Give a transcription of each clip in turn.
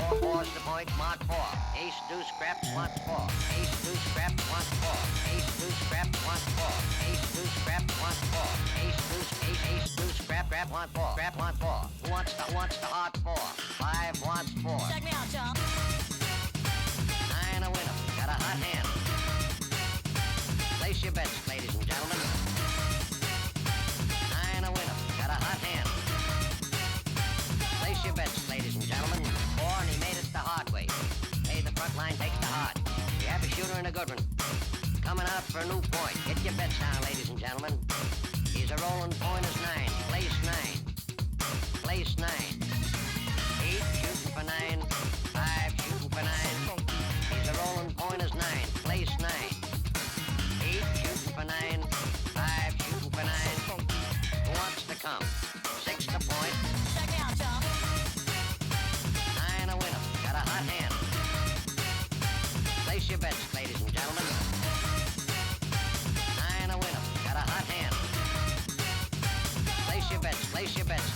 4 fours the point, mark 4. Ace, deuce, scrap, wants 4. Ace, deuce, scrap, wants 4. Ace, deuce, scrap, wants 4. Ace, deuce, scrap, wants 4. Ace, deuce, ace, deuce, scrap, want 4. Scrap, want 4. Who wants the hard 4? 5 wants 4. Check me out, chump. 9 a winner. Got a hot hand. Place your bets, ladies and gentlemen. 9 a winner. Got a hot hand. Place your bets, ladies and gentlemen. 4 and he made it the hard way. Hey, the front line takes the hard. We have a shooter and a good one. Coming out for a new point. Get your bets down, ladies and gentlemen. He's a rolling point is 9. Place 9. Place 9. 8 shooting for 9. 5 shooting for 9. He's a rolling point is 9. Place 9. 8 shooting for 9. 5 shooting for 9. Who wants to come? 6 to point. Check me out, chump. 9 a winner. Got a hot hand. Place your bets, ladies and gentlemen. 9 a winner. Got a hot hand. Place your bets. Place your bets.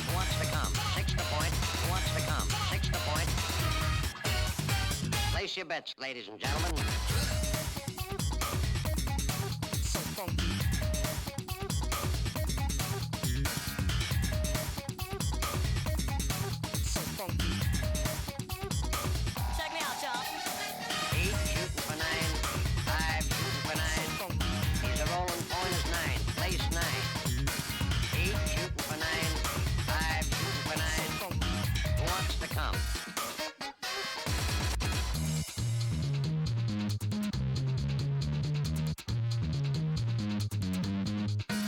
Who wants to come? 6 to point. Who wants to come? 6 to point. Place your bets, ladies and gentlemen. So funky. So funky. Check me out, chump. 8 shooting for 9. 5 shooting for 9. He's a rolling point is 9. Place 9. 8 shooting for 9. 5 shooting for 9. Who wants to come?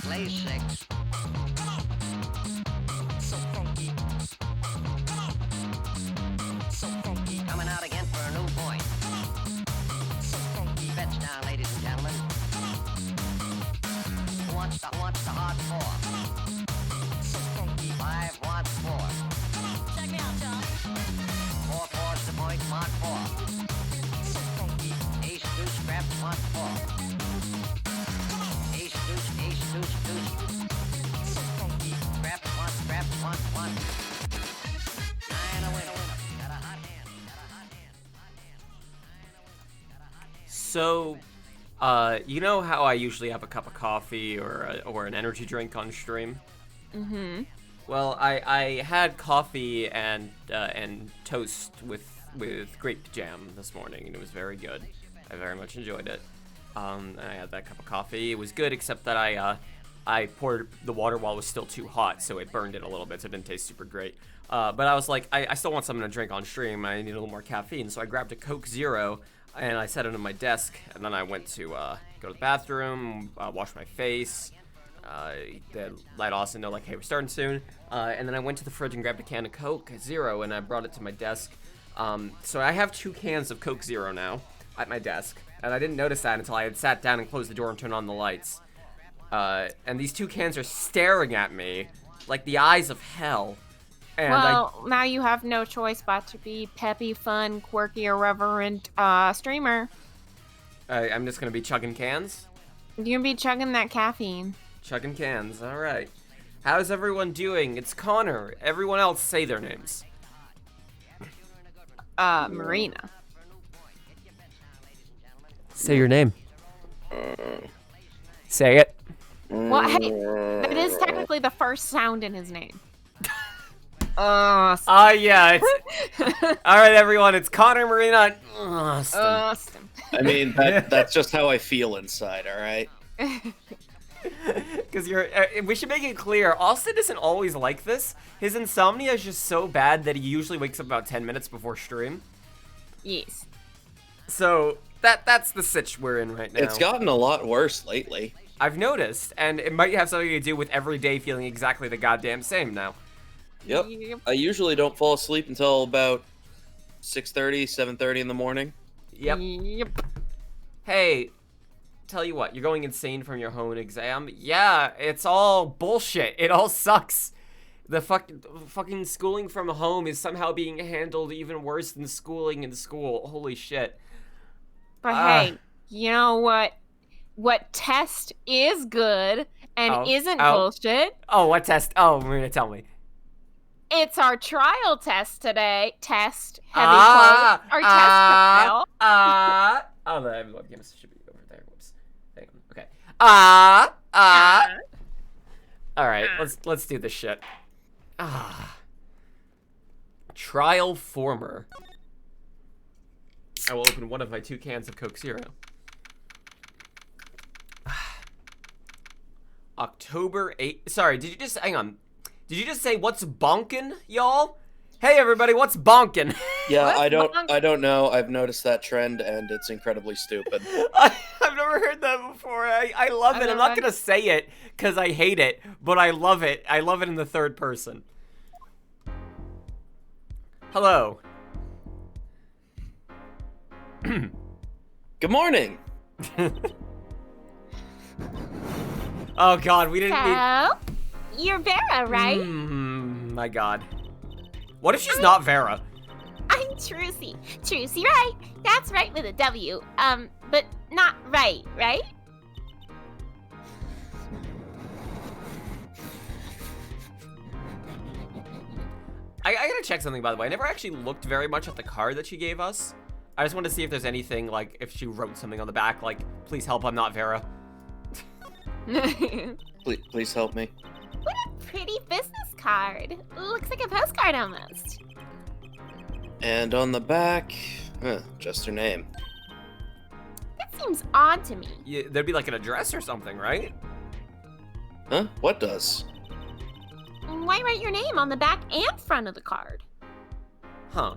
Place 6. So funky. So funky. Coming out again for a new point. So funky. Bets down, ladies and gentlemen. Who wants the hard 4? So funky. 5 wants 4. Check me out, chump. 4 fours the point, mark 4. So funky. Ace, deuce, scrap, wants 4. Ace, deuce, deuce. So funky. Scrap, want. 9 a winner. Got a hot hand. So, you know how I usually have a cup of coffee or an energy drink on stream? Mm-hmm. Well, I had coffee and toast with grape jam this morning, and it was very good. I very much enjoyed it. I had that cup of coffee. It was good, except that I poured the water while it was still too hot, so it burned it a little bit, so it didn't taste super great. But I was like, I still want something to drink on stream. I need a little more caffeine, so I grabbed a Coke Zero, and I set it on my desk, and then I went to go to the bathroom, wash my face, let Austin know, like, hey, we're starting soon, and then I went to the fridge and grabbed a can of Coke Zero, and I brought it to my desk. So I have 2 cans of Coke Zero now at my desk, and I didn't notice that until I had sat down and closed the door and turned on the lights. And these 2 cans are staring at me like the eyes of hell. And Well, now you have no choice but to be peppy, fun, quirky, irreverent streamer. I'm just gonna be chugging cans? You're gonna be chugging that caffeine. Chugging cans, alright. How's everyone doing? It's Connor. Everyone else say their names. Marina. Say your name. Say it. Well, hey, that is technically the first sound in his name. Austin. Yeah. Alright, everyone, it's Connor, Marina, Austin. Austin. I mean, that's just how I feel inside, alright? Because we should make it clear, Austin isn't always like this. His insomnia is just so bad that he usually wakes up about 10 minutes before stream. Yes. So, that's the sitch we're in right now. It's gotten a lot worse lately. I've noticed, and it might have something to do with every day feeling exactly the goddamn same now. Yep. I usually don't fall asleep until about 6:30, 7:30 in the morning. Yep. Yep. Hey, tell you what, you're going insane from your home exam? Yeah, it's all bullshit. It all sucks. The fucking schooling from home is somehow being handled even worse than schooling in school. Holy shit. But hey, you know what? What test is good and isn't bullshit? Oh, what test? Oh, Marina, tell me. It's our trial test today. Test. Heavy quote. Our test trial. Oh, the webcam should be over there. Whoops. Hang on. Okay. All right, let's do this shit. Trial former. I will open one of my 2 cans of Coke Zero. October 8th. Sorry, did you just hang on? Did you just say what's bonkin', y'all? Hey everybody, what's bonkin'? Yeah, What's I don't know. I've noticed that trend, and it's incredibly stupid. I've never heard that before. I love it. I'm not gonna say it because I hate it, but I love it. I love it in the third person. Hello. Good morning. Oh God, we didn't need. So, you're Vera, right? My God. What if she's not Vera? I'm Trucy. Trucy, right? That's right with a W. But not right, right? I gotta check something, by the way. I never actually looked very much at the card that she gave us. I just wanted to see if there's anything, like, if she wrote something on the back, like, please help, I'm not Vera. Please help me. What a pretty business card. Looks like a postcard almost. And on the back, just her name. That seems odd to me. Yeah, there'd be, like, an address or something, right? Huh? What does? Why write your name on the back and front of the card? Huh.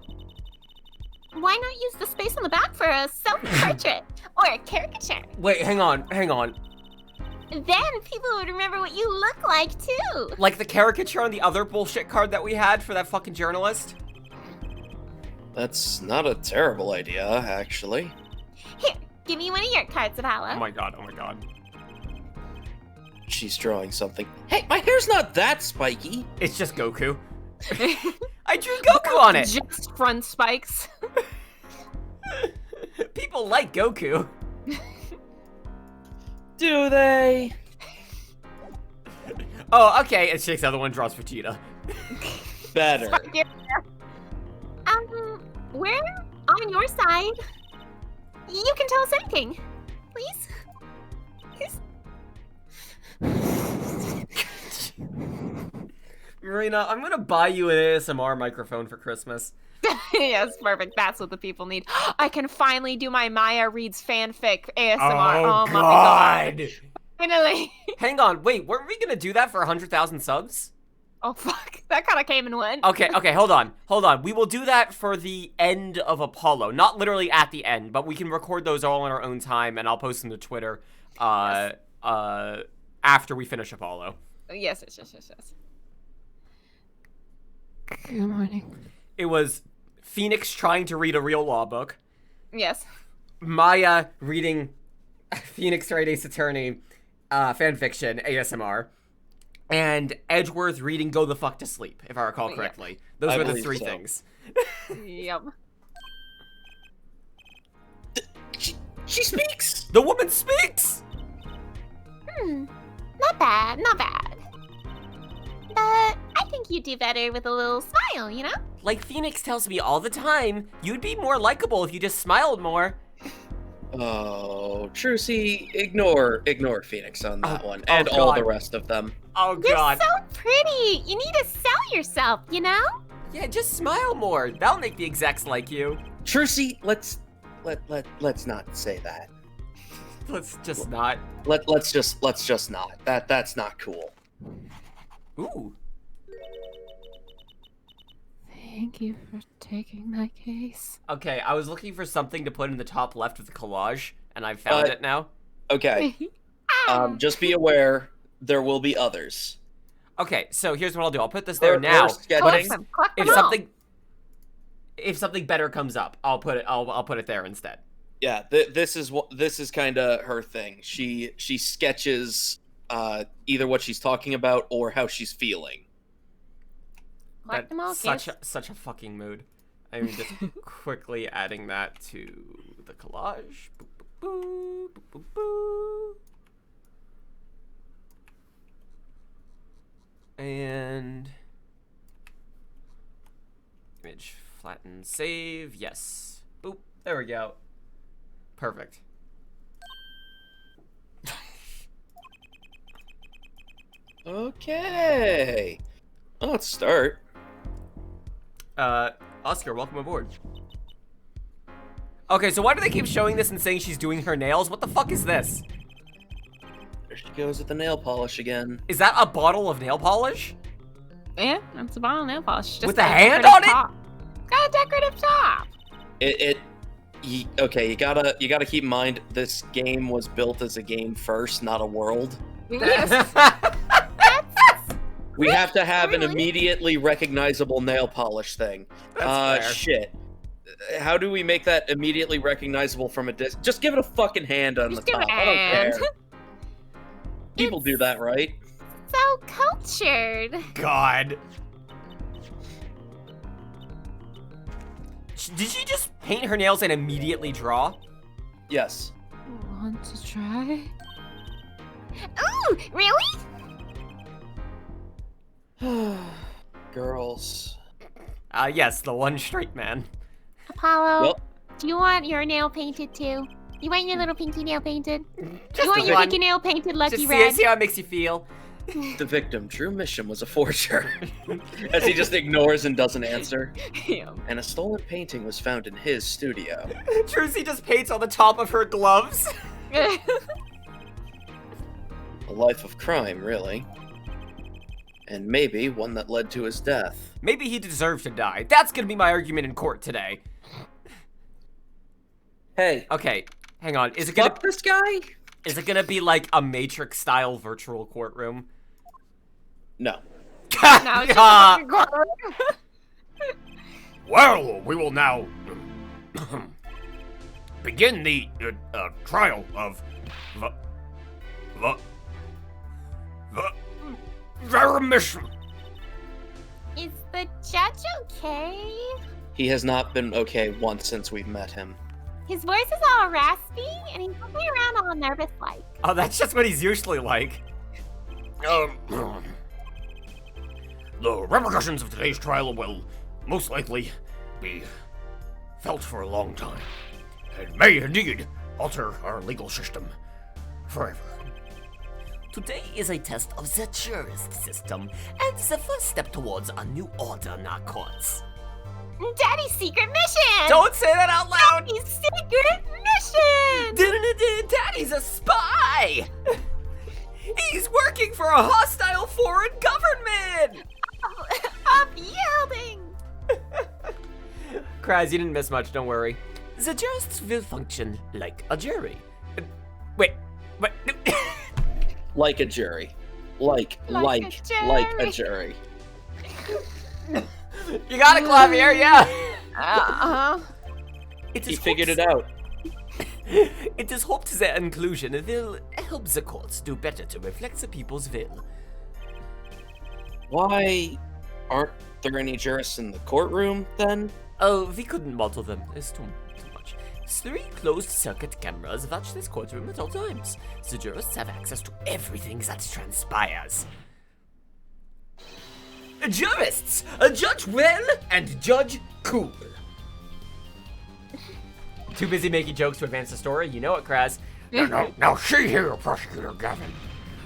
Why not use the space on the back for a self-portrait or a caricature? Wait, hang on. Then people would remember what you look like, too. Like the caricature on the other bullshit card that we had for that fucking journalist? That's not a terrible idea, actually. Here, give me one of your cards, Apollo. Oh my god. She's drawing something. Hey, my hair's not that spiky. It's just Goku. I drew Goku on it. Just front spikes. People like Goku. Do they? Oh, okay. And Shake's other one draws Vegeta. Better. We're on your side. You can tell us anything, please. Marina, I'm gonna buy you an ASMR microphone for Christmas. Yes, perfect. That's what the people need. I can finally do my Maya Reads fanfic ASMR. Oh my god. Finally. Hang on, wait, weren't we gonna do that for 100,000 subs? Oh fuck, that kind of came and went. Okay, hold on. We will do that for the end of Apollo. Not literally at the end, but we can record those all in our own time, and I'll post them to Twitter after we finish Apollo. Yes. Good morning. It was Phoenix trying to read a real law book. Yes. Maya reading Phoenix Wright Ace Attorney fanfiction ASMR. And Edgeworth reading Go the Fuck to Sleep, if I recall correctly. Those I were the believe 3 so. things. Yep. She speaks! The woman speaks! Not bad. But I think you'd do better with a little smile, you know? Like Phoenix tells me all the time, you'd be more likable if you just smiled more. Oh, Trucy, ignore Phoenix on that one, and God. all the rest of them. Oh You're god. so pretty. You need to sell yourself, you know? Yeah, just smile more. That'll make the execs like you. Trucy, let's not say that. Let's just not. Let's just not. That's not cool. Ooh. Thank you for taking my case. Okay, I was looking for something to put in the top left of the collage, and I found it now. Okay. Just be aware, there will be others. Okay, so here's what I'll do. I'll put this there now. Sketching. If something better comes up, I'll put it there instead. Yeah, this is kind of her thing. She sketches either what she's talking about or how she's feeling. Collect them all, Such kids. such a fucking mood. I'm just quickly adding that to the collage. Boop, boop, boop, boop, boop. And Image, flatten, save, yes. Boop, there we go. Perfect. Okay. Well, let's start. Oscar, welcome aboard. Okay, so why do they keep showing this and saying she's doing her nails? What the fuck is this? There she goes with the nail polish again. Is that a bottle of nail polish? Yeah, that's a bottle of nail polish. Just With a got hand decorative on it? top. Got a decorative top. Okay, you gotta keep in mind this game was built as a game first, not a world. Yes. We have to have an Really? immediately recognizable nail polish thing. That's fair. Shit. How do we make that immediately recognizable from a distance? Just give it a fucking hand on Just the give top. it a I don't hand. care. People do that, right? So cultured. God. Did she just paint her nails and immediately draw? Yes. Want to try? Ooh, really? Girls. Yes, the one straight man. Apollo, Well- do you want your nail painted too? You want your little pinky nail painted? Just You want the your one. pinky nail painted, Lucky Just Red? see how it makes you feel. The victim, Drew Mission, was a forger. As he just ignores and doesn't answer. Yeah. And a stolen painting was found in his studio. Trucy just paints on the top of her gloves. A life of crime, really. And maybe one that led to his death. Maybe he deserved to die. That's gonna be my argument in court today. Hey, Okay, hang on. Is it gonna fuck this guy? be like a Matrix style virtual courtroom? No. No, it's just a fucking courtroom. Well, we will now begin the trial of the mission. Is the judge okay? He has not been okay once since we've met him. His voice is all raspy, and he's looking around all nervous-like. Oh, that's just what he's usually like. The repercussions of today's trial will most likely be felt for a long time, and may indeed alter our legal system forever. Today is a test of the jurist system, and the first step towards a new order in our courts. Daddy's secret mission! Don't say that out loud! Daddy's secret mission! Daddy's a spy! He's working for a hostile foreign government! Of yielding! Kraz, you didn't miss much, don't worry. The jurists will function like a jury. Wait. Like a jury. Like a jury. You got it, Clavier, yeah! Uh-huh. He figured it out. It is hoped their inclusion will help the courts do better to reflect the people's will. Why aren't there any jurists in the courtroom, then? Oh, we couldn't model them. It's too much. 3 closed-circuit cameras watch this courtroom at all times. The jurists have access to everything that transpires. Jurists! Judge well and judge cool. Too busy making jokes to advance the story? You know it, Kraz. Now see here, Prosecutor Gavin.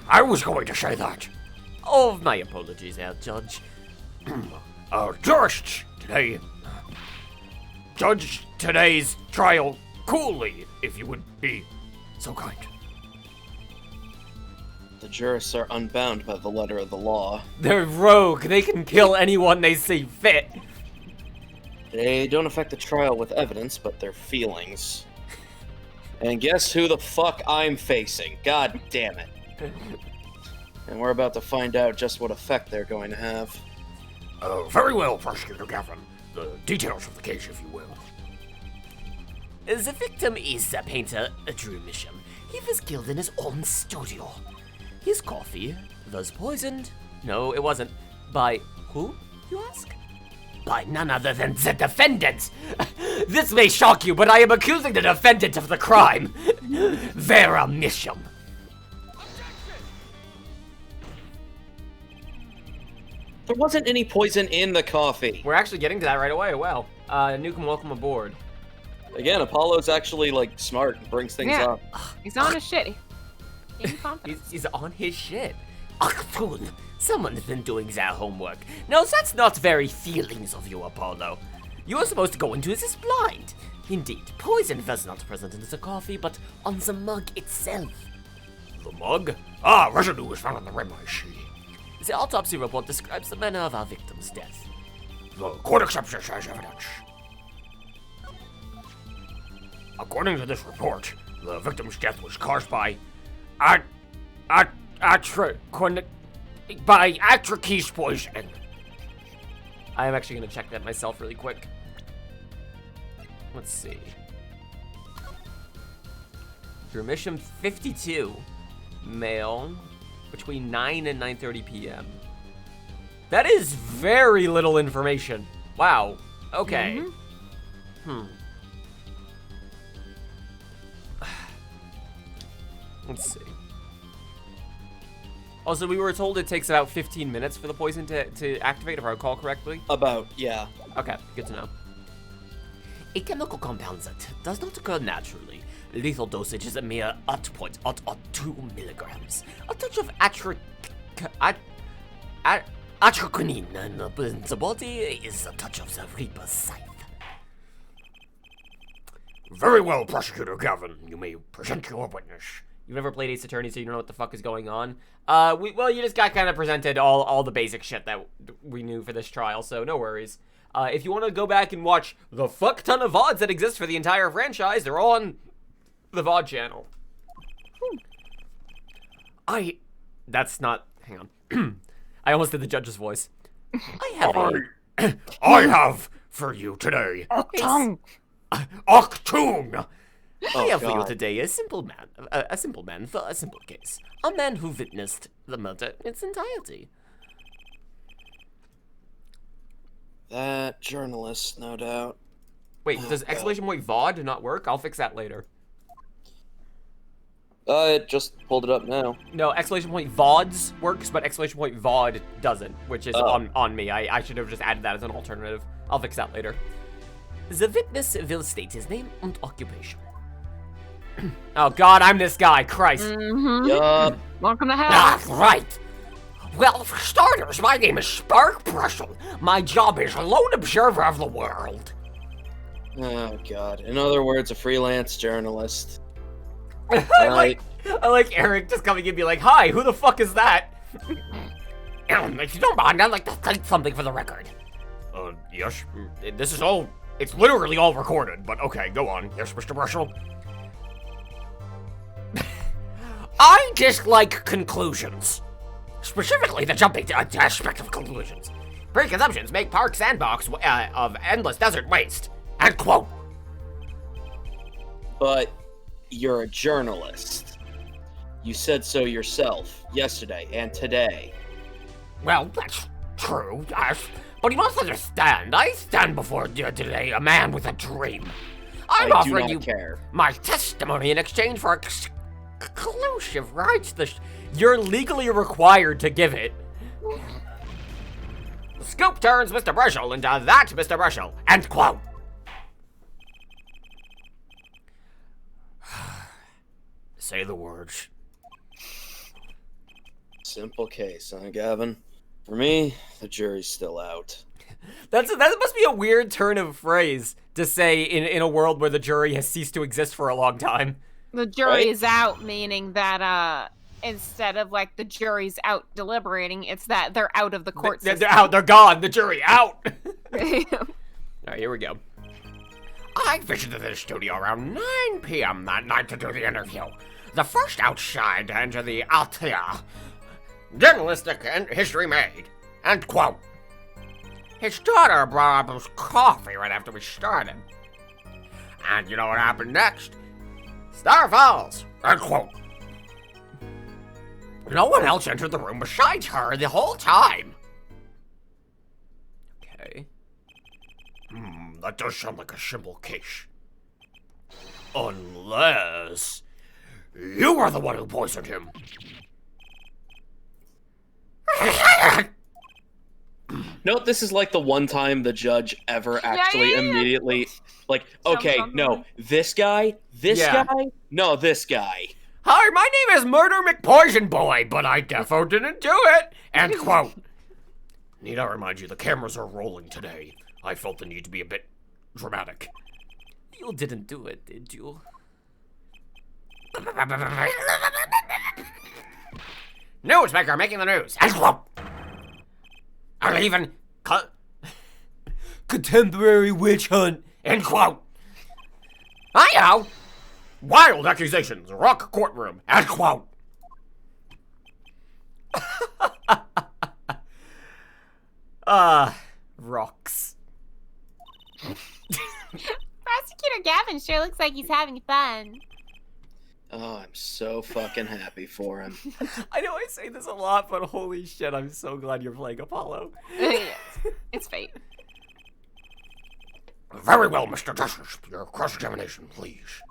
I was going to say that. Oh, my apologies, our judge. Jurists today, judge today's trial coolly, if you would be so kind. The jurists are unbound by the letter of the law. They're rogue. They can kill anyone they see fit. They don't affect the trial with evidence, but their feelings. And guess who the fuck I'm facing? God damn it. And we're about to find out just what effect they're going to have. Very well, Prosecutor Gavin. The details of the case, if you will. The victim is the painter, Drew Mission. He was killed in his own studio. His coffee was poisoned. No, it wasn't. By who, you ask? By none other than the defendant. This may shock you, but I am accusing the defendant of the crime. Vera Mission. There wasn't any poison in the coffee. We're actually getting to that right away. Wow. Nukem, welcome aboard. Again, Apollo's actually, like, smart and brings things Yeah. up. He's on his shit. Give me confidence. He's on his shit. Achtung! Someone's been doing their homework. Now that's not very feelings of you, Apollo. You are supposed to go into this blind. Indeed, poison was not present in the coffee, but on the mug itself. The mug? Ah, residue was found on the rim, I see. The autopsy report describes the manner of our victim's death. The court accepts this as evidence. According to this report, the victim's death was caused by atrachees poisoning. I am actually going to check that myself really quick. Let's see. Remission 52. Male. Between 9 and 9:30 p.m. That is very little information. Wow. Okay. Let's see. Also, we were told it takes about 15 minutes for the poison to activate, if I recall correctly. About, yeah. Okay, good to know. A chemical compound that does not occur naturally. Lethal dosage is a mere 0.002 milligrams. A touch of atraquinine in the body is a touch of the Reaper's scythe. Very well, Prosecutor Gavin. You may present your witness. You've never played Ace Attorney, so you don't know what the fuck is going on. Well, you just got kind of presented all the basic shit that we knew for this trial, so no worries. If you want to go back and watch the fuck ton of VODs that exist for the entire franchise, they're all on the VOD channel. That's not... Hang on. I almost did the judge's voice. I have I have for you today. Tongue. Octoon! I have for you God. today a simple man for a simple case. A man who witnessed the murder in its entirety. That journalist, no doubt. Wait, does exclamation point VOD not work? I'll fix that later. It just pulled it up now. No, exclamation point VODs works, but exclamation point VOD doesn't, which is on me. I should have just added that as an alternative. I'll fix that later. The witness will state his name and occupation. Oh god, I'm this guy, Christ. Yup. Welcome to hell. Ah, right. Well, for starters, my name is Spark Brussel. My job is lone observer of the world. Oh, God. In other words, a freelance journalist. I like Eric just coming in and be like, hi, who the fuck is that? If you don't mind, I'd like to state something for the record. Yes, this is all, it's literally all recorded, but okay, go on. Yes, Mr. Brussel? I dislike conclusions. Specifically, the jumping aspect of conclusions. Preconceptions make Park Sandbox of endless desert waste. End quote. But you're a journalist. You said so yourself yesterday and today. Well, that's true, yes. But you must understand, I stand before you today a man with a dream. I'm I do offering not you care. my testimony in exchange for exclusive rights. You're legally required to give it. The scoop turns Mr. Brussel into that Mr. Brussel. End quote. Say the words. Simple case, huh, Gavin? For me, the jury's still out. That must be a weird turn of phrase to say in a world where the jury has ceased to exist for a long time. The jury Right? is out, meaning that instead of like the jury's out deliberating, it's that they're out of the court They're system. out. They're gone. The jury out. All right, here we go. I visited the studio around 9 p.m. that night to do the interview. The first outside to enter the Altea. Journalistic and history made. End quote. His daughter brought up his coffee right after we started. And you know what happened next? Star Falls. End quote. No one else entered the room besides her the whole time. Okay. That does sound like a simple case. Unless you were the one who poisoned him. Note this is like the one time the judge ever actually yeah. immediately like, Jumps okay, on no, them. this guy, Yeah. no, this guy. Hi, my name is Murder McPoison Boy, but I defo didn't do it. End quote. Need I remind you, the cameras are rolling today. I felt the need to be a bit dramatic. You didn't do it, did you? Newsmaker making the news. End quote. I'll even cut. Contemporary witch hunt. End quote. I know. Wild accusations rock courtroom. End quote. Rocks. Prosecutor Gavin sure looks like he's having fun. Oh, I'm so fucking happy for him. I know I say this a lot, but holy shit, I'm so glad you're playing Apollo. Yes, it's fate. Very well, Mr. Justice. Your cross-examination, please.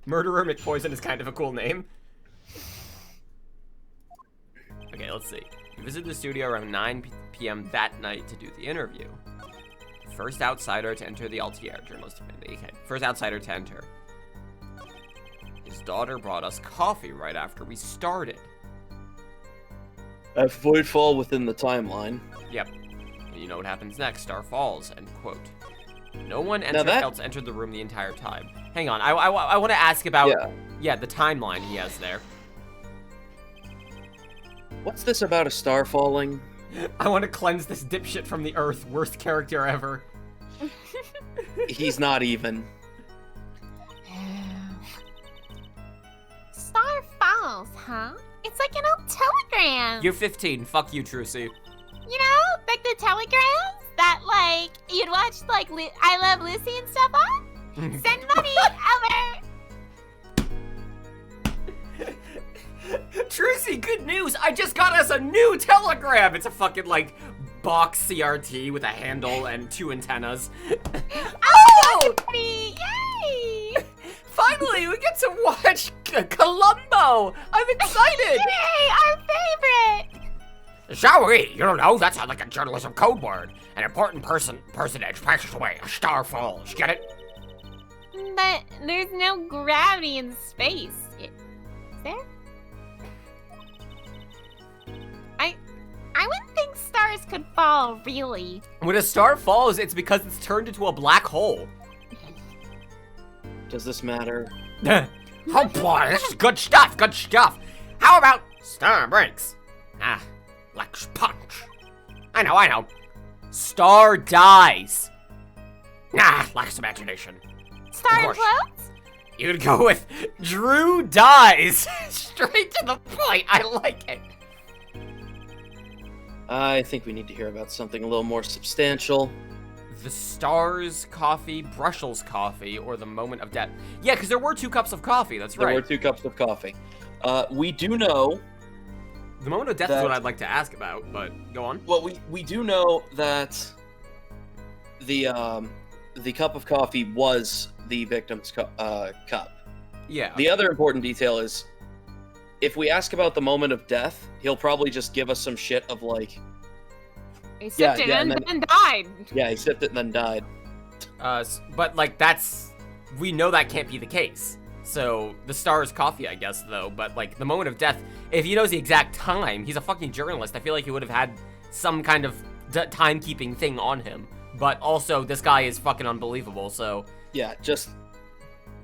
Murderer McPoison is kind of a cool name. Okay, let's see. We visited the studio around 9 p.m. that night to do the interview. First outsider to enter the LTR, journalistic community. Okay, first outsider to enter. His daughter brought us coffee right after we started. If void fall within the timeline. Yep. And you know what happens next. Star falls, end quote. No one else entered the room the entire time. Hang on, I want to ask about, the timeline he has there. What's this about a star falling? I want to cleanse this dipshit from the earth. Worst character ever. He's not even. Star Falls, huh? It's like an old telegram. You're 15. Fuck you, Trucy. You know, like the telegrams that, like, you'd watch, like, I Love Lucy and stuff on? Send money over. Trucy, good news! I just got us a new telegram! It's a fucking, like, box CRT with a handle and 2 antennas. Oh! Yay! Finally, we get to watch Columbo! I'm excited! Yay! Our favorite! Shall we? You don't know? That's like a journalism code word. An important personage passes away. A star falls. Get it? But there's no gravity in space. Is there? I wouldn't think stars could fall, really. When a star falls, it's because it's turned into a black hole. Does this matter? Oh boy, this is good stuff, good stuff. How about star breaks? Like punch. I know. Star dies. Lacks imagination. Star Of course. implodes? You'd go with Drew dies. Straight to the point. I like it. I think we need to hear about something a little more substantial. The Stars coffee, Brussels coffee, or the moment of death. Yeah, because there were 2 cups of coffee. That's right. There were 2 cups of coffee. We do know. The moment of death is what I'd like to ask about, but go on. Well, we do know that the cup of coffee was the victim's cup. Yeah. The other important detail is, if we ask about the moment of death, he'll probably just give us some shit of like, He sipped it and then died. yeah, he sipped it and then died. But like we know that can't be the case. So the Stars coffee, I guess, though. But like the moment of death, if he knows the exact time, he's a fucking journalist. I feel like he would have had some kind of timekeeping thing on him. But also, this guy is fucking unbelievable. So Yeah, just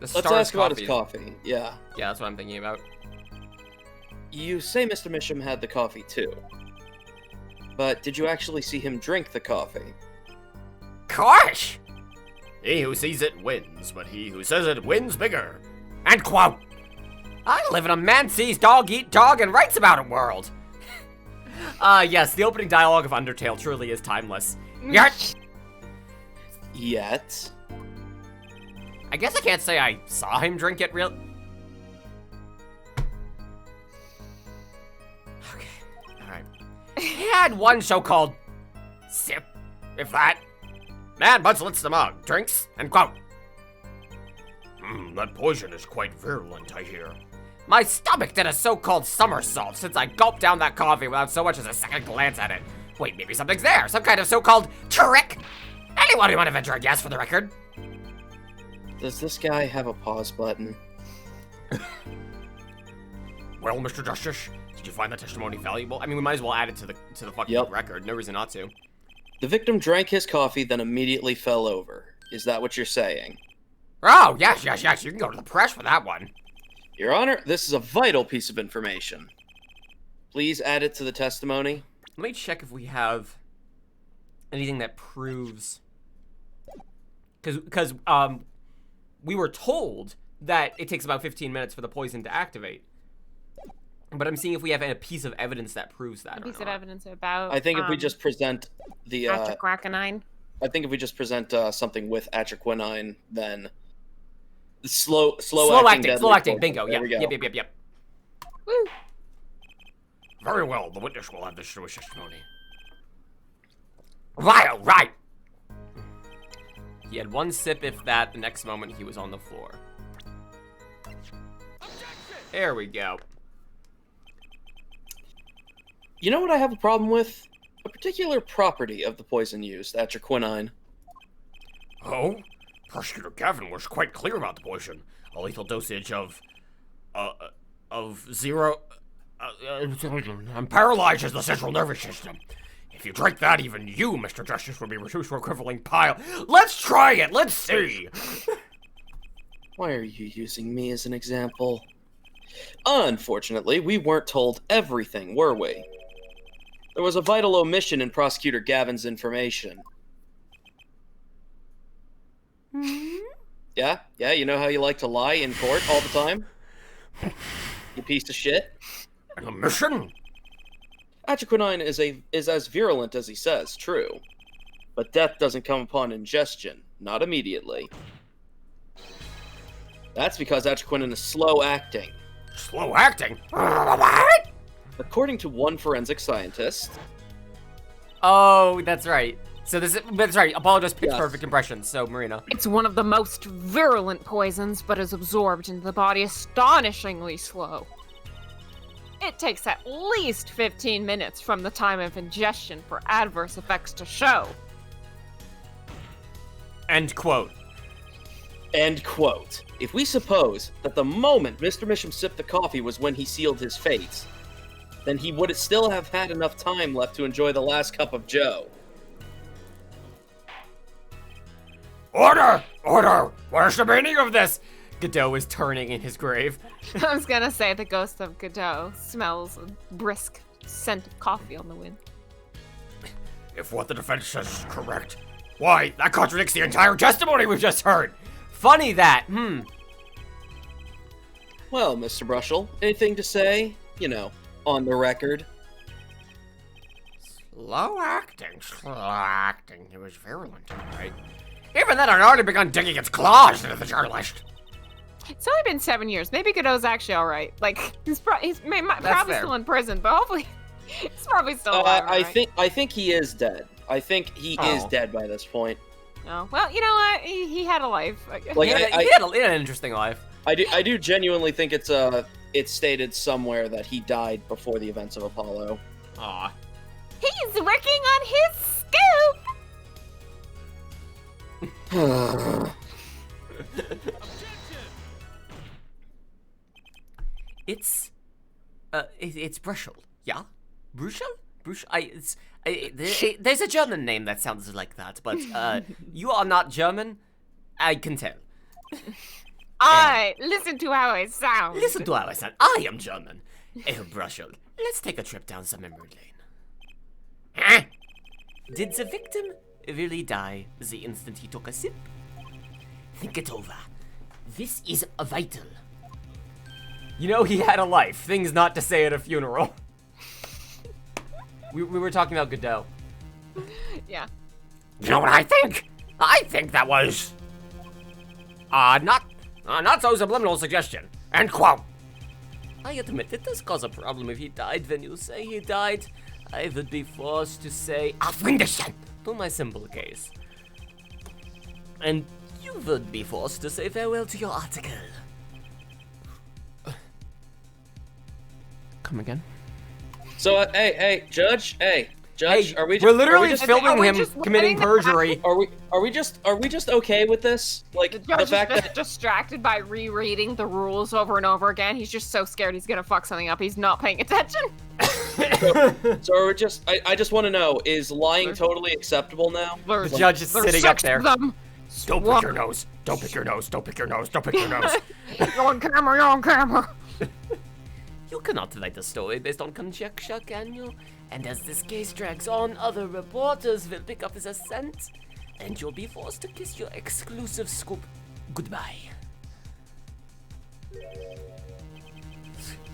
the let's ask about his coffee. Yeah. Yeah, that's what I'm thinking about. You say Mr. Misham had the coffee too, but did you actually see him drink the coffee? Gosh! He who sees it wins, but he who says it wins bigger. End quote. I live in a man sees dog eat dog and writes about it world. Yes, the opening dialogue of Undertale truly is timeless. Yet. I guess I can't say I saw him drink it real. Okay, alright. He had one so-called sip, if that. Man, Bud slits the mug, drinks, and quote. That poison is quite virulent, I hear. My stomach did a so-called somersault since I gulped down that coffee without so much as a second glance at it. Wait, maybe something's there. Some kind of so-called trick. Anyone who want to venture a guess for the record? Does this guy have a pause button? Well, Mr. Justice, Did you find that testimony valuable? I mean, we might as well add it to the fucking Yep. record. No reason not to. The victim drank his coffee, then immediately fell over. Is that what you're saying? oh, yes. You can go to the press for that one. Your Honor, this is a vital piece of information. Please add it to the testimony. Let me check if we have anything that proves... Because we were told that it takes about 15 minutes for the poison to activate. But I'm seeing if we have a piece of evidence that proves that. A piece of evidence about. I think if we just present the atraquinine. I think if we just present something with atraquinine, then the slow acting, Bingo. There we go. Yep. Woo. Very well, the witness will have this to his testimony. Right. He had one sip, if that. The next moment, he was on the floor. There we go. You know what I have a problem with? A particular property of the poison used, atraquinine. Oh? Prosecutor Gavin was quite clear about the poison. A lethal dosage of 0... paralyzes the central nervous system. If you drank that, even you, Mr. Justice, would be reduced to a quivering pile. Let's try it! Let's see! Why are you using me as an example? Unfortunately, we weren't told everything, were we? There was a vital omission in Prosecutor Gavin's information. Yeah, you know how you like to lie in court all the time? You piece of shit. An omission? Atraquinine is as virulent as he says, true. But death doesn't come upon ingestion, not immediately. That's because atraquinine is slow acting. Slow acting? What? According to one forensic scientist... Oh, that's right. So that's right. Apollo does pitch Yes. perfect impressions. So, Marina. It's one of the most virulent poisons, but is absorbed into the body astonishingly slow. It takes at least 15 minutes from the time of ingestion for adverse effects to show. End quote. End quote. If we suppose that the moment Mr. Misham sipped the coffee was when he sealed his fate, then he would still have had enough time left to enjoy the last cup of Joe. Order! Where's the meaning of this? Godot is turning in his grave. I was gonna say the ghost of Godot smells a brisk scent of coffee on the wind. If what the defense says is correct, why, that contradicts the entire testimony we've just heard! Funny that. Well, Mr. Brushel, anything to say? You know, on the record. Slow acting. It was virulent, right? Even then, I'd already begun digging its claws into the journalist. It's only been 7 years. Maybe Godot's actually all right. Like he's probably fair. still in prison, but hopefully he's probably still alive. I think he is dead. I think he is dead by this point. Oh, well, you know what? He had a life. Like, He had an interesting life. I do genuinely think it's stated somewhere that he died before the events of Apollo. Aw. He's working on his scoop. It's Bruschel, yeah? Bruschel? There's a German name that sounds like that, but you are not German. I can tell. Listen to how I sound. Listen to how I sound. I am German. Bruschel, let's take a trip down some memory lane. Huh? Did the victim really die the instant he took a sip? Think it over. This is vital. You know, he had a life. Things not to say at a funeral. We were talking about Godot. Yeah. You know what I think? I think that was... not so subliminal suggestion. End quote. I admit it does cause a problem if he died when you say he died. I would be forced to say Auf Wiedersehen to my simple case. And you would be forced to say farewell to your article. Come again? So, hey, Judge, Judge, Hey, are we? we're literally just, filming we him just committing letting the perjury. Are we just okay with this? Like The the judge is fact just that distracted by rereading the rules over and over again. He's just so scared he's gonna fuck something up. He's not paying attention. so are we just I just want to know, is lying totally acceptable now? The judge is There's sitting up 6 there. of them. Don't pick your nose. Don't pick your nose. Don't pick your nose. Don't pick your nose. You're on camera. You're on camera. You cannot write a story based on conjecture, can you? And as this case drags on, other reporters will pick up the scent, and you'll be forced to kiss your exclusive scoop goodbye.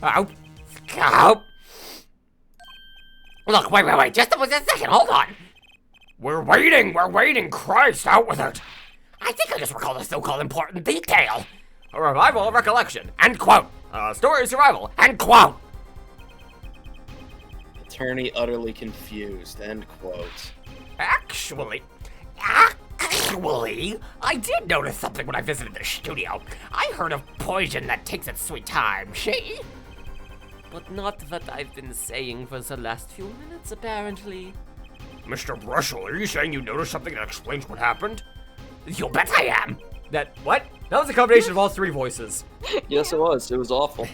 Ow. Ow. Look, wait. Just a second. Hold on. We're waiting. Christ, out with it. I think I just recall a so-called important detail. A revival of recollection. End quote. Story survival. End quote. Attorney utterly confused. End quote. Actually, I did notice something when I visited the studio. I heard of poison that takes its sweet time. See? But not what I've been saying for the last few minutes, apparently. Mr. Brushel, are you saying you noticed something that explains what happened? You bet I am. What? That was a combination of all 3 voices. Yes, it was. It was awful.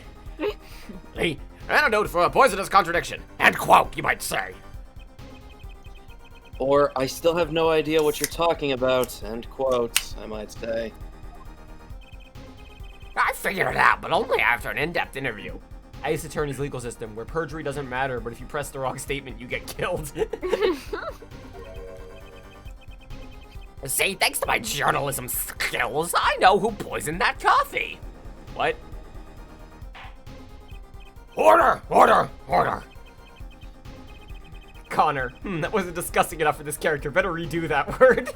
The antidote for a poisonous contradiction. End quote, you might say. Or I still have no idea what you're talking about. End quote. I might say. I figured it out, but only after an in-depth interview. Ice Attorney's legal system, where perjury doesn't matter, but if you press the wrong statement, you get killed. See, thanks to my journalism skills, I know who poisoned that coffee. What? Order! Connor. That wasn't disgusting enough for this character. Better redo that word.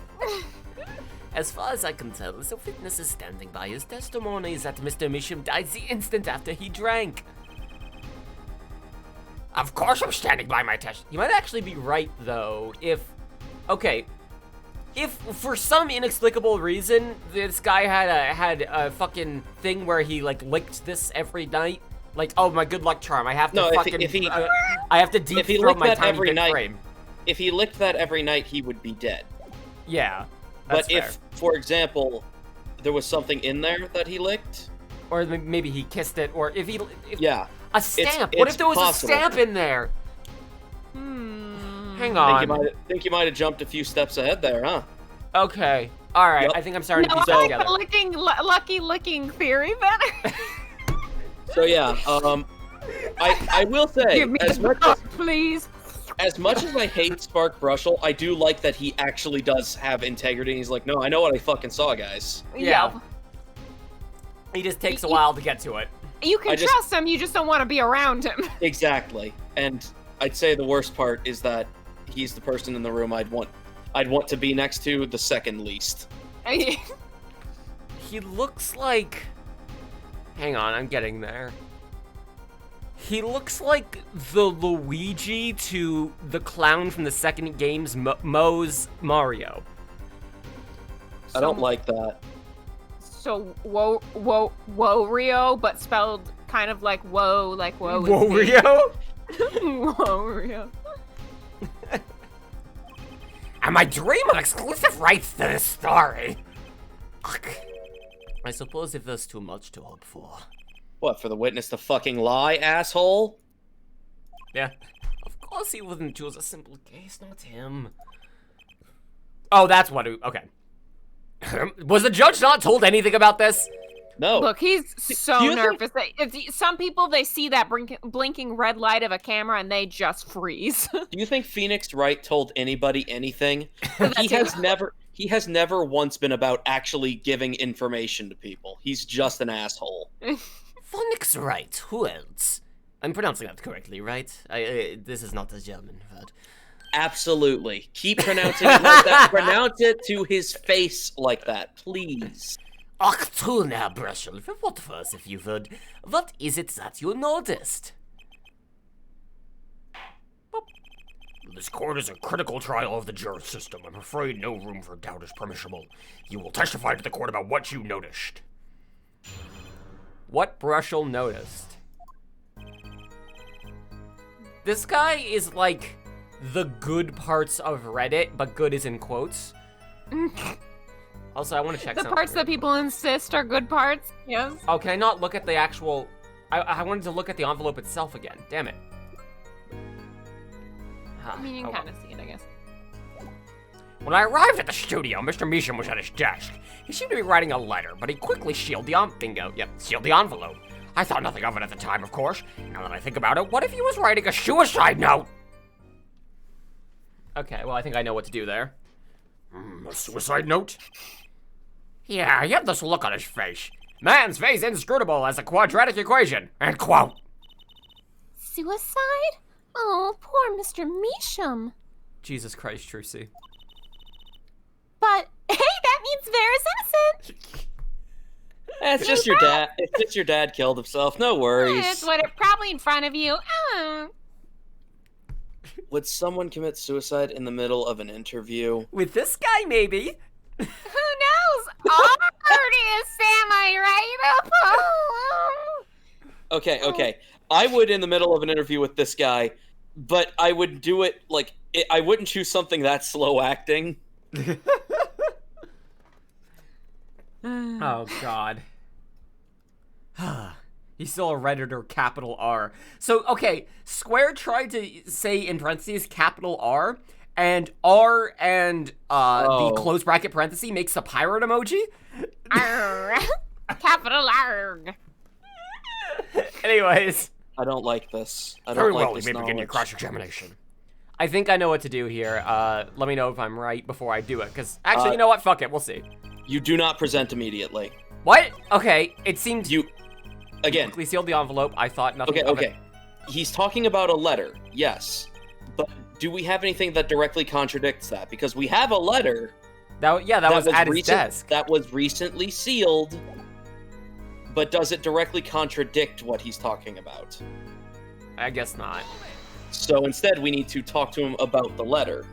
As far as I can tell, the witness is standing by his testimony that Mr. Misham died the instant after he drank. Of course I'm standing by my test. You might actually be right, though, if for some inexplicable reason this guy had a fucking thing where he like licked this every night, like, oh, my good luck charm, I have to I have to deep throat my tiny bit frame. If he licked that every night, he would be dead. Yeah, But that's fair. if, for example, there was something in there that he licked, Or maybe he kissed it, or if yeah, a stamp. It's What if there was possible. a stamp in there? Hang on. think you might have jumped a few steps ahead there, huh? Okay. All right. Yep. I think I'm starting No, to piece I it like the together. lucky licking theory better. So yeah, I will say, Give me as the much book, please. as I hate Spark Brushel, I do like that he actually does have integrity. He's like, no, I know what I fucking saw, guys. Yeah. Yep. He just takes a while to get to it. You can trust him, you just don't want to be around him. Exactly. And I'd say the worst part is that he's the person in the room I'd want to be next to the second least. He looks like... Hang on, I'm getting there. He looks like the Luigi to the clown from the second game's Moe's Mario. I don't like that. So, Rio, but spelled kind of like woe, like woe. Wario? Rio. And I dream of exclusive rights to this story. Ugh. I suppose if there's too much to hope for. What, for the witness to fucking lie, asshole? Yeah. Of course he wouldn't choose a simple case, not him. Oh, that's what... Okay. Was the judge not told anything about this? No. Look, he's so Do you nervous. Some people, they see that blinking red light of a camera and they just freeze. Do you think Phoenix Wright told anybody anything? He That has never once been about actually giving information to people. He's just an asshole. Phoenix Wright, who else? I'm pronouncing that correctly, right? This is not a German word. Absolutely. Keep pronouncing it like that. Pronounce it to his face like that, please. Ach, tu now, Brushel, what first, if you would? What is it that you noticed? This court is a critical trial of the jury system. I'm afraid no room for doubt is permissible. You will testify to the court about what you noticed. What Brushel noticed. This guy is like the good parts of Reddit, but good is in quotes. Also, I want to check The something parts that real people insist are good parts. Yes. quick. Oh, can I not look at the actual... I wanted to look at the envelope itself again. Damn it. I mean, you Oh, can kind of see it, I guess. When I arrived at the studio, Mr. Measham was at his desk. He seemed to be writing a letter, but he quickly sealed the sealed the envelope. I thought nothing of it at the time, of course. Now that I think about it, what if he was writing a suicide note? Okay, well, I think I know what to do there. A suicide note? Yeah, he had this look on his face. Man's face inscrutable as a quadratic equation. End quote. Suicide? Oh, poor Mr. Measham. Jesus Christ, Trucy. But, hey, that means Vera's innocent. It's just your dad. It's just your dad killed himself. No worries. It's what it probably in front of you. Would someone commit suicide in the middle of an interview? With this guy, maybe. Who knows? Artist, am I right? Okay. I would in the middle of an interview with this guy, but I would do it like I wouldn't choose something that slow acting. Oh, God. He's still a Redditor, capital R. So, okay, Square tried to say in parentheses capital R, and R and the close bracket parenthesis makes a pirate emoji. Capital R. Anyways. I don't like this. I don't Very like well, this you may begin your knowledge. cross-examination. I think I know what to do here. Let me know if I'm right before I do it, because actually, you know what? Fuck it, we'll see. You do not present immediately. What? Okay, it seemed You again. quickly sealed the envelope. I thought nothing of it. Okay. He's talking about a letter, yes, but do we have anything that directly contradicts that? Because we have a letter. That was at his desk. That was recently sealed, but does it directly contradict what he's talking about? I guess not. So instead, we need to talk to him about the letter.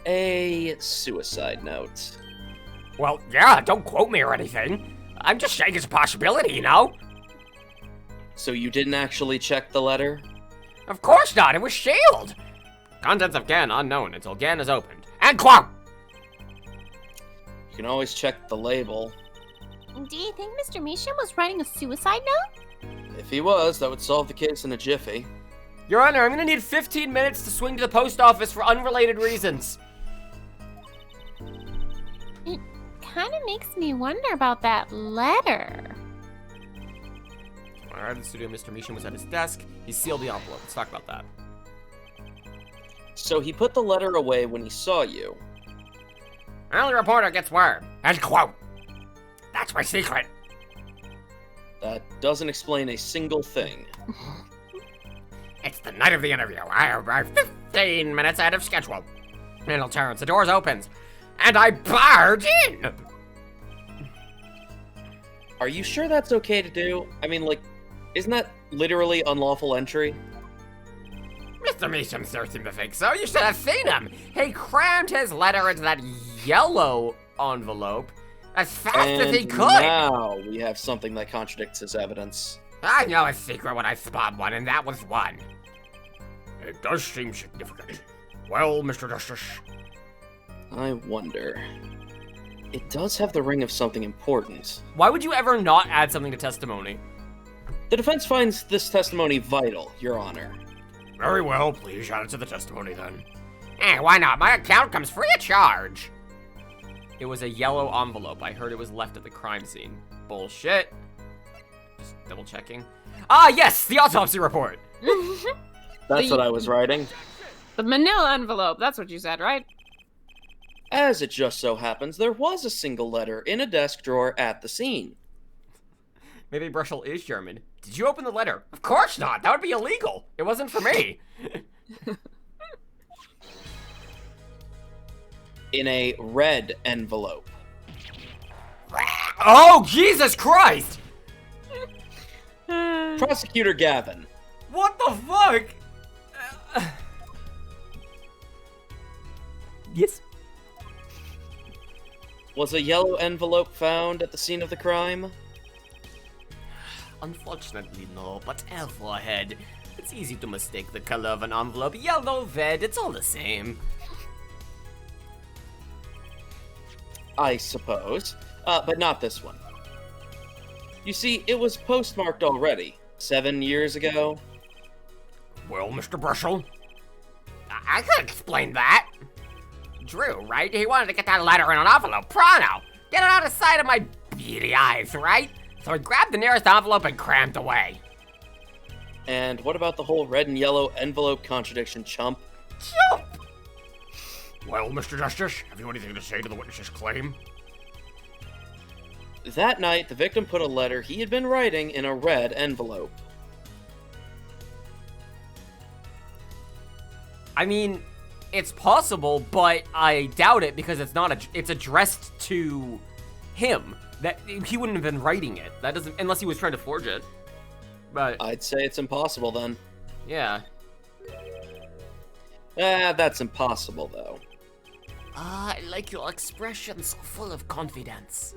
A suicide note. Well, yeah, don't quote me or anything. I'm just saying it's a possibility, you know? So you didn't actually check the letter? Of course not, it was sealed. Contents of GAN unknown until GAN is opened. End quote! You can always check the label. Do you think Mr. Measham was writing a suicide note? If he was, that would solve the case in a jiffy. Your Honor, I'm gonna need 15 minutes to swing to the post office for unrelated reasons. It kind of makes me wonder about that letter. When I arrived at the studio, Mr. Measham was at his desk. He sealed the envelope. Let's talk about that. So he put the letter away when he saw you. Early reporter gets word. End quote. That's my secret. That doesn't explain a single thing. It's the night of the interview. I arrived 15 minutes ahead of schedule. Handle turns, the doors opens, and I barge in. Are you sure that's okay to do? I mean, like, isn't that literally unlawful entry? Mr. Measham sure seemed to think so. You should have seen him. He crammed his letter into that yellow envelope as fast as he And could. now we have something that contradicts his evidence. I know a secret when I spot one, and that was one. It does seem significant. Well, Mr. Justice. I wonder. It does have the ring of something important. Why would you ever not add something to testimony? The defense finds this testimony vital, Your Honor. Very well, please add it to the testimony then. Why not? My account comes free of charge. It was a yellow envelope. I heard it was left at the crime scene. Bullshit. Just double checking. Ah, yes, the autopsy report. That's what I was writing. The manila envelope. That's what you said, right? As it just so happens, there was a single letter in a desk drawer at the scene. Maybe Brushel is German. Did you open the letter? Of course not. That would be illegal. It wasn't for me. In a red envelope. Oh, Jesus Christ! Prosecutor Gavin. What the fuck? Yes. Was a yellow envelope found at the scene of the crime? Unfortunately, no, but ahead. It's easy to mistake the color of an envelope. Yellow, red, it's all the same. I suppose. But not this one. You see, it was postmarked already. 7 years ago. Well, Mr. Brushel, I could explain that. Drew, right? He wanted to get that letter in an envelope. Pronto! Get it out of sight of my beady eyes, right? So he grabbed the nearest envelope and crammed away. And what about the whole red and yellow envelope contradiction, chump? Chump! well, Mr. Justice, have you anything to say to the witness's claim? That night, the victim put a letter he had been writing in a red envelope. I mean, it's possible, but I doubt it because it's addressed to him. That he wouldn't have been writing it. That doesn't, unless he was trying to forge it. But I'd say it's impossible then. yeah. That's impossible though. Ah, I like your expression, so full of confidence.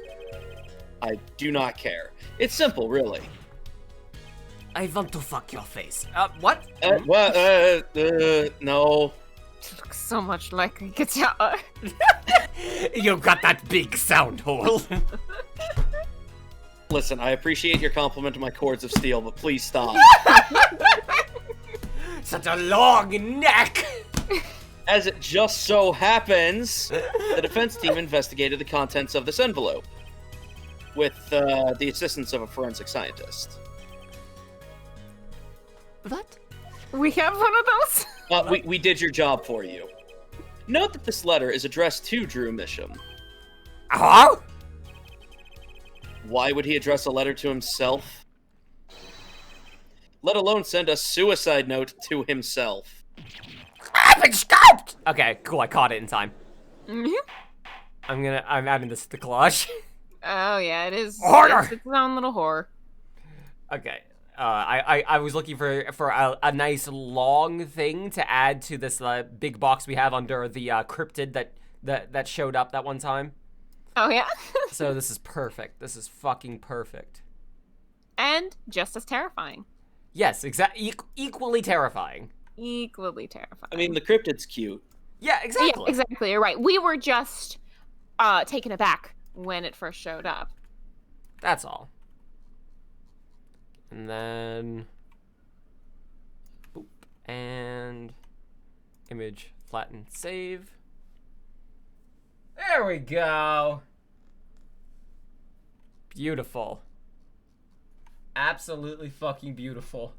I do not care. It's simple, really. I want to fuck your face. What? No. It looks so much like a guitar. You got that big sound hole. Listen, I appreciate your compliment to my cords of steel, but please stop. Such a long neck. As it just so happens, the defense team investigated the contents of this envelope with the assistance of a forensic scientist. What? We have one of those? We did your job for you. Note that this letter is addressed to Drew Misham. Huh? Why would he address a letter to himself? Let alone send a suicide note to himself. I've been scalped! Okay, cool. I caught it in time. Mm-hmm. I'm adding this to the collage. Oh, yeah, it is. Order! It's its own little horror. Okay. I was looking for a nice long thing to add to this big box we have under the cryptid that showed up that one time. Oh, yeah? So this is perfect. This is fucking perfect. And just as terrifying. Yes, equally terrifying. Equally terrifying. I mean, the cryptid's cute. Yeah, exactly. Yeah, exactly. You're right. We were just taken aback when it first showed up. That's all. And then, boop, and image flatten save. There we go. Beautiful. Absolutely fucking beautiful.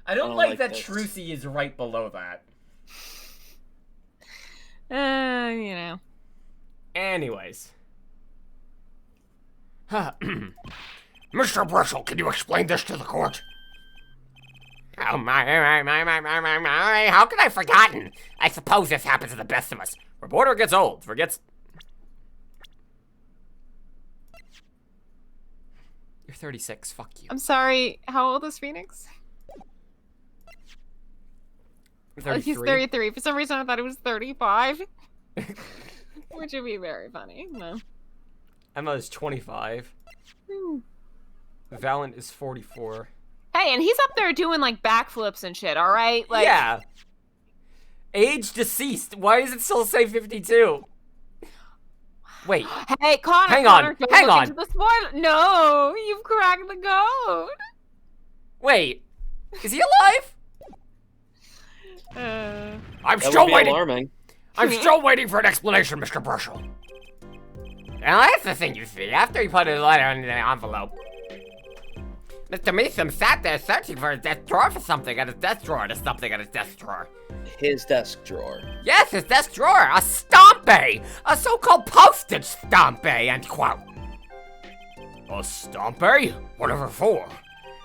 I don't like that this. Trucy is right below that. You know. Anyways. Mr. Brushel, can you explain this to the court? Oh my, how could I have forgotten? I suppose this happens to the best of us. Reporter gets old, forgets. You're 36, fuck you. I'm sorry, how old is Phoenix? Oh, 33. he's 33. For some reason, I thought he was 35. Which would be very funny. No. Emma is 25. Valent is 44. Hey, and he's up there doing, like, backflips and shit, alright? Like, yeah. Age deceased. Why does it still say 52? Wait. Hey, Connor, Hang Connor, on, don't hang look on. into the spoiler. No, you've cracked the code. Wait. Is he alive? I'm That still would be waiting. alarming. I'm still waiting for an explanation, Mr. Brushel. Now that's the thing, you see. After he put his letter in the envelope, Mr. Meeson sat there searching for his desk drawer for something at his desk drawer. There's something at his desk drawer. His desk drawer. Yes, his desk drawer. A stompy! A so-called postage stompy, end quote. A stompy? Whatever for?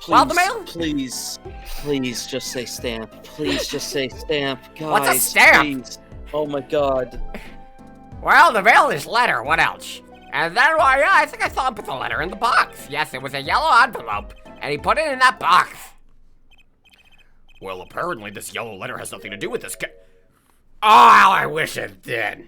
Please, Well, the mail- please just say stamp. Please just say stamp, guys. What's a stamp? Please. Oh my god. Well, the mail is letter. What else? And then, well, yeah, I think I saw him put the letter in the box. Yes, it was a yellow envelope, and he put it in that box. Well, apparently this yellow letter has nothing to do with this ca- Oh, how I wish it did.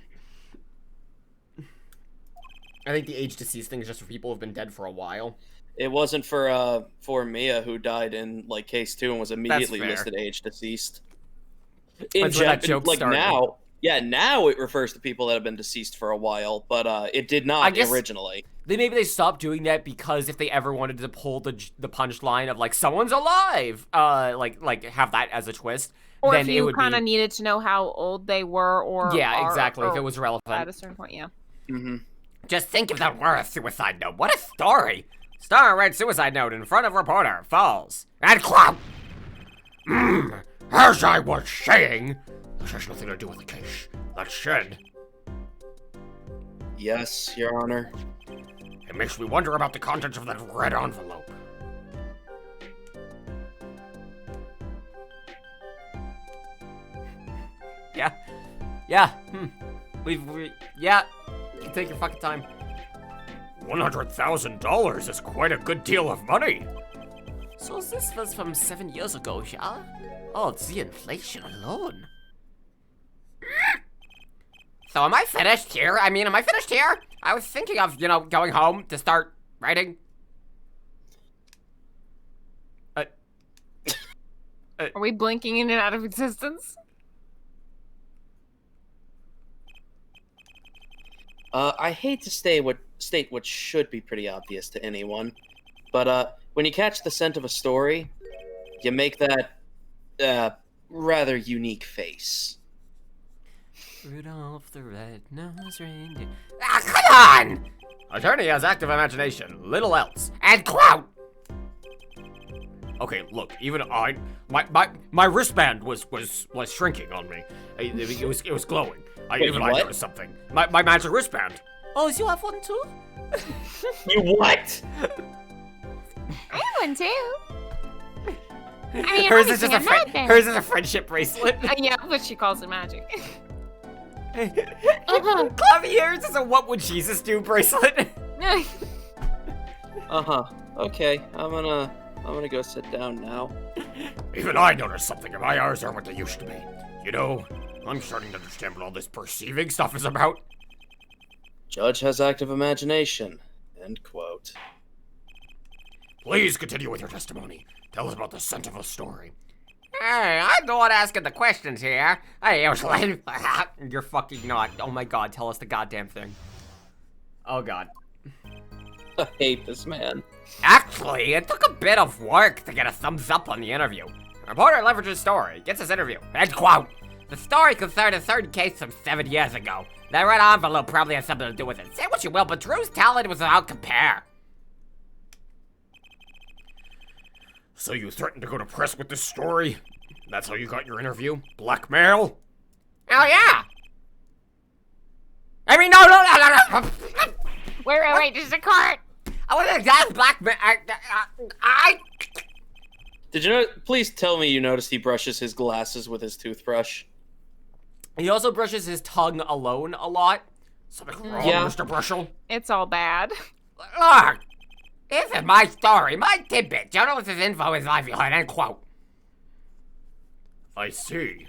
I think the age deceased thing is just for people who've been dead for a while. It wasn't for Mia, who died in like case 2 and was immediately fair. listed age deceased. That's where that joke like started. now it refers to people that have been deceased for a while, but it did not guess- originally. Maybe they stopped doing that because if they ever wanted to pull the punchline of like someone's alive, like have that as a twist, Or then if it you would kind of be needed to know how old they were, or yeah, exactly. If or it was at relevant. a certain point, yeah. Mm-hmm. Just think if that were a suicide note. What a story! Star read suicide note in front of reporter. Falls. And clout! As I was saying, this has nothing to do with the case. That said, Yes, Your Honor. it makes me wonder about the contents of that red envelope. Yeah, yeah. Yeah. You can take your fucking time. $100,000 is quite a good deal of money. So this was from 7 years ago, yeah? Oh, it's the inflation alone. So am I finished here? Am I finished here? I was thinking of, going home to start writing. Are we blinking in and out of existence? I hate to state what should be pretty obvious to anyone, but when you catch the scent of a story, you make that rather unique face. Rudolph the red-nosed reindeer. Ah, come on! Attorney has active imagination, little else. And clout! Okay, look, even my wristband was shrinking on me. It was glowing. I Wait, what? noticed something. My magic wristband. Oh, you have one too? You what? I have one too. I mean, Hers is obviously just a I'm not there. hers is a friendship bracelet. Yeah, but she calls it magic. Clavier's is a what would Jesus do bracelet. Uh-huh. Okay, I'm gonna go sit down now. Even I noticed something, and my eyes aren't what they used to be. I'm starting to understand what all this perceiving stuff is about. Judge has active imagination. End quote. Please continue with your testimony. Tell us about the scent of a story. Hey, I'm the one asking the questions here. I usually... You're fucking not. Oh my god, tell us the goddamn thing. Oh god. I hate this man. Actually, it took a bit of work to get a thumbs up on the interview. Reporter leverages story, gets his interview. End quote. The story concerned a certain case from 7 years ago. That red envelope probably has something to do with it. Say what you will, but Drew's talent was without compare. So you threatened to go to press with this story? That's how you got your interview? Blackmail? Oh yeah! No. Wait, there's a cart. I wasn't that blackmail. I... Did you know? Please tell me you noticed he brushes his glasses with his toothbrush. He also brushes his tongue alone a lot. Something wrong, Yeah. Mr. Brushel? It's all bad. Look, this is my story, my tidbit. Journalist's info is livelihood, end quote. I see.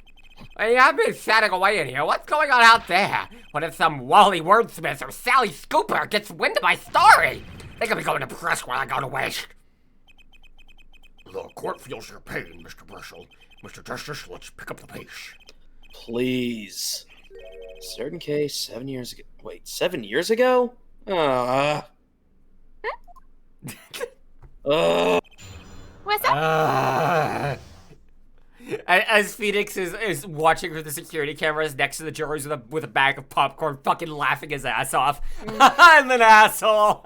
Hey, I've been chatting away in here. What's going on out there? What if some Wally Wordsmith or Sally Scooper gets wind of my story? They could be going to press while I go to waste. The court feels your pain, Mr. Brushel. Mr. Justice, let's pick up the pace. Please. Certain case 7 years ago. Wait, 7 years ago? What's up? As Phoenix is watching through the security cameras next to the jurors with a bag of popcorn, fucking laughing his ass off. I'm an asshole.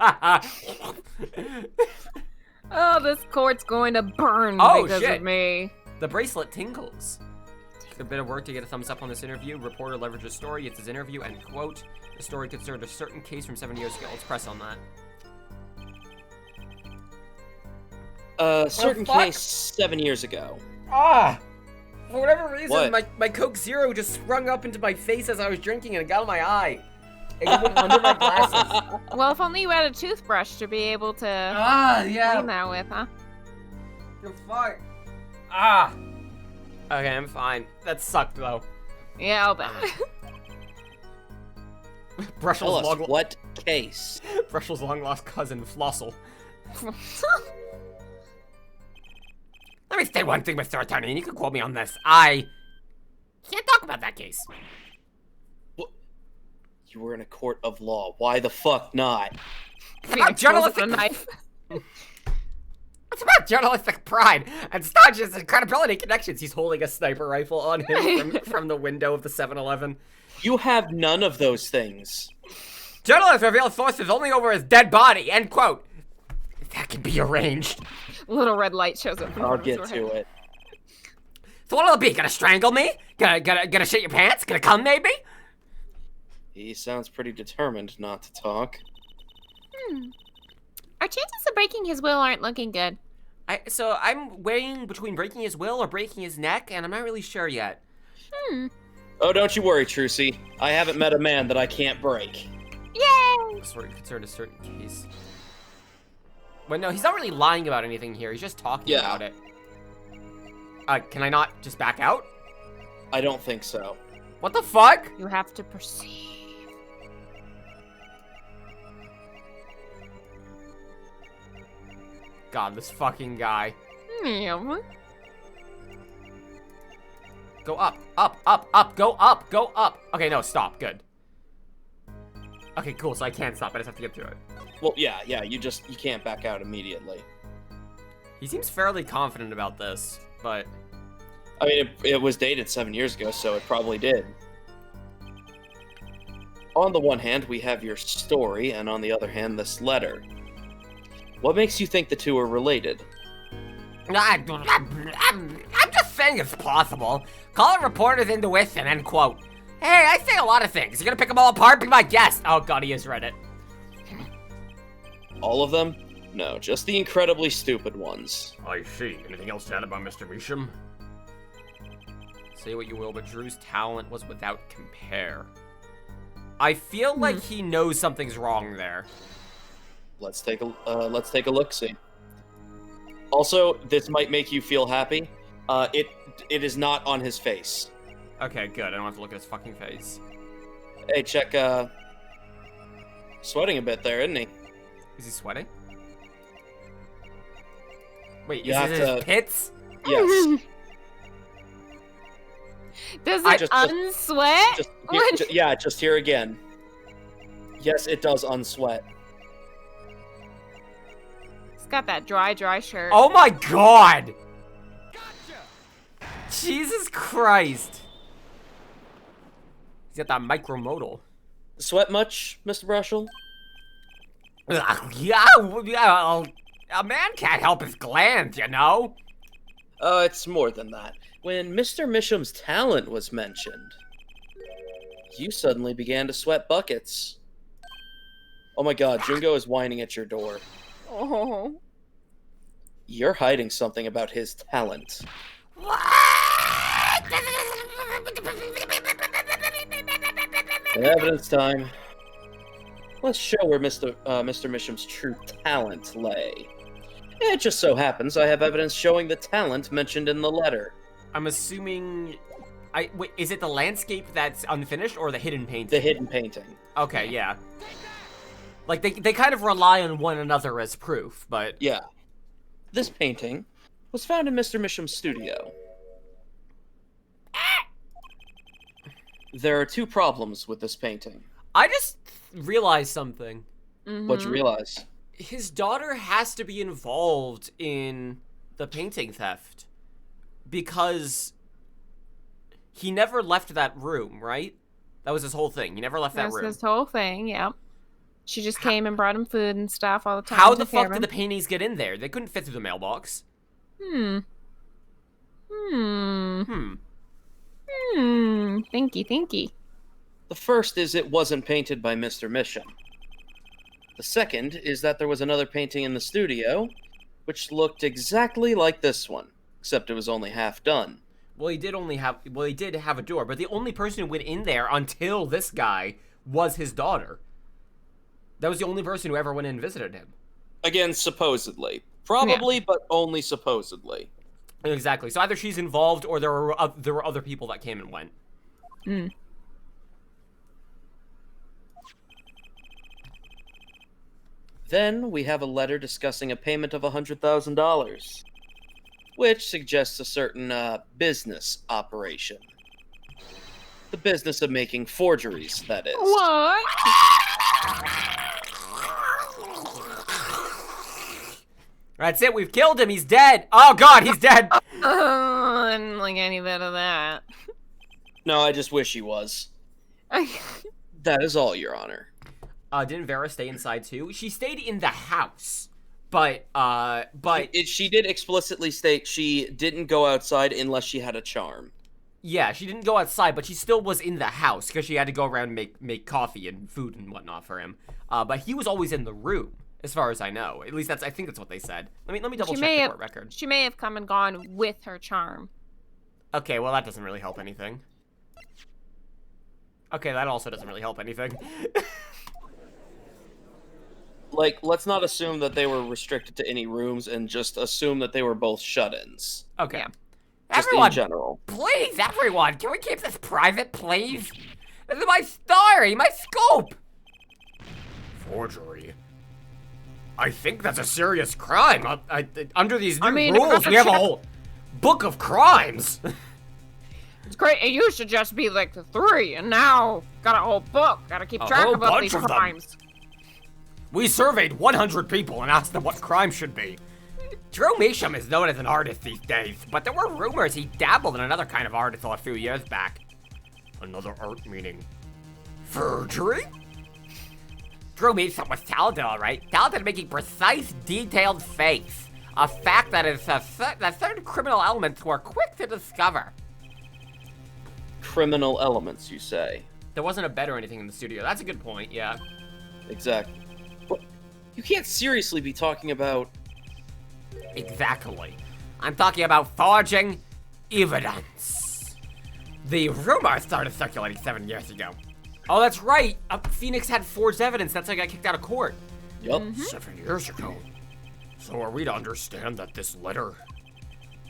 Oh, this court's going to burn Oh, because shit. of me. The bracelet tingles. Took a bit of work to get a thumbs up on this interview. Reporter leverages story, gets his interview, and quote, the story concerned a certain case from 7 years ago. Let's press on that. Certain fuck? case 7 years ago. Ah! For whatever reason, What? my Coke Zero just sprung up into my face as I was drinking and it got in my eye. It went under my glasses. Well, if only you had a toothbrush to be able to Yeah. clean that with, huh? You're fine. Ah! Okay, I'm fine. That sucked, though. Yeah, I'll bet. Tell Brushel's us, what case? long lost cousin, Flossel. Let me say one thing, Mr. Attorney, and you can quote me on this. I can't talk about that case. What? You were in a court of law. Why the fuck not? It's about journalistic knife. It's about journalistic pride and staunches and credibility connections. He's holding a sniper rifle on him from the window of the 7-Eleven. You have none of those things. Journalist reveals sources only over his dead body. End quote. That can be arranged. Little red light shows up. I'll get to it. So what'll it be? Gonna strangle me? Gonna shit your pants? Gonna come maybe? He sounds pretty determined not to talk. Our chances of breaking his will aren't looking good. So I'm weighing between breaking his will or breaking his neck, and I'm not really sure yet. Oh, don't you worry, Trucy. I haven't met a man that I can't break. Yay! Sort of concerned a certain case. But no, he's not really lying about anything here. He's just talking about it. Can I not just back out? I don't think so. What the fuck? You have to perceive. God, this fucking guy. Yeah. Go up, up, up, up, go up, go up. Okay, no, stop, good. Okay, cool, so I can't stop, I just have to get through it. Well, yeah, you can't back out immediately. He seems fairly confident about this, but... I mean, it was dated 7 years ago, so it probably did. On the one hand, we have your story, and on the other hand, this letter. What makes you think the two are related? I'm just saying it's possible. Call reporters intuition, end quote. Hey, I say a lot of things. You gonna pick them all apart? Be my guest. Oh god, he has read it. All of them? No, just the incredibly stupid ones. I see. Anything else to add about Mr. Measham? Say what you will, but Drew's talent was without compare. I feel like he knows something's wrong there. Let's take a look-see. Also, this might make you feel happy. It is not on his face. Okay, good. I don't have to look at his fucking face. Hey, check, sweating a bit there, isn't he? Is he sweating? Wait, You is have it his to- pits? Yes. Does I it just- unsweat? Just here again. Yes, it does unsweat. It's got that dry shirt. Oh my god! Gotcha! Jesus Christ. He's got that micromodal. Sweat much, Mr. Brushel? Yeah, a man can't help his glands, you know? It's more than that. When Mr. Misham's talent was mentioned, you suddenly began to sweat buckets. Oh my god, Jungo is whining at your door. Oh. You're hiding something about his talent. Evidence time. Let's show where Mr. Misham's true talent lay. It just so happens I have evidence showing the talent mentioned in the letter. I'm assuming... Wait, is it the landscape that's unfinished or the hidden painting? The hidden painting. Okay, yeah. Like, they kind of rely on one another as proof, but... Yeah. This painting was found in Mr. Misham's studio. There are two problems with this painting. I just realized something. What'd you realize? His daughter has to be involved in the painting theft. Because he never left that room, right? That was his whole thing. He never left that That's room. his whole thing, yeah. She just came and brought him food and stuff all the time. How the took care fuck of did the him. paintings get in there? They couldn't fit through the mailbox. Thinky. The first is it wasn't painted by Mr. Misham. The second is that there was another painting in the studio, which looked exactly like this one, except it was only half done. Well, he did have a door, but the only person who went in there until this guy was his daughter. That was the only person who ever went in and visited him. Again, supposedly. Probably, but only supposedly. Exactly. So either she's involved or there were other people that came and went. Then we have a letter discussing a payment of $100,000, which suggests a certain business operation. The business of making forgeries, that is. What? That's it. We've killed him. He's dead. Oh God, he's dead. I didn't like any bit of that. No, I just wish he was. That is all, Your Honor. Didn't Vera stay inside too? She stayed in the house, but She did explicitly state she didn't go outside unless she had a charm. yeah, she didn't go outside, but she still was in the house because she had to go around and make coffee and food and whatnot for him. But he was always in the room, as far as I know. At least I think that's what they said. Let me double check the court record. She may have come and gone with her charm. Okay, well that doesn't really help anything. Okay, that also doesn't really help anything. Like, let's not assume that they were restricted to any rooms and just assume that they were both shut-ins. Okay. Yeah. Just Everyone, in general. please, everyone, can we keep this private, please? This is my story, my scoop. Forgery? I think that's a serious crime. Under these new mean, rules, we have a whole book of crimes. It's great. It used to just be like the 3, and now got a whole book. Gotta keep A track whole of all bunch these of them. crimes. We surveyed 100 people and asked them what crime should be. Drew Measham is known as an artist these days, but there were rumors he dabbled in another kind of art until a few years back. Another art meaning forgery? Drew Measham was talented, all right. Talented at making precise, detailed fakes. A fact that is that certain criminal elements were quick to discover. Criminal elements, you say? There wasn't a bed or anything in the studio. That's a good point, yeah. Exactly. But you can't seriously be talking about... Exactly. I'm talking about forging evidence. The rumor started circulating 7 years ago. Oh, that's right. Phoenix had forged evidence. That's how I got kicked out of court. Yup. 7 years ago. So are we to understand that this letter,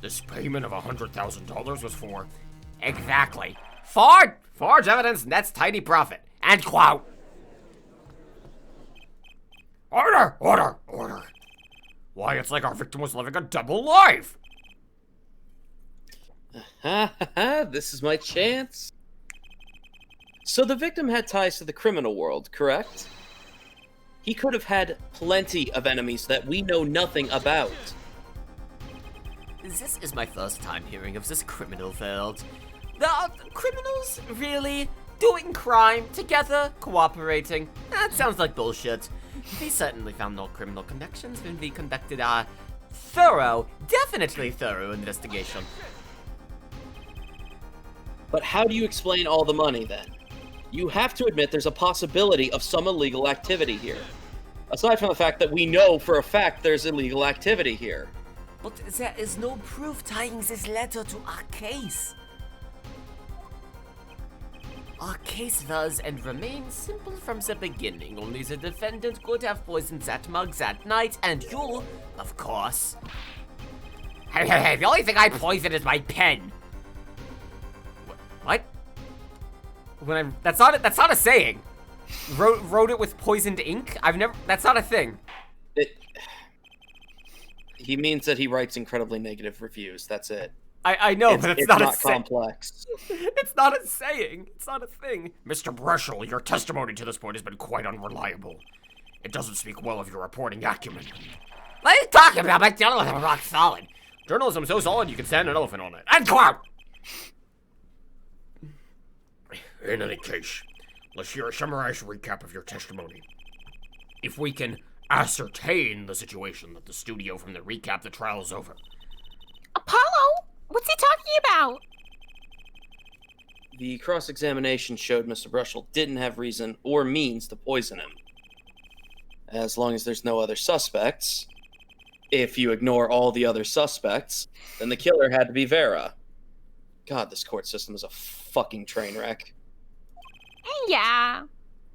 this payment of $100,000 was for... Exactly. Forge evidence nets tidy profit. End quote. Order! Order! Order! Why, it's like our victim was living a double life! Ha ha ha, this is my chance. So the victim had ties to the criminal world, correct? He could have had plenty of enemies that we know nothing about. This is my first time hearing of this criminal world. The criminals really doing crime together, cooperating. That sounds like bullshit. We certainly found no criminal connections when we conducted our definitely thorough investigation. But how do you explain all the money then? You have to admit there's a possibility of some illegal activity here. Aside from the fact that we know for a fact there's illegal activity here. But there is no proof tying this letter to our case. Our case was and remains simple from the beginning. Only the defendant could have poisoned that mug that night, and you, of course. Hey, the only thing I poisoned is my pen. What? That's not a saying. Wrote it with poisoned ink? That's not a thing. He means that he writes incredibly negative reviews, that's it. I know, but it's not a saying. Complex. It's not a saying. It's not a thing. Mr. Brushel, your testimony to this point has been quite unreliable. It doesn't speak well of your reporting acumen. What are you talking about? My journalism is rock solid. Journalism so solid you can stand an elephant on it. End quote. In any case, let's hear a summarized recap of your testimony. If we can ascertain the situation that the studio from the recap, the trial is over. Apollo? What's he talking about? The cross-examination showed Mr. Brushel didn't have reason or means to poison him. As long as there's no other suspects, if you ignore all the other suspects, then the killer had to be Vera. God, this court system is a fucking train wreck. Yeah.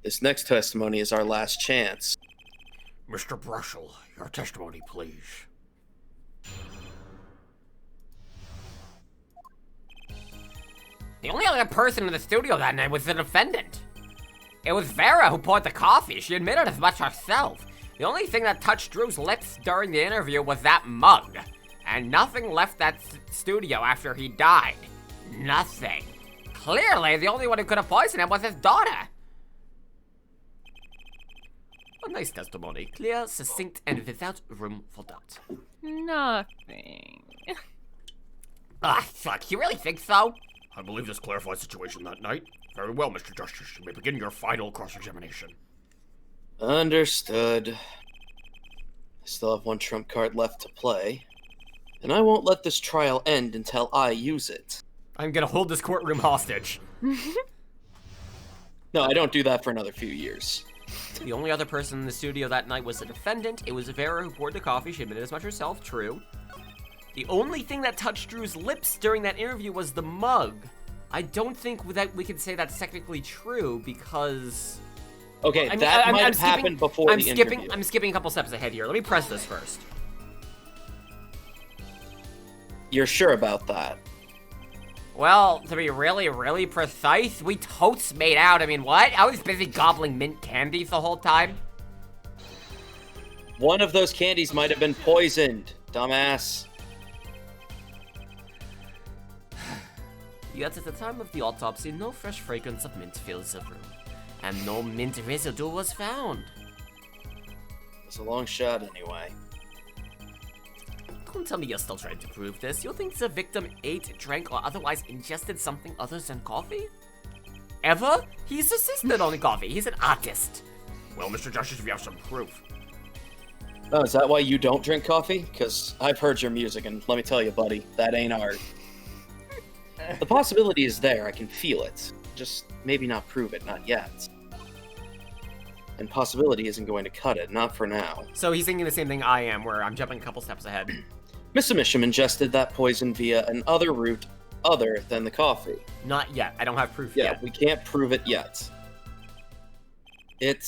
This next testimony is our last chance. Mr. Brushel, your testimony, please. The only other person in the studio that night was the defendant. It was Vera who poured the coffee. She admitted as much herself. The only thing that touched Drew's lips during the interview was that mug. And nothing left that studio after he died. Nothing. Clearly, the only one who could have poisoned him was his daughter. A nice testimony. Clear, succinct, and without room for doubt. Nothing. Ah, fuck. You really think so? I believe this clarifies the situation that night. Very well, Mr. Justice. You may begin your final cross-examination. Understood. I still have one trump card left to play. And I won't let this trial end until I use it. I'm gonna hold this courtroom hostage. No, I don't do that for another few years. The only other person in the studio that night was the defendant. It was Vera who poured the coffee. She admitted as much herself. True. The only thing that touched Drew's lips during that interview was the mug. I don't think that we can say that's technically true because... Okay, that might have happened before the interview. I'm skipping a couple steps ahead here. Let me press this first. You're sure about that? Well, to be really, really precise, we totes made out. I mean, what? I was busy gobbling mint candies the whole time. One of those candies might have been poisoned, dumbass. Yet at the time of the autopsy, no fresh fragrance of mint fills the room, and no mint residue was found. It's a long shot anyway. Don't tell me you're still trying to prove this. You think the victim ate, drank, or otherwise ingested something other than coffee? Ever? He's assisted on coffee. He's an artist. Well, Mr. Justice, we have some proof. Oh, is that why you don't drink coffee? Because I've heard your music, and let me tell you, buddy, that ain't art. The possibility is there, I can feel it. Just maybe not prove it, not yet. And possibility isn't going to cut it, not for now. So he's thinking the same thing I am, where I'm jumping a couple steps ahead. Mr. Misham ingested that poison via an other route other than the coffee. Not yet. I don't have proof Yeah, yet. we can't prove it yet. It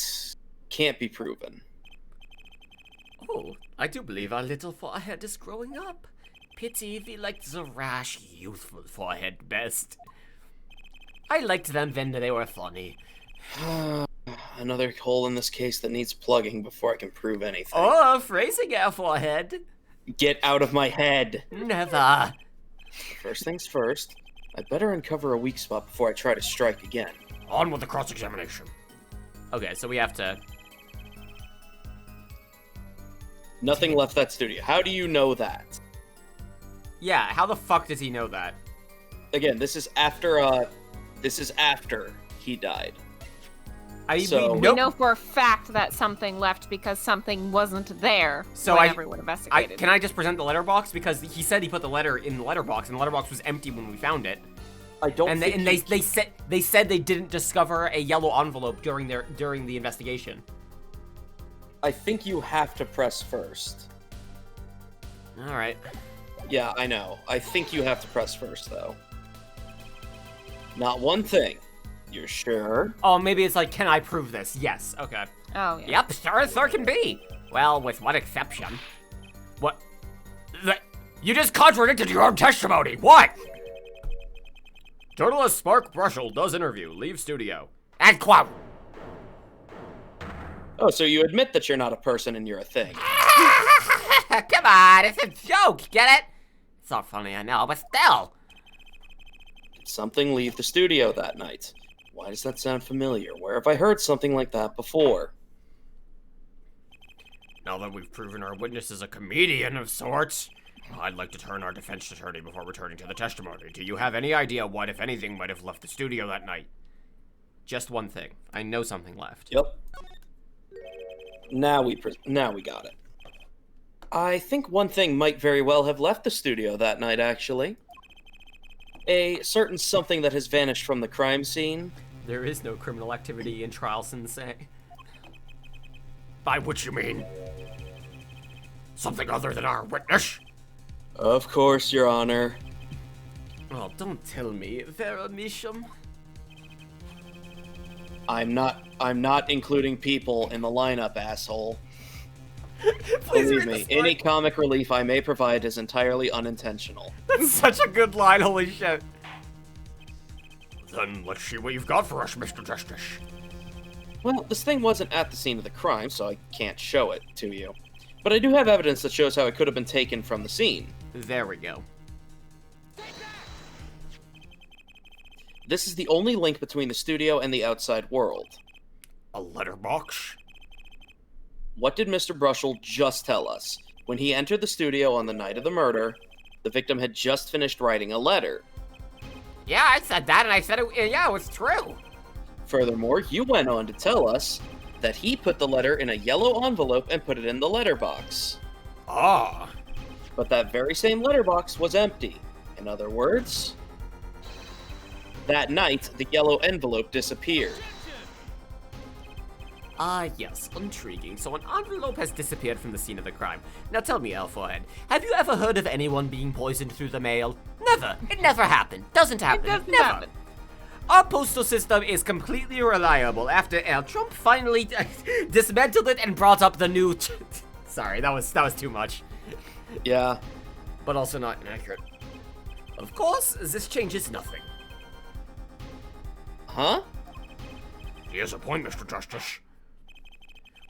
can't be proven. Oh, I do believe our little forehead is growing up. Pity we liked the rash, youthful forehead best. I liked them when they were funny. Another hole in this case that needs plugging before I can prove anything. Oh, phrasing our forehead. Get out of my head! Never. First things first, I'd better uncover a weak spot before I try to strike again. On with the cross-examination. Okay, so we have to... Nothing left that studio. How do you know that? Yeah, how the fuck does he know that? Again, this is after he died. We We know for a fact that something left because something wasn't there when everyone investigated. Can I just present the letterbox? Because he said he put the letter in the letterbox, and the letterbox was empty when we found it. I don't and think they said they didn't discover a yellow envelope during the investigation. I think you have to press first. All right. Yeah, I know. I think you have to press first, though. Not one thing. You're sure? Oh, maybe it's like, can I prove this? Yes. Okay. Oh, yeah. Yep, sure as there can be. Well, with one exception. What? You just contradicted your own testimony. What? Journalist Mark Brushel does interview. Leave studio. And quote. Oh, so you admit that you're not a person and you're a thing. Come on, it's a joke, get it? It's not funny, I know, but still. Did something leave the studio that night? Why does that sound familiar? Where have I heard something like that before? Now that we've proven our witness is a comedian of sorts, I'd like to turn our defense attorney before returning to the testimony. Do you have any idea what, if anything, might have left the studio that night? Just one thing. I know something left. Yep. Now we got it. I think one thing might very well have left the studio that night, actually. A certain something that has vanished from the crime scene. There is no criminal activity in trial, Sensei. By which you mean? Something other than our witness? Of course, Your Honor. Oh, don't tell me, Vera Misham. I'm not including people in the lineup, asshole. Please Believe read me, the story. any comic relief I may provide is entirely unintentional. That's such a good line, holy shit. Then let's see what you've got for us, Mr. Justice. Well, this thing wasn't at the scene of the crime, so I can't show it to you. But I do have evidence that shows how it could have been taken from the scene. There we go. This is the only link between the studio and the outside world. A letterbox? What did Mr. Brushel just tell us? When he entered the studio on the night of the murder, the victim had just finished writing a letter. Yeah, I said that, and I said it was true. Furthermore, you went on to tell us that he put the letter in a yellow envelope and put it in the letterbox. Ah. But that very same letterbox was empty. In other words, that night, the yellow envelope disappeared. Yes, intriguing. So an envelope has disappeared from the scene of the crime. Now tell me, Elforehead, have you ever heard of anyone being poisoned through the mail? Never. It never happened. Doesn't happen. doesn't never. happen. Our postal system is completely reliable after Trump finally dismantled it and brought up the new... Sorry, that was too much. Yeah. But also not inaccurate. Of course, this changes nothing. Huh? He has a point, Mr. Justice.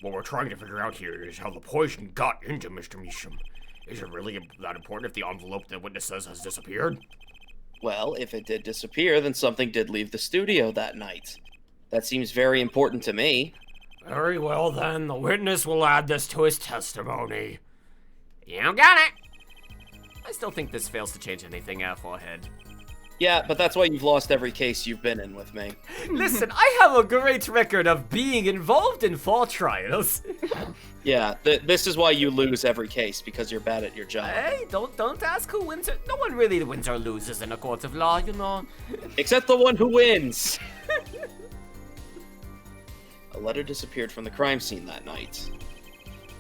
What we're trying to figure out here is how the poison got into Mr. Measham. Is it really that important if the envelope the witness says has disappeared? Well, if it did disappear, then something did leave the studio that night. That seems very important to me. Very well then, the witness will add this to his testimony. You got it. I still think this fails to change anything, Forehead. Yeah, but that's why you've lost every case you've been in with me. Listen, I have a great record of being involved in fall trials. Yeah, this is why you lose every case, because you're bad at your job. Hey, don't ask who wins. No one really wins or loses in a court of law, you know. Except the one who wins! A letter disappeared from the crime scene that night.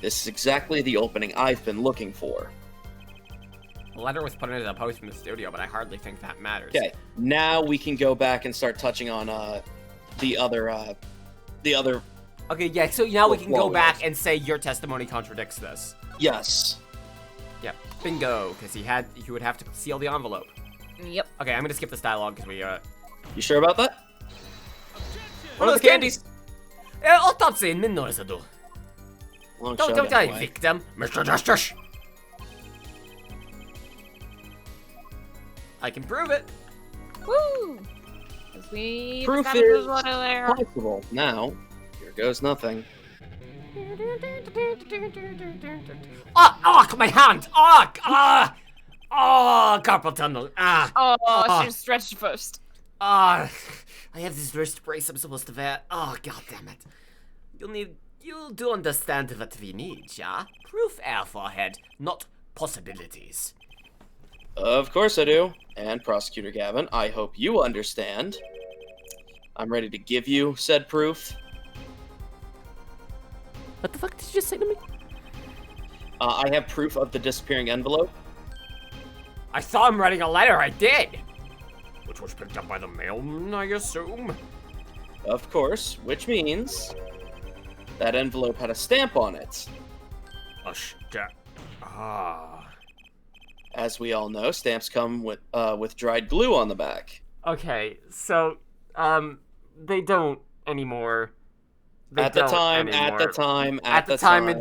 This is exactly the opening I've been looking for. The letter was put into the post from the studio, but I hardly think that matters. Okay, now we can go back and start touching on the other. Okay, yeah, so now we can go Whoa, back and say your testimony contradicts this. Yes. Yeah, bingo, because he would have to seal the envelope. Yep. Okay, I'm gonna skip this dialogue because we You sure about that? What are those candies? Autopsy in Minnoisado. Long Don't shot die, anyway. victim. Mr. Justice! I can prove it. Woo! 'Cause we Proof established is what there. possible. Now, here goes nothing. Oh, my hand! Oh, carpal tunnel. Oh, she's stretched first. I have this wrist brace I'm supposed to wear. Oh, god damn it. You do understand what we need, yeah? Proof, Forehead, not possibilities. Of course I do. And Prosecutor Gavin, I hope you understand. I'm ready to give you said proof. What the fuck did you just say to me? I have proof of the disappearing envelope. I saw him writing a letter, I did! Which was picked up by the mailman, I assume? Of course, which means that envelope had a stamp on it. A stamp. Ah. As we all know, stamps come with dried glue on the back. Okay, so they don't anymore. At the time in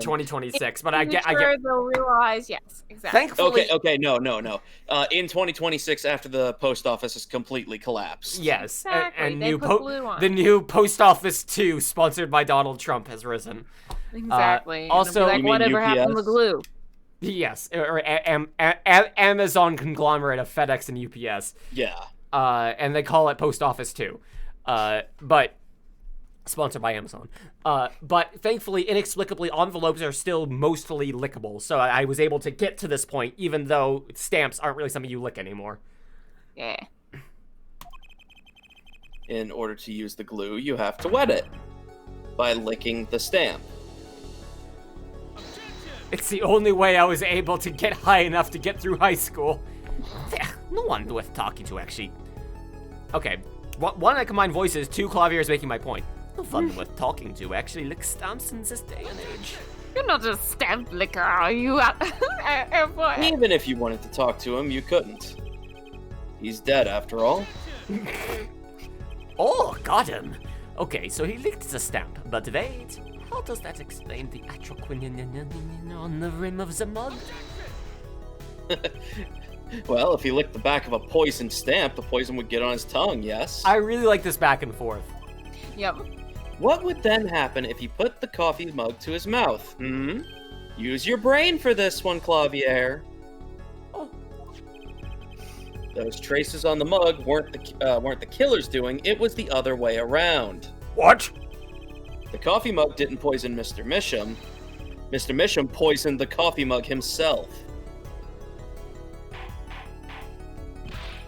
2026, but I In get. the future, they'll realize, yes, exactly. Thankfully, Okay, no. In 2026, after the post office has completely collapsed. yes, Exactly, and they new put glue on. the new Post Office 2, sponsored by Donald Trump, has risen. Exactly. And also- it'll be You like, mean whatever happened to UPS? glue? Yes, or Amazon conglomerate of FedEx and UPS. Yeah. And they call it Post Office 2. But sponsored by Amazon. But thankfully, inexplicably, envelopes are still mostly lickable. So I was able to get to this point, even though stamps aren't really something you lick anymore. Yeah. In order to use the glue, you have to wet it by licking the stamp. It's the only way I was able to get high enough to get through high school. No one worth talking to, actually. Okay, one, I combine voices. Two, Clavier is making my point. No one worth talking to actually licks stamps in this day and age. You're not a stamp licker, are you? Airport. Even if you wanted to talk to him, you couldn't. He's dead, after all. Oh, got him. Okay, so he licked the stamp, but wait, how does that explain the atroquinin on the rim of the mug? Well, if he licked the back of a poisoned stamp, the poison would get on his tongue, yes? I really like this back and forth. Yep. What would then happen if he put the coffee mug to his mouth? Use your brain for this one, Clavier. Oh. Those traces on the mug weren't the killer's doing, it was the other way around. What? The coffee mug didn't poison Mr. Misham. Mr. Misham poisoned the coffee mug himself.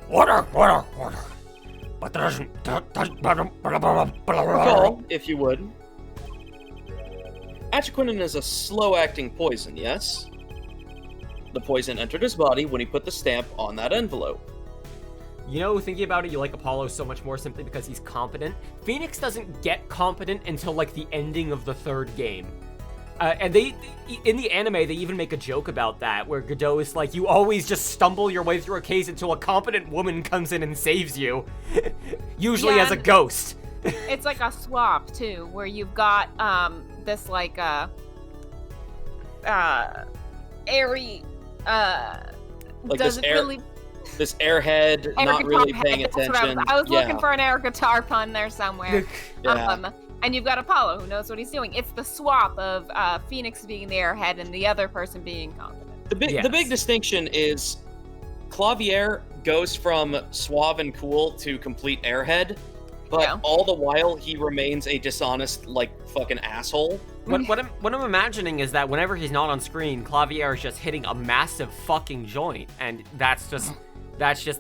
Water. But that doesn't... Recall, if you would. Atroquinin is a slow-acting poison, yes? The poison entered his body when he put the stamp on that envelope. You know, thinking about it, you like Apollo so much more simply because he's competent. Phoenix doesn't get competent until, like, the ending of the third game. And they, in the anime, they even make a joke about that, where Godot is like, you always just stumble your way through a case until a competent woman comes in and saves you. Usually Yeah, as a ghost. It's like a swap, too, where you've got, this, like, airy, Like doesn't really... This airhead, Air not really guitar paying head, that's what attention. I was looking for an air guitar pun there somewhere. Yeah. And you've got Apollo, who knows what he's doing. It's the swap of Phoenix being the airhead and the other person being competent. The big Yes. distinction is Clavier goes from suave and cool to complete airhead, but Yeah. all the while he remains a dishonest, like, fucking asshole. What I'm imagining is that whenever he's not on screen, Clavier is just hitting a massive fucking joint, and that's just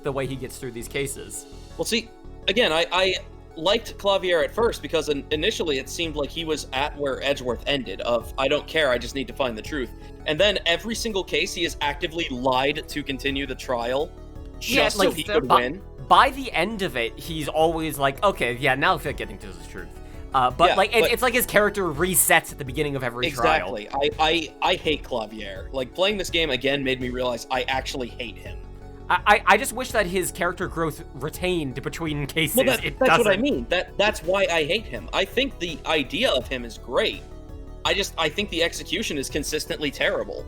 the way he gets through these cases. Well, see, again, I liked Clavier at first because initially it seemed like he was at where Edgeworth ended, of, I don't care, I just need to find the truth. And then every single case he has actively lied to continue the trial just so he could win. By the end of it, he's always like, okay, yeah, now they're getting to the truth. But it's like his character resets at the beginning of every trial. Exactly. I hate Clavier. Like, playing this game again made me realize I actually hate him. I just wish that his character growth retained between cases. Well, that's doesn't. what I mean. That's why I hate him. I think the idea of him is great. I think the execution is consistently terrible.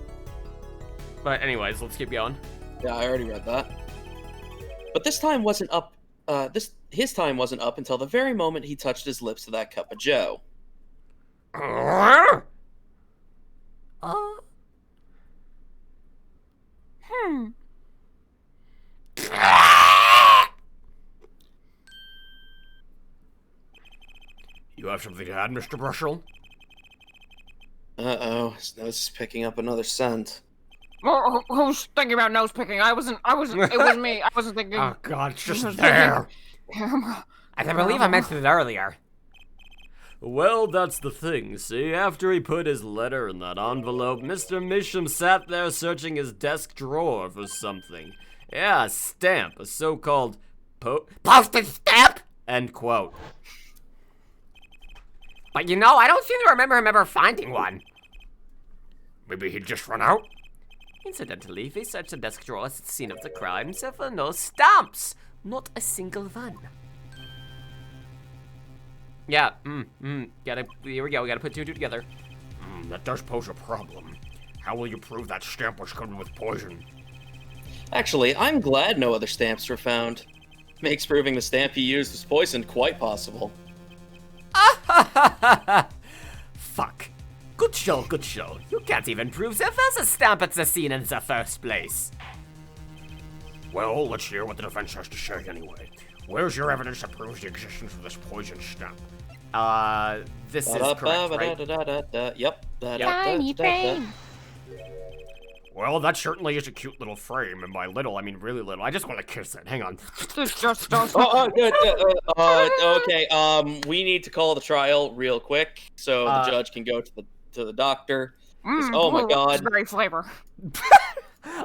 But anyways, let's keep going. Yeah, I already read that. But this time wasn't up. His time wasn't up until the very moment he touched his lips to that cup of joe. You have something to add, Mr. Brushel? Uh-oh, his nose is picking up another scent. Who's thinking about nose picking? I wasn't, it was me. I wasn't thinking. Oh god, it's just there! I believe I mentioned it earlier. Well, that's the thing, see? After he put his letter in that envelope, Mr. Misham sat there searching his desk drawer for something. Yeah, a stamp, a so-called postage stamp! End quote. But you know, I don't seem to remember him ever finding one. Maybe he'd just run out? Incidentally, if he searched the desk drawers at the scene of the crime, there were no stamps. Not a single one. Yeah, here we go, we gotta put two together. That does pose a problem. How will you prove that stamp was covered with poison? Actually, I'm glad no other stamps were found. Makes proving the stamp he used was poisoned quite possible. Fuck. Good show, good show. You can't even prove there was a stamp at the scene in the first place. Well, let's hear what the defense has to say anyway. Where's your evidence that proves the existence of this poison stamp? This is correct, right? Yep. Tiny brain. Well, that certainly is a cute little frame, and by little, I mean really little. I just want to kiss it. Hang on. Okay, we need to call the trial real quick so the judge can go to the doctor. Oh my god. Raspberry flavor.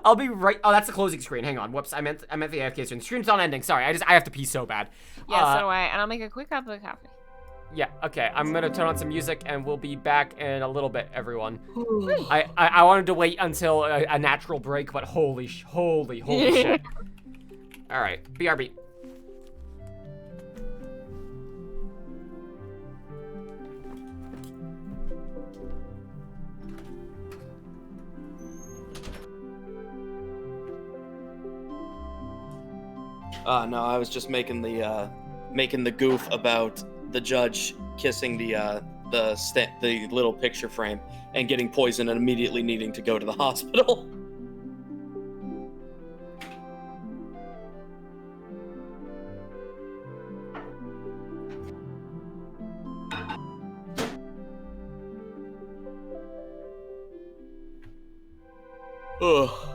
I'll be right. Oh, that's the closing screen. Hang on. Whoops. I meant the AFK screen. The stream's not ending. Sorry. I have to pee so bad. Yeah, so do I. And I'll make a quick cup of coffee. Yeah. Okay. I'm gonna turn on some music, and we'll be back in a little bit, everyone. I wanted to wait until a natural break, but holy shit. All right. BRB. No, I was just making the goof about the judge kissing the little picture frame and getting poisoned and immediately needing to go to the hospital. Ugh.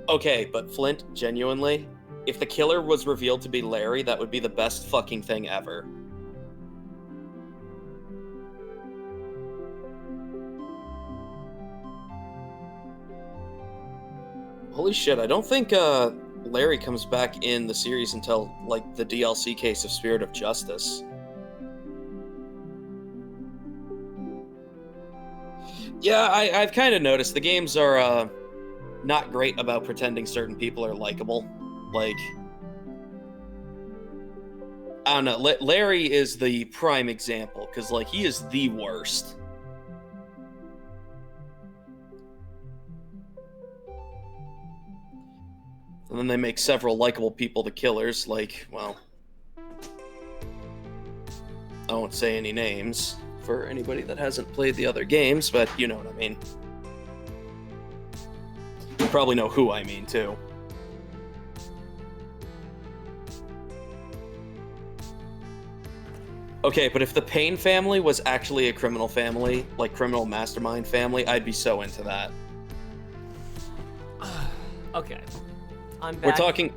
Okay, but Flint, genuinely, if the killer was revealed to be Larry, that would be the best fucking thing ever. Holy shit, I don't think Larry comes back in the series until, like, the DLC case of Spirit of Justice. Yeah, I've kind of noticed the games are not great about pretending certain people are likable. Like, I don't know, Larry is the prime example, because, like, he is the worst. And then they make several likable people the killers, like, well, I won't say any names for anybody that hasn't played the other games, but you know what I mean. You probably know who I mean, too. Okay, but if the Payne family was actually a criminal family, like criminal mastermind family, I'd be so into that. Okay. I'm back. We're talking,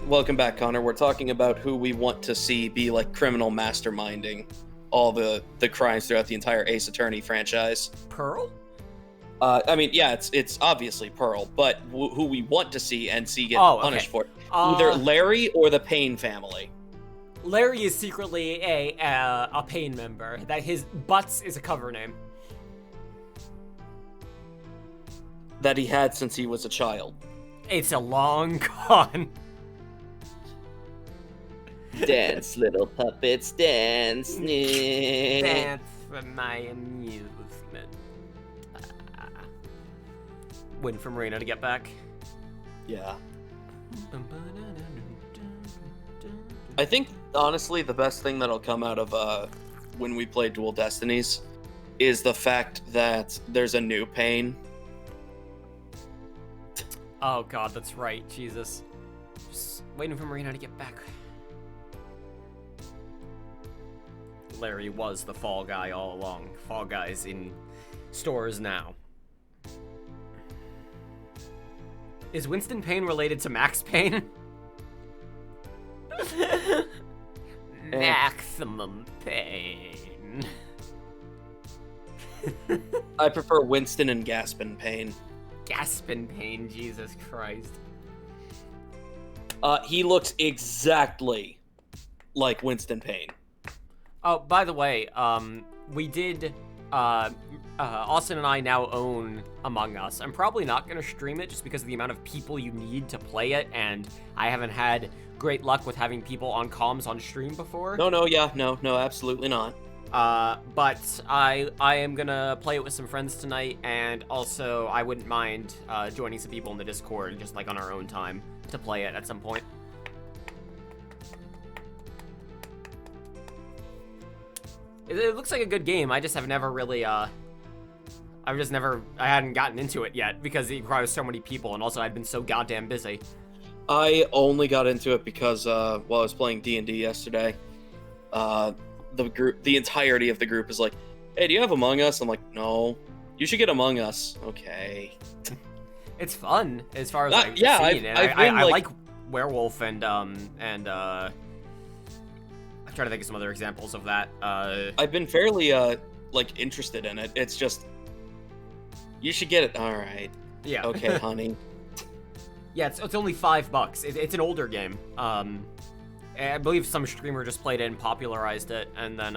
welcome back, Connor. We're talking about who we want to see be like criminal masterminding all the crimes throughout the entire Ace Attorney franchise. Pearl? I mean, yeah, it's obviously Pearl, but who we want to see and see get punished for it. Either Larry or the Payne family. Larry is secretly a Payne member. That his Butts is a cover name. That he had since he was a child. It's a long con. Dance, little puppets, dance. Dance for my amusement. Win for Marina to get back. Yeah. I think, honestly, the best thing that'll come out of when we play Dual Destinies is the fact that there's a new Payne. Oh god, that's right. Jesus. Just waiting for Marina to get back. Larry was the Fall Guy all along. Fall Guy's in stores now. Is Winston Payne related to Max Payne? Maximum Pain. I prefer Winston and Gaspin Payne. Gaspin Payne, Jesus Christ. He looks exactly like Winston Payne. Oh, by the way, we did, Austin and I now own Among Us. I'm probably not going to stream it just because of the amount of people you need to play it, and I haven't had great luck with having people on comms on stream before. No, absolutely not. But I am gonna play it with some friends tonight, and also I wouldn't mind joining some people in the Discord just like on our own time to play it at some point. It looks like a good game. I just have never really I hadn't gotten into it yet because it requires so many people, and also I'd been so goddamn busy. I only got into it because while I was playing D&D yesterday, the entirety of the group is like, "Hey, do you have Among Us?" I'm like, "No." "You should get Among Us." Okay. It's fun as far as I've yeah, seen. I like Werewolf and I'm trying to think of some other examples of that. I've been fairly like interested in it. It's just, you should get it. All right. Yeah. Okay, honey. Yeah, it's only $5. It's an older game. I believe some streamer just played it and popularized it, and then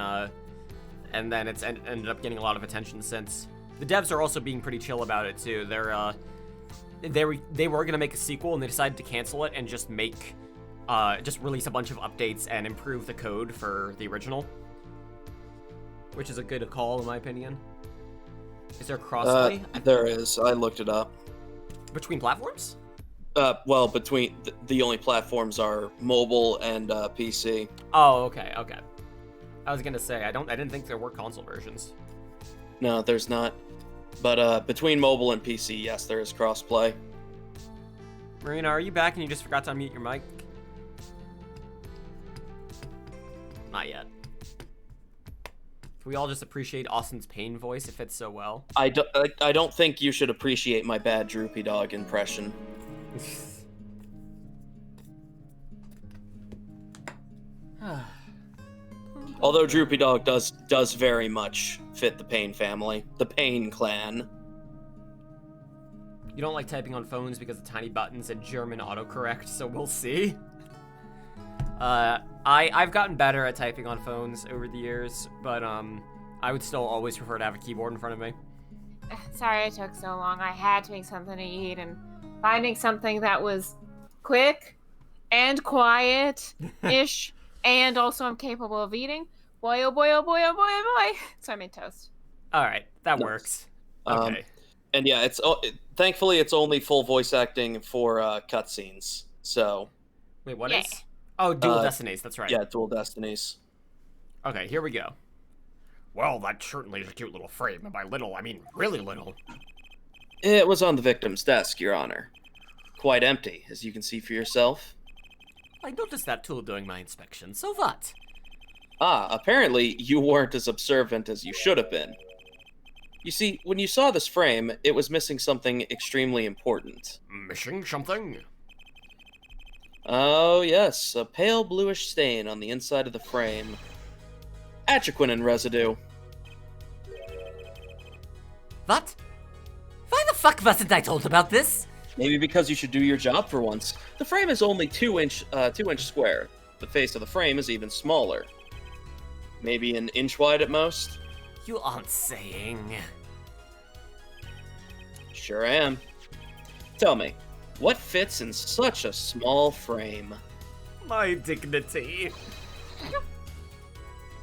and then it's ended up getting a lot of attention since. The devs are also being pretty chill about it too. They were gonna make a sequel and they decided to cancel it and just just release a bunch of updates and improve the code for the original, which is a good call in my opinion. Is there crossplay? There is. I looked it up. Between platforms? Well, between the only platforms are mobile and PC. Oh, okay. I was gonna say I didn't think there were console versions. No, there's not. But between mobile and PC, yes, there is crossplay. Marina, are you back and you just forgot to unmute your mic? Not yet. Can we all just appreciate Austin's pain voice? It fits so well. I don't think you should appreciate my bad Droopy Dog impression. Although Droopy Dog does very much fit the Pain family, the Pain clan. You don't like typing on phones because of tiny buttons and German autocorrect, so we'll see. I've gotten better at typing on phones over the years, but I would still always prefer to have a keyboard in front of me. Sorry it took so long. I had to make something to eat, and finding something that was quick and quiet-ish, and also I'm capable of eating. Boy, oh boy, oh boy, oh boy, oh boy. So I made toast. All right, that works. Okay. And yeah, thankfully it's only full voice acting for cutscenes. So. Wait, what is? Oh, Dual Destinies. That's right. Yeah, Dual Destinies. Okay, here we go. Well, that certainly is a cute little frame, and by little, I mean really little. It was on the victim's desk, Your Honor. Quite empty, as you can see for yourself. I noticed that too during my inspection, so what? Ah, apparently you weren't as observant as you should have been. You see, when you saw this frame, it was missing something extremely important. Missing something? Oh, yes, a pale bluish stain on the inside of the frame. Atraquinin residue. What? Why the fuck wasn't I told about this? Maybe because you should do your job for once. The frame is only 2-inch square. The face of the frame is even smaller. Maybe an inch wide at most? You aren't saying... Sure am. Tell me, what fits in such a small frame? My dignity.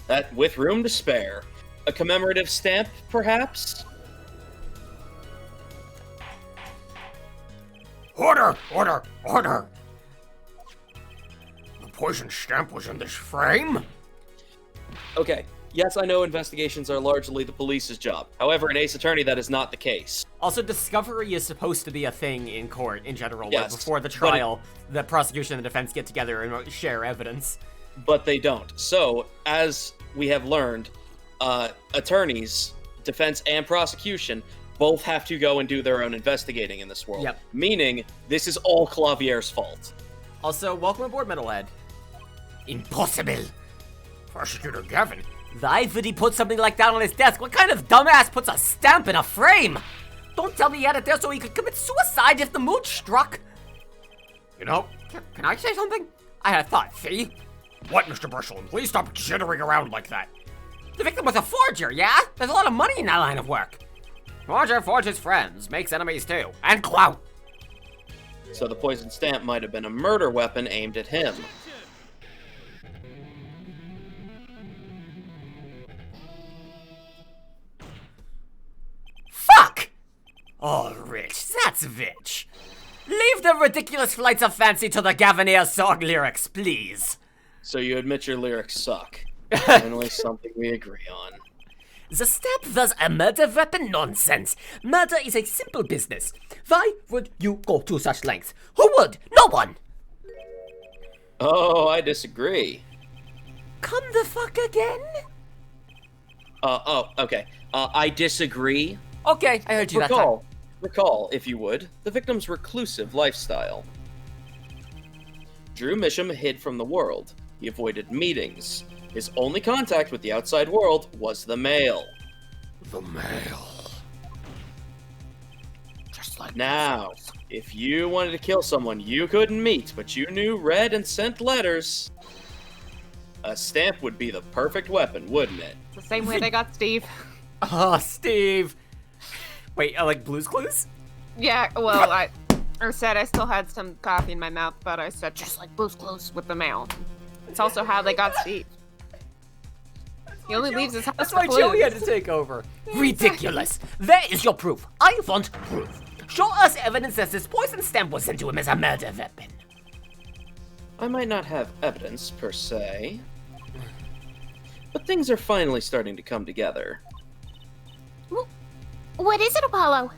That with room to spare. A commemorative stamp, perhaps? Order! Order! Order! The poison stamp was in this frame? Okay, yes, I know investigations are largely the police's job. However, in Ace Attorney, that is not the case. Also, discovery is supposed to be a thing in court in general, Yes, where before the trial, the prosecution and the defense get together and share evidence. But they don't. So, as we have learned, attorneys, defense and prosecution, both have to go and do their own investigating in this world. Yep. Meaning, this is all Clavier's fault. Also, welcome aboard, Metalhead. Impossible. Prosecutor Gavin. Why would he put something like that on his desk? What kind of dumbass puts a stamp in a frame? Don't tell me he had it there so he could commit suicide if the mood struck. You know, Can I say something? I had a thought, see? what, Mr. Burslem? Please stop jittering around like that. The victim was a forger, yeah? There's a lot of money in that line of work. Forger forges friends, makes enemies too, and clout. So the poison stamp might have been a murder weapon aimed at him. Fuck! Oh, Rich, that's Rich. Leave the ridiculous flights of fancy to the Gavinier song lyrics, please. So you admit your lyrics suck. Finally something we agree on. The stamp was a murder weapon? Nonsense. Murder is a simple business. Why would you go to such lengths? Who would? No one! Oh, I disagree. Come the fuck again? Okay. I disagree. Okay, I heard you that time. Recall, if you would, the victim's reclusive lifestyle. Drew Misham hid from the world. He avoided meetings. His only contact with the outside world was the mail. The mail. Just like Now, if you wanted to kill someone you couldn't meet, but you knew read and sent letters, A stamp would be the perfect weapon, wouldn't it? It's the same way they got Steve. Oh, Steve. Wait, like Blue's Clues? Yeah, well, I said I still had some coffee in my mouth, but I said just like Blue's Clues with the mail. It's also how they got Steve. He only leaves his house That's for why clues. Joey had to take over. Ridiculous. There is your proof. I want proof. Show us evidence that this poison stamp was sent to him as a murder weapon. I might not have evidence, per se. But things are finally starting to come together. What is it, Apollo?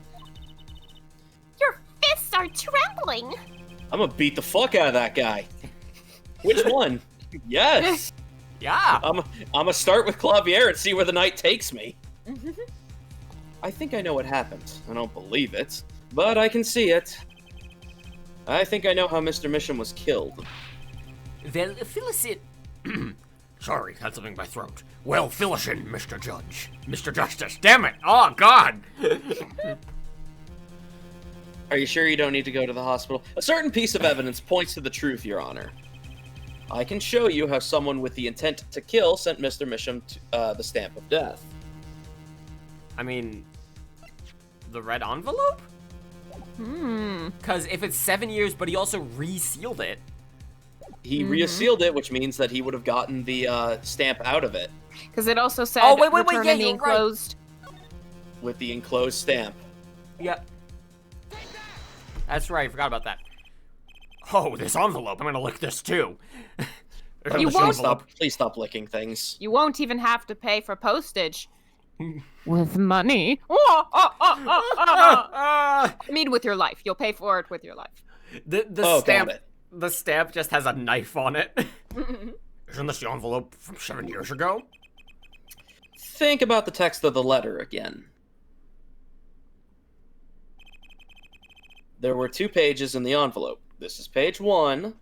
Your fists are trembling. I'm gonna beat the fuck out of that guy. Which one? Yes! Yeah. I'm gonna start with Clavier and see where the night takes me. I think I know what happened. I don't believe it, but I can see it. I think I know how Mr. Misham was killed. Well, fill us in. Sorry, had something in my throat. Well, fill us in, Mr. Judge. Mr. Justice, damn it! Oh, God! Are you sure you don't need to go to the hospital? A certain piece of evidence points to the truth, Your Honor. I can show you how someone with the intent to kill sent Mr. Misham the stamp of death. I mean, the red envelope? Because if it's 7 years, but he also resealed it. He resealed it, which means that he would have gotten the stamp out of it. Because it also said Oh, wait, return yeah, in the you're right. enclosed. With the enclosed stamp. Yep. That's right, I forgot about that. Oh, this envelope. I'm gonna lick this, too. You won't Please stop licking things. You won't even have to pay for postage. With money. I mean, with your life. You'll pay for it with your life. The Oh, stamp. got it. The stamp just has a knife on it. Isn't this the envelope from 7 years ago? Think about the text of the letter again. There were 2 pages in the envelope. This is page 1.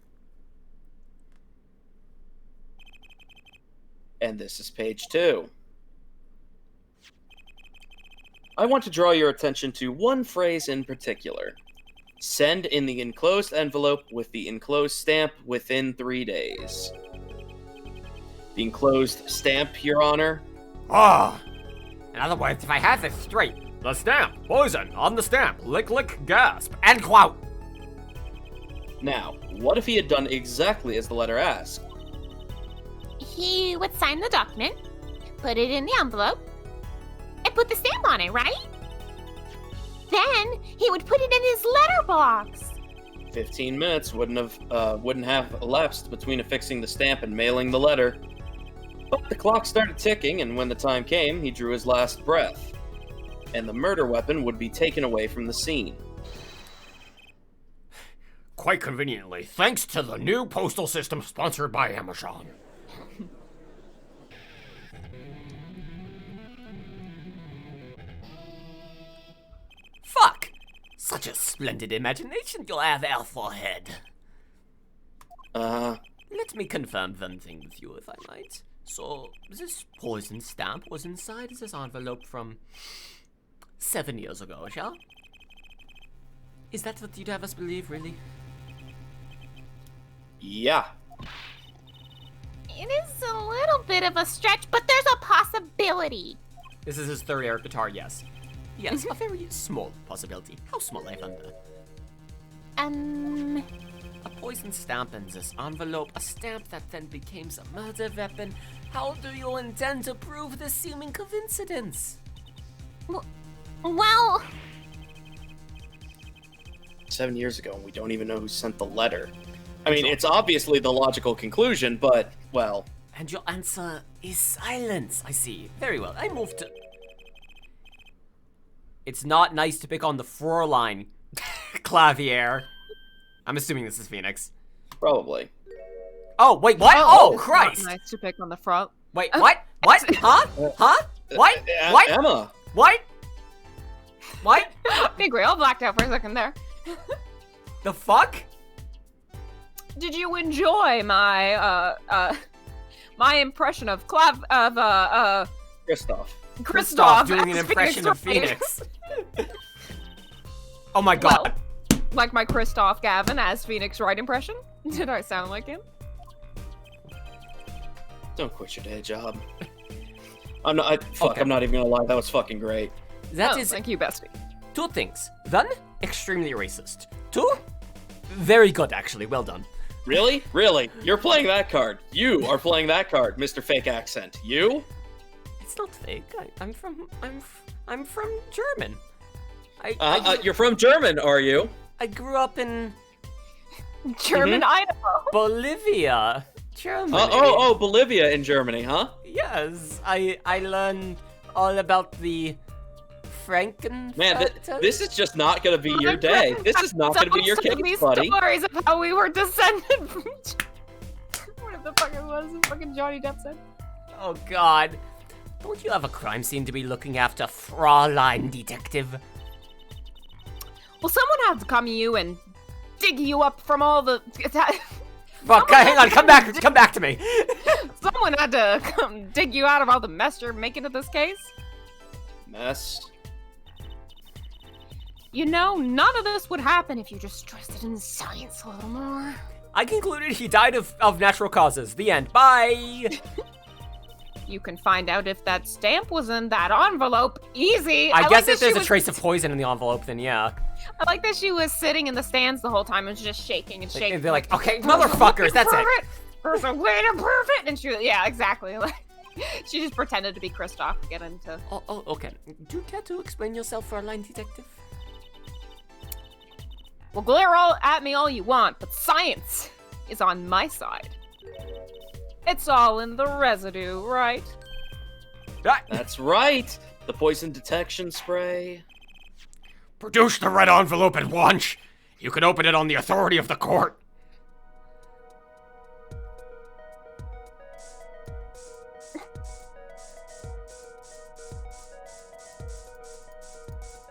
And this is page 2. I want to draw your attention to one phrase in particular. Send in the enclosed envelope with the enclosed stamp within 3 days. The enclosed stamp, Your Honor? Ah! In other words, if I have this straight, The stamp! Poison! On the stamp! Lick, lick, gasp! and quote, Now, what if he had done exactly as the letter asked? He would sign the document, put it in the envelope, and put the stamp on it, right? Then he would put it in his letterbox. 15 minutes wouldn't have elapsed between affixing the stamp and mailing the letter. But the clock started ticking, and when the time came, he drew his last breath. And the murder weapon would be taken away from the scene. Quite conveniently, thanks to the new postal system sponsored by Amazon. fuck. Such a splendid imagination you'll have, Alphahead. Let me confirm one thing with you, if I might. So, this poison stamp was inside this envelope from 7 years ago, yeah? Is that what you'd have us believe, really? Yeah. It is a little bit of a stretch, but there's a possibility. This is his third air guitar, yes. Yes, a very small possibility. How small, I wonder? A poison stamp in this envelope, a stamp that then became a murder weapon. How do you intend to prove this seeming coincidence? Well, 7 years ago, and we don't even know who sent the letter. I mean, it's obviously the logical conclusion, but, well... And your answer is silence, I see. Very well, I move to... It's not nice to pick on the Fräulein, Clavier. I'm assuming this is Phoenix. Probably. Oh, wait, what? Oh, it's not Christ! nice to pick on the front. Wait, what? What? Huh? Huh? What? What? Emma! What? What? I think we all blacked out for a second there. The fuck? Did you enjoy my my impression of Kristoff doing an as impression of Wright? Phoenix. Oh my god. Well, like my Kristoff Gavin as Phoenix Wright impression? Did I sound like him? Don't quit your day job. I'm not. Okay. I'm not even gonna lie. That was fucking great. That Oh, is thank you, bestie. 2 things. 1, extremely racist. 2, very good, actually. Well done. Really? Really? You're playing that card. You are playing that card, Mr. Fake Accent. You? It's not fake. I'm from German. You're from German, are you? I grew up in German Idaho. Bolivia, Germany. Oh, Bolivia in Germany, huh? Yes, I learned all about the Frankenfurter. Man, this is just not gonna be your day. This is not gonna be your Someone case, told me buddy. stories of how we were descended from. What the fuck it was? Fucking Johnny Depp said. Oh God! Don't you have a crime scene to be looking after, Fraulein Detective? Well, someone had to come to you and dig you up from all the. Fuck! Hang on, come back to me. Someone had to come dig you out of all the mess you're making of this case. Mess. You know, none of this would happen if you just trusted in science a little more. I concluded he died of natural causes. The end. Bye. You can find out if that stamp was in that envelope. Easy. I like guess that if there's she a trace of poison in the envelope, then yeah. I like that she was sitting in the stands the whole time and just shaking and shaking. And they're like, okay, motherfuckers, that's it. There's a way to prove it. And she, yeah, exactly. Like, she just pretended to be Kristoff to get into. Oh, okay. Do you care to explain yourself, Fraulein Detective? Well, glare all at me all you want, but science is on my side. It's all in the residue, right? That's right. The poison detection spray. Produce the red envelope at once. You can open it on the authority of the court.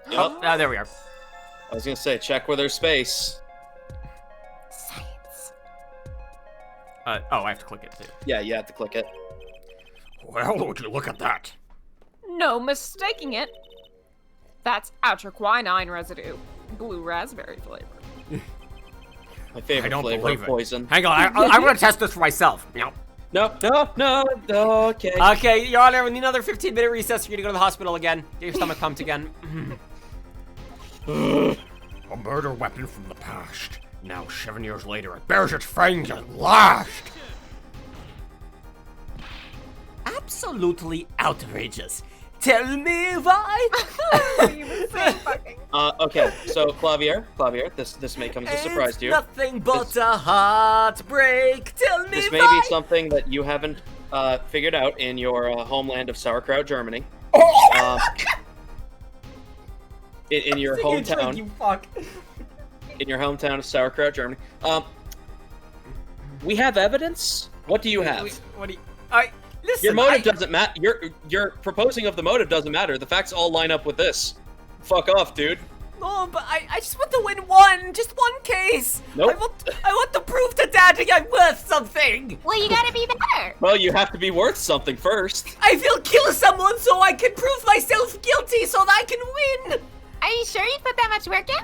Yep. Oh, there we are. I was gonna say, check with her space. Science. Oh, I have to click it too. Yeah, you have to click it. Well, would you look at that? No mistaking it. That's outer quinine residue. Blue raspberry flavor. My favorite I don't flavor believe of it. poison. Hang on, I'm gonna test this for myself. No. No, okay. Okay, Your Honor, we need another 15-minute recess. You're gonna go to the hospital again. Get your stomach pumped again. A murder weapon from the past. Now, 7 years later, it bears its fangs at last. Absolutely outrageous. Tell me why. You were so fucking. Okay, so Clavier, this may come as a surprise to you. Nothing but a heartbreak. Tell me This why. may be something that you haven't figured out in your homeland of sauerkraut, Germany. In your hometown, You fuck. in your hometown of sauerkraut, Germany. We have evidence. What do you have? What do you? Listen. Your motive doesn't matter. Your proposing of the motive doesn't matter. The facts all line up with this. Fuck off, dude. No, but I just want to win one. Just one case. Nope. I want to prove to Dad that I'm worth something. Well, you gotta be better. Well, you have to be worth something first. I will kill someone so I can prove myself guilty so that I can win. Are you sure you put that much work in?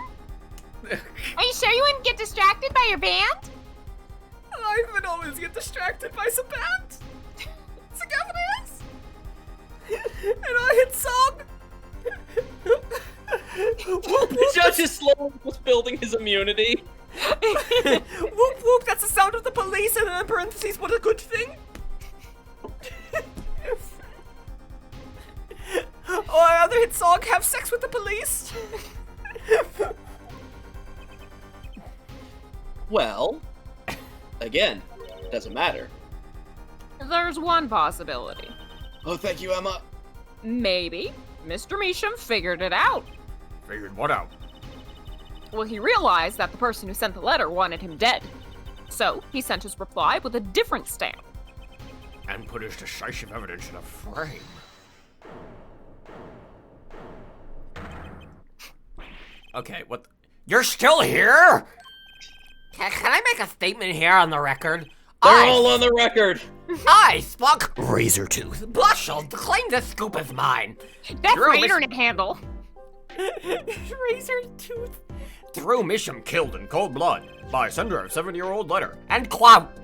Are you sure you wouldn't get distracted by your band? I would always get distracted by some band. It's a governess. And I hit song. The judge is slowly just building his immunity. Whoop whoop, that's the sound of the police, and then in parentheses, what a good thing. Oh, another hit song, have sex with the police. Well, again, doesn't matter. There's one possibility. Oh, thank you, Emma. Maybe Mr. Measham figured it out. Figured what out? Well, he realized that the person who sent the letter wanted him dead. So he sent his reply with a different stamp. And put his decisive evidence in a frame. Okay, what? You're still here? Can I make a statement here on the record? They're all on the record. I, Spock Razortooth, Blushel, claim this scoop is mine. That's Drew my Mis- internet handle. Razortooth. Drew Misham killed in cold blood by sender of 70-year-old letter. And clout.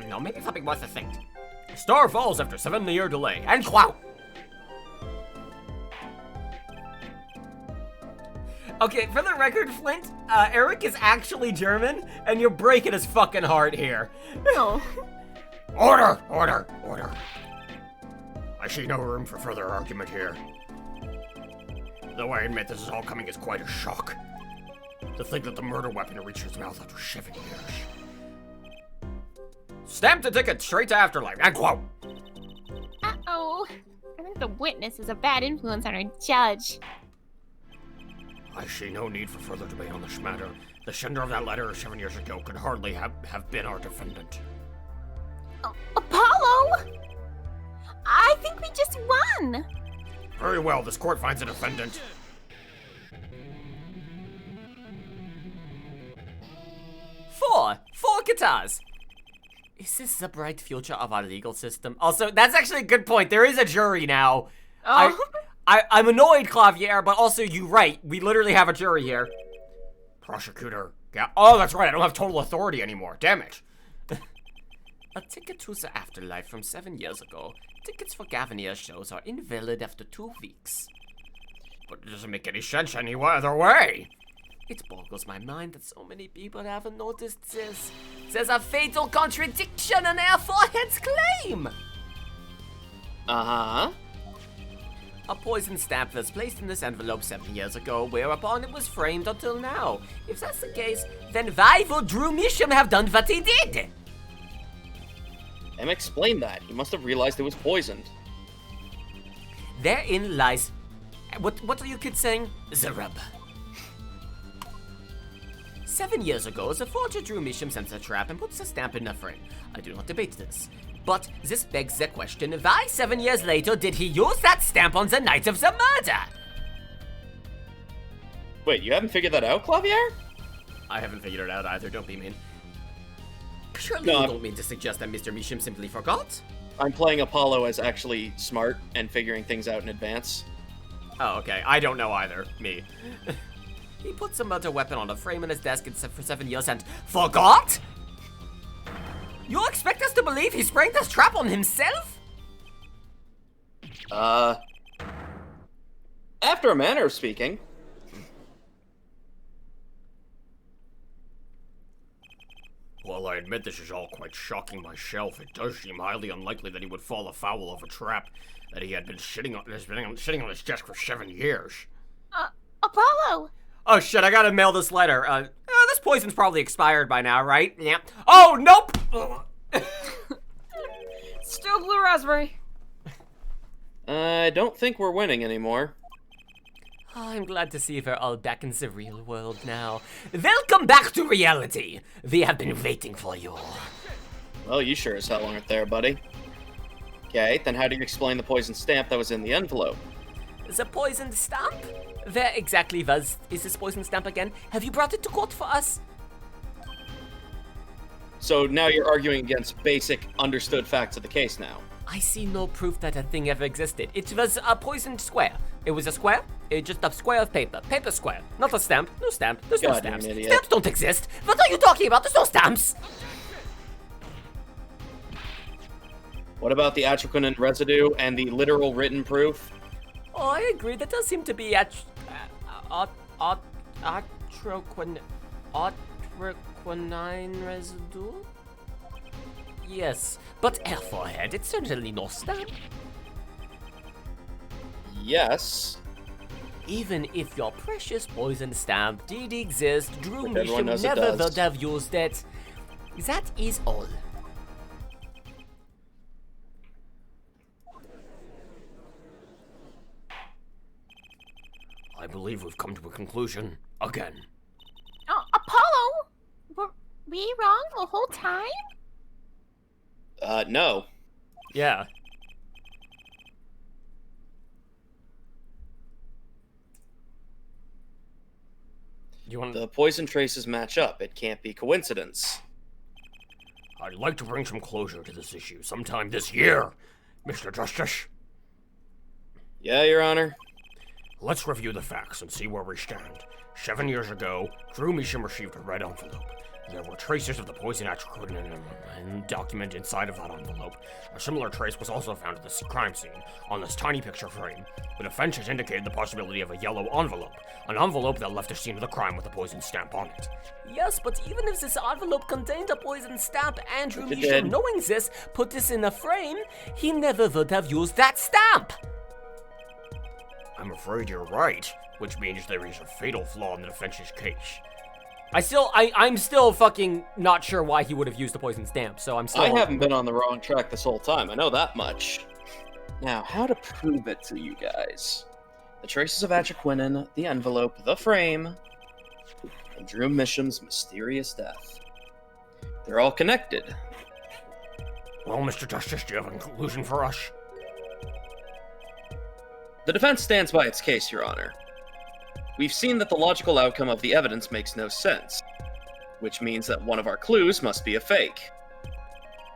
Nom maybe something more succinct. Star falls after 7-year delay, and wow! Okay, for the record, Flint, Eric is actually German, and you're breaking his fucking heart here. No. Order! Order! Order! I see no room for further argument here. Though I admit this is all coming as quite a shock. To think that the murder weapon reached his mouth after 7 years. Stamp the ticket straight to afterlife, and quote! Uh-oh. I think the witness is a bad influence on our judge. I see no need for further debate on this matter. The sender of that letter 7 years ago could hardly have been our defendant. Apollo? I think we just won. Very well, this court finds a defendant. Four guitars. Is this the bright future of our legal system? Also, that's actually a good point. There is a jury now. Oh. I'm annoyed, Clavier, but also you're right. We literally have a jury here. Prosecutor. Oh, that's right. I don't have total authority anymore. Damn it. A ticket to the afterlife from 7 years ago. Tickets for Gramarye shows are invalid after 2 weeks. But it doesn't make any sense any other way. It boggles my mind that so many people haven't noticed this. There's a fatal contradiction in our forehead's claim. Uh-huh. A poison stamp was placed in this envelope 7 years ago, whereupon it was framed until now. If that's the case, then why would Drew Misham have done what he did? Explain that. He must have realized it was poisoned. Therein lies... What are you kids saying? The rub. 7 years ago, the forger Drew Misham sends a trap and puts a stamp in the frame. I do not debate this. But this begs the question, why 7 years later did he use that stamp on the night of the murder? Wait, you haven't figured that out, Clavier? I haven't figured it out either, don't be mean. Surely No, you don't mean to suggest that Mr. Misham simply forgot? I'm playing Apollo as actually smart and figuring things out in advance. Oh, okay. I don't know either. Me. He put some murder weapon on a frame in his desk for 7 years and forgot? You expect us to believe he sprang this trap on himself? After a manner of speaking. While I admit this is all quite shocking myself, it does seem highly unlikely that he would fall afoul of a trap that he had been sitting on his desk for 7 years. Apollo! Oh shit, I gotta mail this letter. This poison's probably expired by now, right? Yeah. Oh, nope! Still blue raspberry. I don't think we're winning anymore. I'm glad to see we're all back in the real world now. Welcome back to reality. We have been waiting for you. Well, you sure as hell aren't there, buddy. Okay, then how do you explain the poison stamp that was in the envelope? The poisoned stamp? Where exactly is this poison stamp again? Have you brought it to court for us? So now you're arguing against basic, understood facts of the case now. I see no proof that a thing ever existed. It was a poisoned square. It was a square. It's just a square of paper. Paper square. Not a stamp. No stamp. There's no God, stamps. you're an idiot. Stamps don't exist. What are you talking about? There's no stamps. What about the atroquinone residue and the literal written proof? Oh, I agree. That does seem to be atroquinine residue? Yes, but air forehead, it's certainly no stamp. Yes. Even if your precious poison stamp did exist, Drew But everyone Misham knows it never does. would have used it. That is all. I believe we've come to a conclusion again. Apollo? Were we wrong the whole time? No. Yeah. You want The poison traces match up. It can't be coincidence. I'd like to bring some closure to this issue sometime this year, Mr. Justice. Yeah, Your Honor. Let's review the facts and see where we stand. 7 years ago, Drew Misham received a red envelope. There were traces of the poison atropine and document inside of that envelope. A similar trace was also found at the crime scene, on this tiny picture frame. The defense has indicated the possibility of a yellow envelope, an envelope that left the scene of the crime with a poison stamp on it. Yes, but even if this envelope contained a poison stamp, Andrew It Measham, did. knowing this, put this in a frame, he never would have used that stamp. I'm afraid you're right, which means there is a fatal flaw in the defense's case. I'm still fucking not sure why he would have used the poison stamp, so I'm still... I haven't been on the wrong track this whole time. I know that much. Now, how to prove it to you guys? The traces of atroquinin, the envelope, the frame, and Drew Misham's mysterious death. They're all connected. Well, Mr. Justice, do you have a conclusion for us? The defense stands by its case, Your Honor. We've seen that the logical outcome of the evidence makes no sense, which means that one of our clues must be a fake.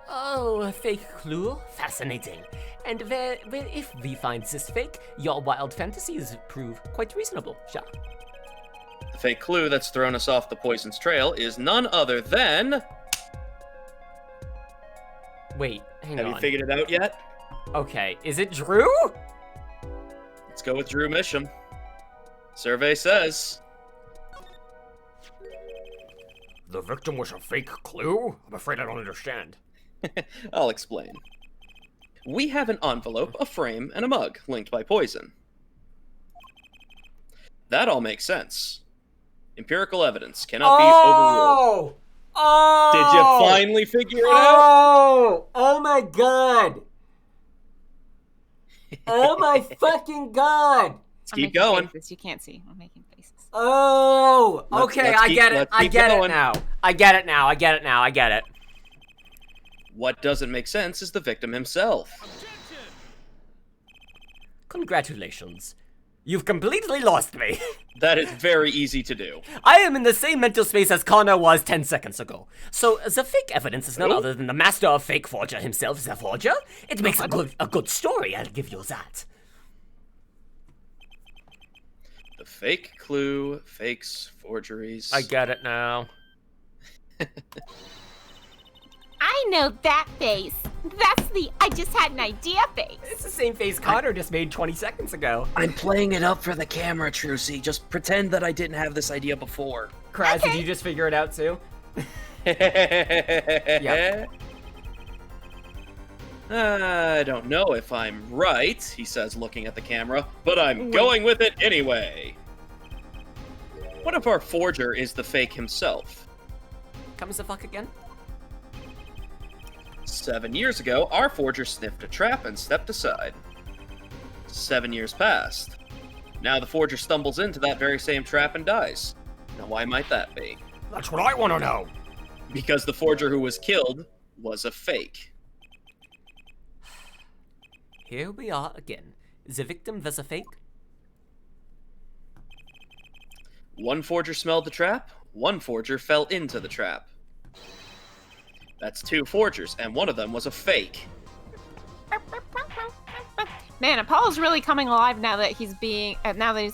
Oh, a fake clue? Fascinating. And if we find this fake, your wild fantasies prove quite reasonable, Jacques. The fake clue that's thrown us off the poison's trail is none other than... Wait, hang Have on. you figured it out yet? Okay, is it Drew? Let's go with Drew Misham. Survey says... The victim was a fake clue? I'm afraid I don't understand. I'll explain. We have an envelope, a frame, and a mug linked by poison. That all makes sense. Empirical evidence cannot be overruled. Oh! Did you finally figure it out? Oh my god! Oh my fucking god! Let's I'm keep making going. Faces. You can't see. I'm making faces. Oh! Okay, let's I keep- get it. let's I keep get it going. now. I get it now. I get it now. I get it. What doesn't make sense is the victim himself. Congratulations. You've completely lost me. That is very easy to do. I am in the same mental space as Connor was 10 seconds ago. So, the fake evidence is none Who? other than the master of fake forger himself, the forger. It makes a good story, I'll give you that. The fake clue, fakes, forgeries. I get it now. I know that face. That's the I just had an idea face. It's the same face Connor just made 20 seconds ago. I'm playing it up for the camera, Trucy. Just pretend that I didn't have this idea before. Kraz, did Okay. you just figure it out too? Yeah. I don't know if I'm right, he says, looking at the camera, but I'm going with it anyway. What if our forger is the fake himself? Comes the fuck again? 7 years ago, our forger sniffed a trap and stepped aside. 7 years passed. Now the forger stumbles into that very same trap and dies. Now why might that be? That's what I want to know. Because the forger who was killed was a fake. Here we are again. The victim was a fake? One forger smelled the trap, one forger fell into the trap. That's two forgers, and one of them was a fake. Man, Apollo's really coming alive now that he's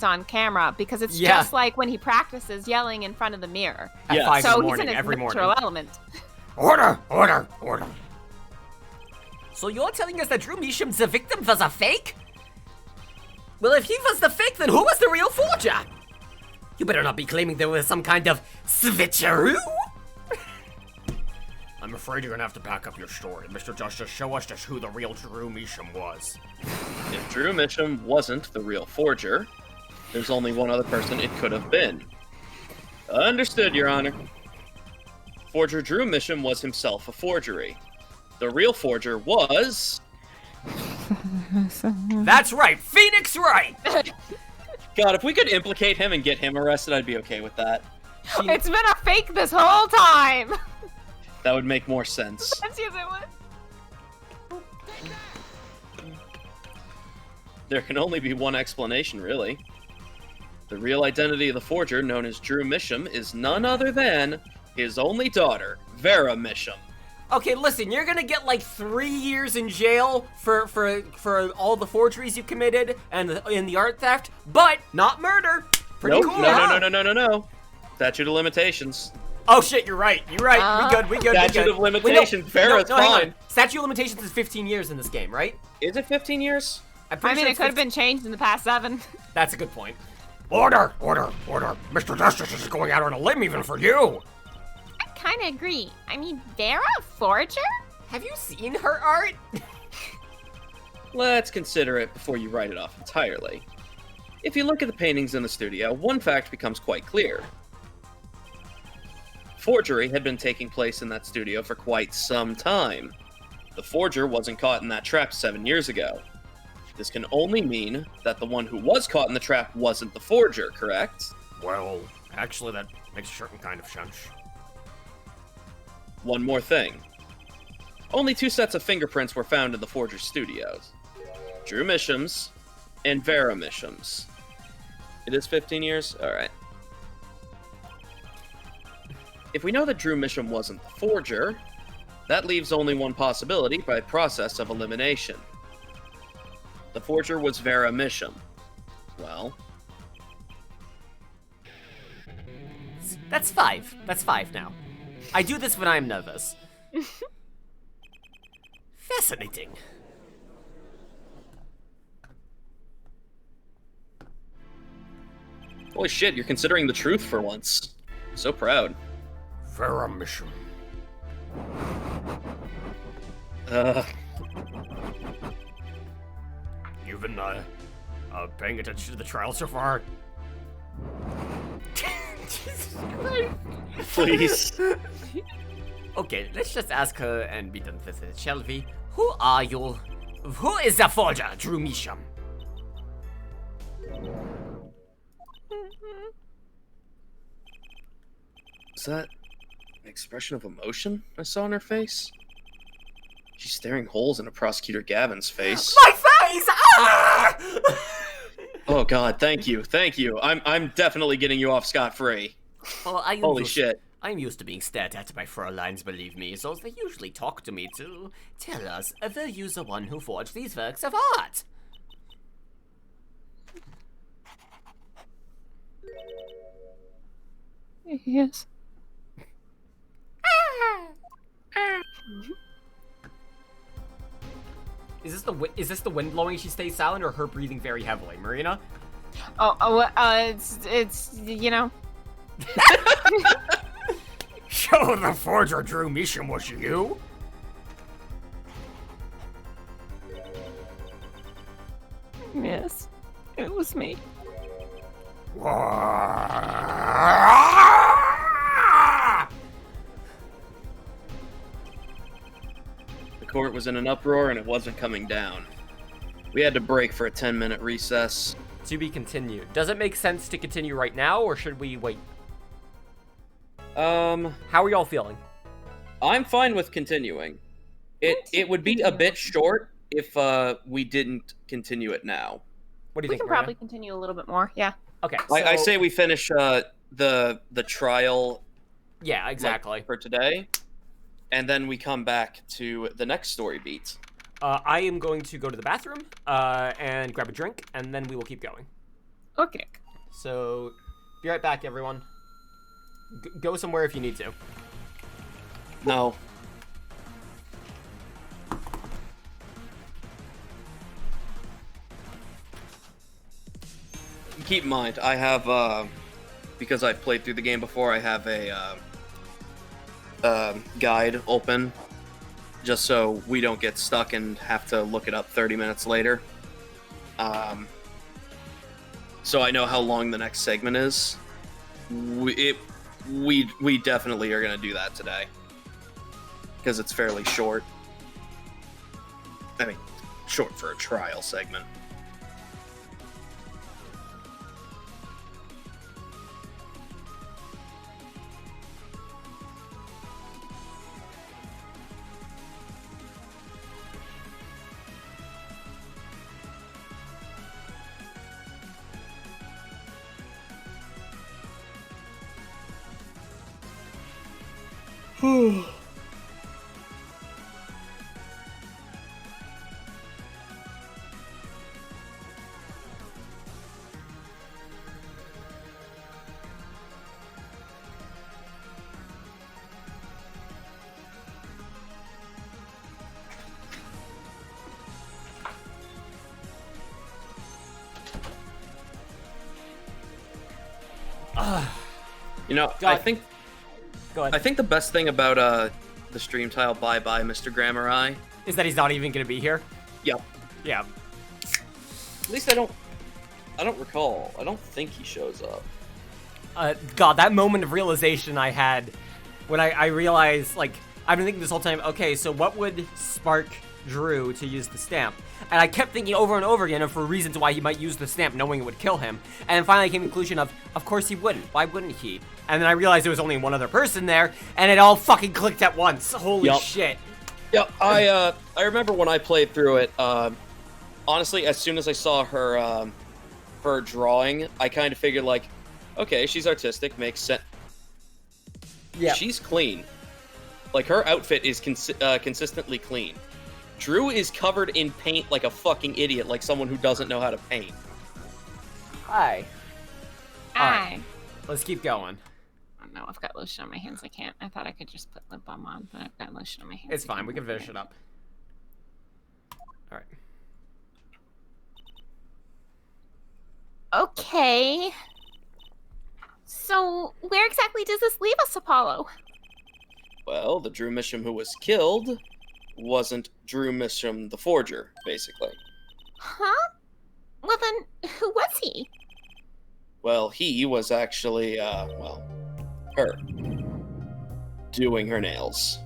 on camera, because it's Yeah. just like when he practices yelling in front of the mirror. At Yeah. 5 So in the he's morning, in his every natural morning. element. Order! Order! Order! So you're telling us that Drew Measham, the victim, was a fake? Well, if he was the fake, then who was the real forger? You better not be claiming there was some kind of switcheroo? I'm afraid you're gonna have to back up your story. Mr. Justice, show us just who the real Drew Measham was. If Drew Misham wasn't the real forger, there's only one other person it could have been. Understood, Your Honor. Forger Drew Misham was himself a forgery. The real forger was... That's right, Phoenix Wright! God, if we could implicate him and get him arrested, I'd be okay with that. It's been a fake this whole time. That would make more sense. That's yes, it was. There can only be one explanation, really. The real identity of the forger, known as Drew Misham, is none other than his only daughter, Vera Misham. Okay, listen, you're gonna get like 3 years in jail for all the forgeries you committed and in the art theft, but not murder. Pretty Nope, cool, no, huh? no. Statute of limitations. Oh shit, you're right. You're right. We good. Statute of limitations. Fair, it's hang on. fine. Statute of limitations is 15 years in this game, right? Is it 15 years? I'm I pretty mean, sure it it's could have 15 been changed in the past 7. That's a good point. Order! Mr. Justice is going out on a limb even for you! I kind of agree. I mean, they're a forger? Have you seen her art? Let's consider it before you write it off entirely. If you look at the paintings in the studio, one fact becomes quite clear. Forgery had been taking place in that studio for quite some time. The forger wasn't caught in that trap 7 years ago. This can only mean that the one who was caught in the trap wasn't the forger, correct? Well, actually, that makes a certain kind of sense. One more thing. Only 2 sets of fingerprints were found in the forger's studios. Drew Misham's and Vera Misham's. It is 15 years? Alright. If we know that Drew Misham wasn't the forger, that leaves only one possibility by process of elimination. The forger was Vera Misham. Well, That's 5. That's 5 now. I do this when I'm nervous. Fascinating. holy shit, you're considering the truth for once. So proud. Vera Mission. You've been, paying attention to the trial so far? Jesus Christ. Please. Okay, let's just ask her and be done with it, shall we? Who are you? Who is the forger, Drew Misham? Is that an expression of emotion I saw on her face? She's staring holes into Prosecutor Gavin's face. My face! Ah! Oh god, thank you. I'm definitely getting you off scot-free. Oh, Holy shit. I'm used to being stared at by Fräuleins, believe me, so they usually talk to me to tell us were you the one who forged these works of art. Yes. Is this the wind blowing? She stays silent, or her breathing very heavily, Marina? It's you know. So the forger Drew Misham was you? Yes, it was me. The court was in an uproar and it wasn't coming down. We had to break for a 10-minute recess. To be continued. Does it make sense to continue right now, or should we wait? How are y'all feeling? I'm fine with continuing. It would be a bit short if we didn't continue it now. What do you We think, can Marina? probably continue a little bit more. Yeah. Okay. I so- say we finish the trial Yeah, exactly. for today, and then we come back to the next story beat. I am going to go to the bathroom and grab a drink, and then we will keep going. Okay. So, be right back, everyone. Go somewhere if you need to. No. Keep in mind, I have, because I've played through the game before, I have a guide open, just so we don't get stuck and have to look it up 30 minutes later. So I know how long the next segment is. We definitely are going to do that today, because it's fairly short. I mean, short for a trial segment. You know, Go I ahead. think Go ahead. I think the best thing about the stream tile bye bye Mr. Gramarye. Is that he's not even gonna be here? Yep. Yeah. At least I don't recall. I don't think he shows up. God, that moment of realization I had when I realized, like, I've been thinking this whole time, okay, so what would spark Drew to use the stamp? And I kept thinking over and over again for reasons why he might use the stamp, knowing it would kill him. And then finally I came to the conclusion of course he wouldn't. Why wouldn't he? And then I realized there was only one other person there, and it all fucking clicked at once. Holy Yup. shit. Yeah, I remember when I played through it. Honestly, as soon as I saw her drawing, I kind of figured like, okay, she's artistic, makes sense. Yeah. She's clean. Like her outfit is consistently clean. Drew is covered in paint like a fucking idiot, like someone who doesn't know how to paint. Hi. Aye. Let's keep going. Oh no, I've got lotion on my hands. I can't. I thought I could just put lip balm on, but I've got lotion on my hands. It's I fine. can't We can move finish it up. Alright. Okay. So, where exactly does this leave us, Apollo? Well, the Drew Misham who was killed wasn't Drew Misham the forger, basically. Huh? Well then, who was he? Well, he was actually, her. Doing her nails.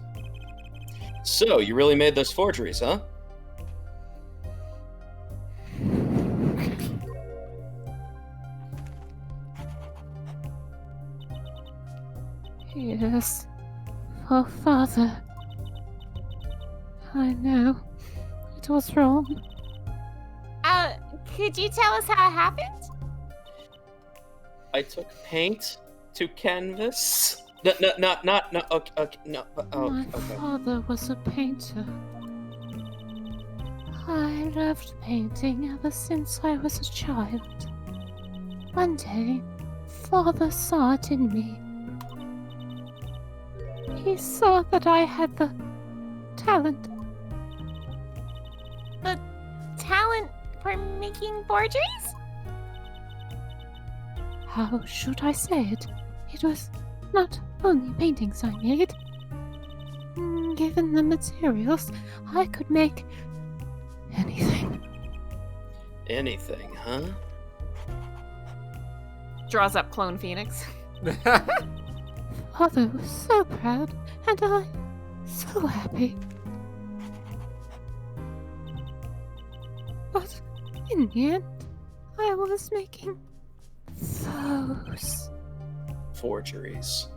So, you really made those forgeries, huh? Yes. Oh, Father. I know. It was wrong. Could you tell us how it happened? I took paint to canvas. No, okay, no, My okay. father was a painter. I loved painting ever since I was a child. One day, Father saw it in me. He saw that I had the talent. The talent for making forgeries? How should I say it? It was not only paintings I made. Given the materials, I could make anything. Anything, huh? Draws up Clone Phoenix. Father was so proud, and I so happy. But in the end, I was making those. Forgeries.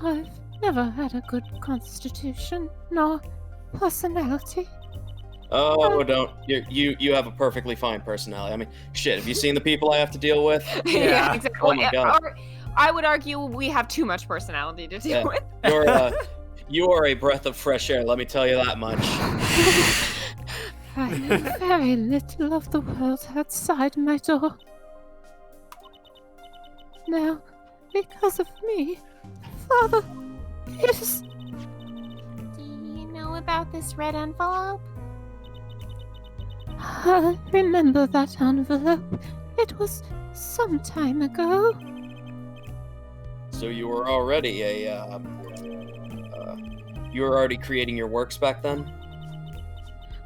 I've never had a good constitution, nor personality. Oh, don't. You have a perfectly fine personality. I mean, shit, have you seen the people I have to deal with? Yeah. exactly. Oh my God. Or, I would argue we have too much personality to deal Yeah. with. You are a breath of fresh air, let me tell you that much. I know very little of the world outside my door. Now, because of me, Father is... Do you know about this red envelope? I remember that envelope. It was some time ago. So you were already you were already creating your works back then?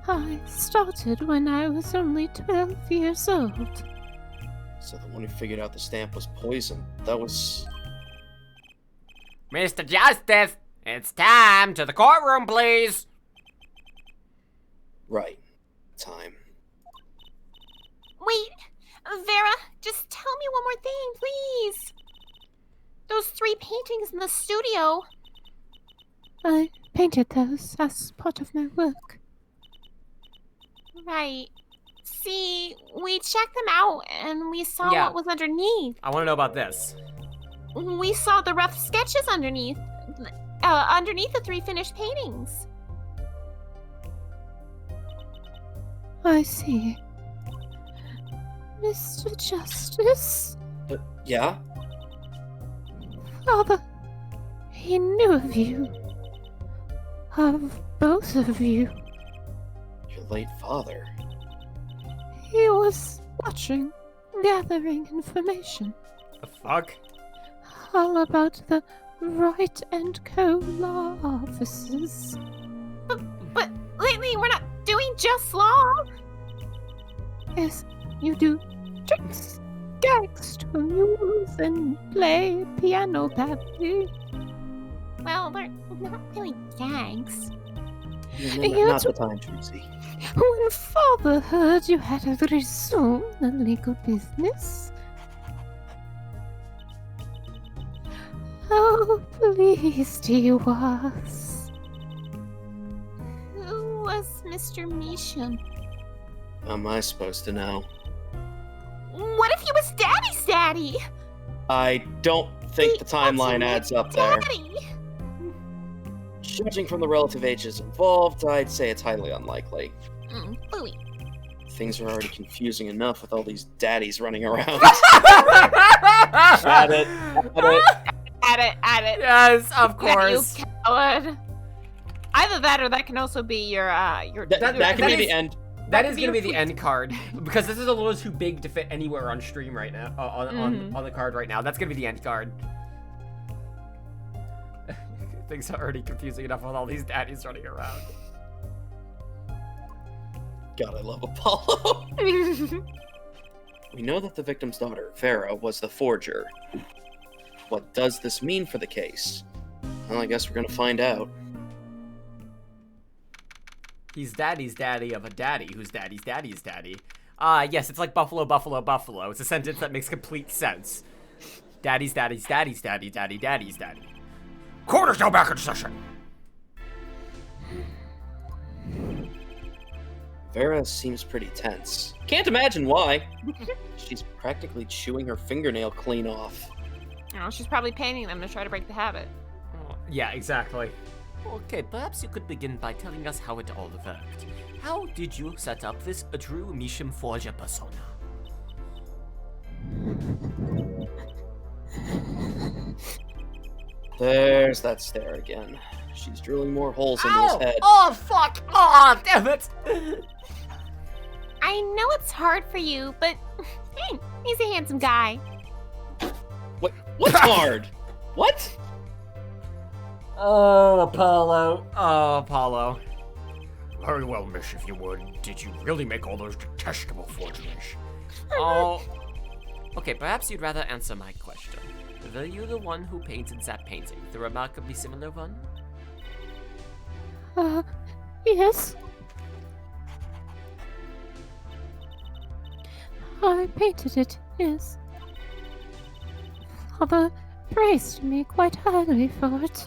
I started when I was only 12 years old. So the one who figured out the stamp was poison. That was... Mr. Justice, it's time to the courtroom, please. Right. Time. Wait, Vera, just tell me one more thing, please. Those 3 paintings in the studio. I painted those as part of my work. Right. See, we checked them out and we saw Yeah. what was underneath. I want to know about this. We saw the rough sketches underneath. Underneath the 3 finished paintings. I see. Mr. Justice, Yeah? Father, he knew of you. Of both of you. Your late father. He was watching, gathering information. The fuck? How about the right and co-law officers? But lately we're not doing just law. Yes, you do tricks, gags to amuse and play piano badly. Well, they're not really gags. Not the time, Tracy. When father heard you had resumed the legal business, how pleased he was. Who was Mr. Measham? How am I supposed to know? What if he was Daddy's daddy? I don't think the timeline adds up there. Daddy! Judging from the relative ages involved, I'd say it's highly unlikely. Bluey. Things are already confusing enough with all these daddies running around. Add it. Add it. Yes, of You course. coward. Either that or that can also be your That could be the end. That is gonna be the end card because this is a little too big to fit anywhere on stream right now. On the card right now, that's gonna be the end card. Things are already confusing enough with all these daddies running around. God, I love Apollo. We know that the victim's daughter, Vera, was the forger. What does this mean for the case? Well, I guess we're gonna find out. He's daddy's daddy of a daddy who's daddy's daddy's daddy. Yes, it's like buffalo, buffalo, buffalo. It's a sentence that makes complete sense. Daddy's daddy's daddy's daddy, daddy, daddy's daddy. Court is now back in session. Vera seems pretty tense. Can't imagine why. She's practically chewing her fingernail clean off. Oh, she's probably painting them to try to break the habit. Yeah, exactly. Okay, perhaps you could begin by telling us how it all worked. How did you set up this Drew Measham Forger persona? There's that stare again. She's drilling more holes into his head. Oh, fuck! Oh, damn it! I know it's hard for you, but hey, he's a handsome guy. What's hard? What? Oh, Apollo. Oh, Apollo. Very well, miss, if you would. Did you really make all those detestable forgeries? Oh. Okay, perhaps you'd rather answer my question. Were you the one who painted that painting, the remarkably similar one? Yes. I painted it, yes. Father praised me quite highly for it.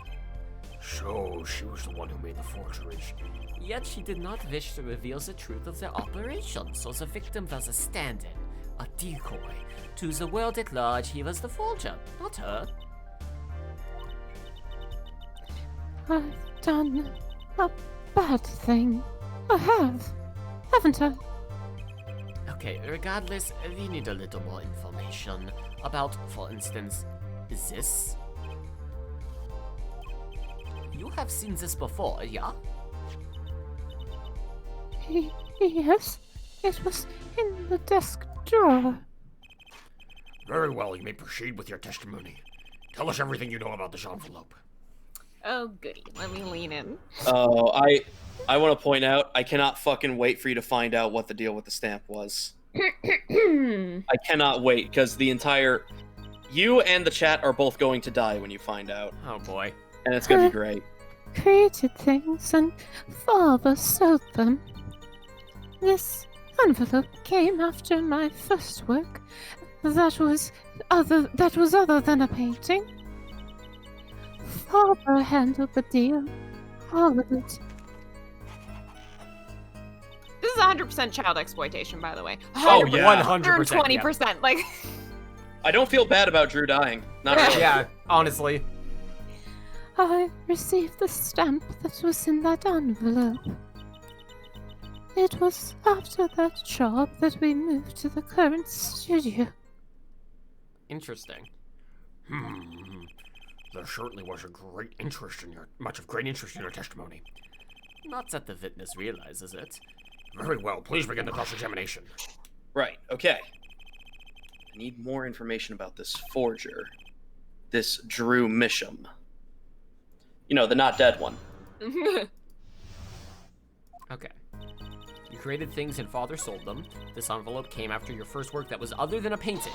So, she was the one who made the forgeries. Yet she did not wish to reveal the truth of their operation, so the victim was a stand-in, a decoy. To the world at large, he was the forger, not her. I've done a bad thing. I have, haven't I? Okay, regardless, we need a little more information about, for instance, this. You have seen this before, yeah? Yes, it was in the desk drawer. Very well, you may proceed with your testimony. Tell us everything you know about this envelope. Oh, goody. Let me lean in. Oh, I want to point out, I cannot fucking wait for you to find out what the deal with the stamp was. I cannot wait, because the entire... You and the chat are both going to die when you find out. Oh, boy. And it's going to be great. Created things and father sold them. This envelope came after my first work. That was other than a painting. Father handled the deal. All of it. This is 100% child exploitation, by the way. Oh, yeah. 100%. Yeah. 120%. Like, I don't feel bad about Drew dying. Not really. Yeah, honestly. I received the stamp that was in that envelope. It was after that job that we moved to the current studio. Interesting. There certainly was much of great interest in your testimony. Not that the witness realizes it. Very well, please begin the cross-examination. Right, okay. I need more information about this forger. This Drew Misham. You know, the not dead one. Okay. You created things and father sold them. This envelope came after your first work that was other than a painting.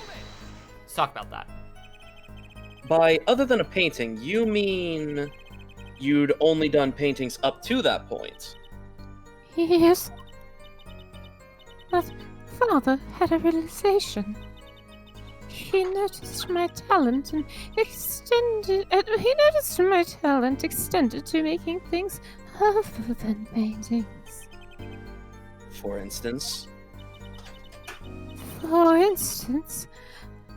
Let's talk about that. By other than a painting, you mean you'd only done paintings up to that point? Yes. But father had a realization. He noticed my talent and extended. He noticed my talent extended to making things other than paintings. For instance? For instance,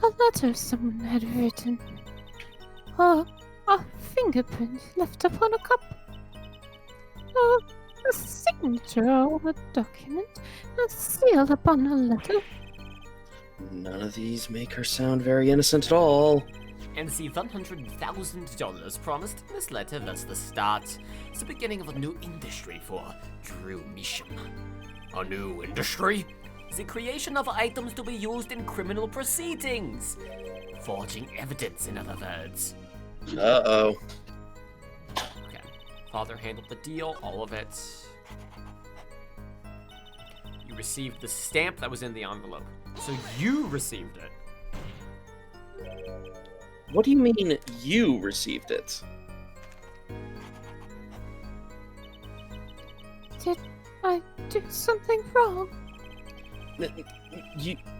a letter someone had written, or a fingerprint left upon a cup, or a signature on a document, a seal upon a letter. None of these make her sound very innocent at all. And the $100,000 promised in this letter was the start. It's the beginning of a new industry for Drew Misham. A new industry? The creation of items to be used in criminal proceedings. Forging evidence, in other words. Uh-oh. Okay. Father handled the deal, all of it. You received the stamp that was in the envelope. So you received it. What do you mean, you received it? Did I do something wrong?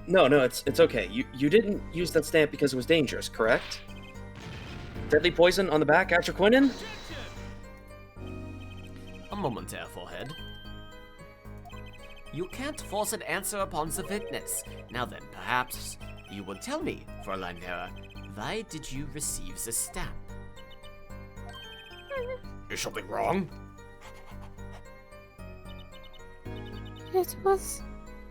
No, it's okay. You didn't use that stamp because it was dangerous, correct? Deadly poison on the back after quinine? A moment there, forehead. You can't force an answer upon the witness. Now then, perhaps you will tell me, Fräulein Vera, why did you receive the stamp? Is something wrong? It was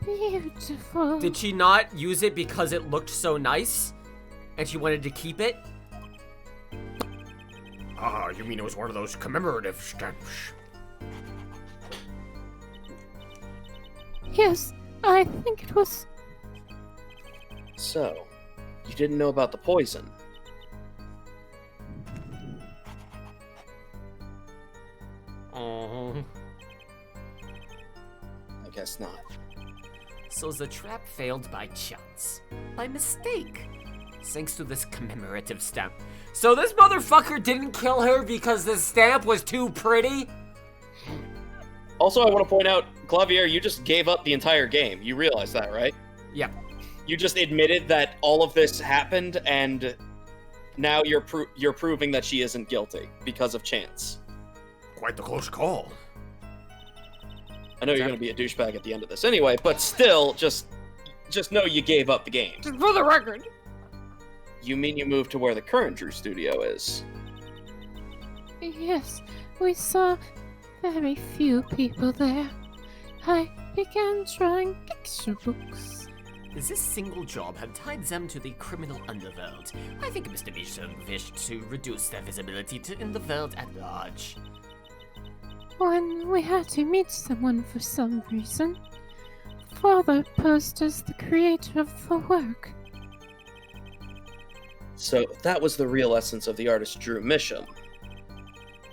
beautiful. Did she not use it because it looked so nice? And she wanted to keep it? Ah, you mean it was one of those commemorative stamps? Yes, I think it was. So, you didn't know about the poison? Oh. I guess not. So the trap failed by chance. By mistake. Thanks to this commemorative stamp. So this motherfucker didn't kill her because the stamp was too pretty? Also, I want to point out, Clavier, you just gave up the entire game. You realize that, right? Yep. You just admitted that all of this happened, and now you're proving that she isn't guilty because of chance. Quite the close call. I know you're going to be a douchebag at the end of this anyway, but still, just know you gave up the game. Just for the record. You mean you moved to where the current Drew studio is? Yes, we saw very few people there. I began drawing picture books. This single job had tied them to the criminal underworld. I think Mr. Misham wished to reduce their visibility in the world at large. When we had to meet someone for some reason, Father posed as the creator of the work. So that was the real essence of the artist Drew Misham.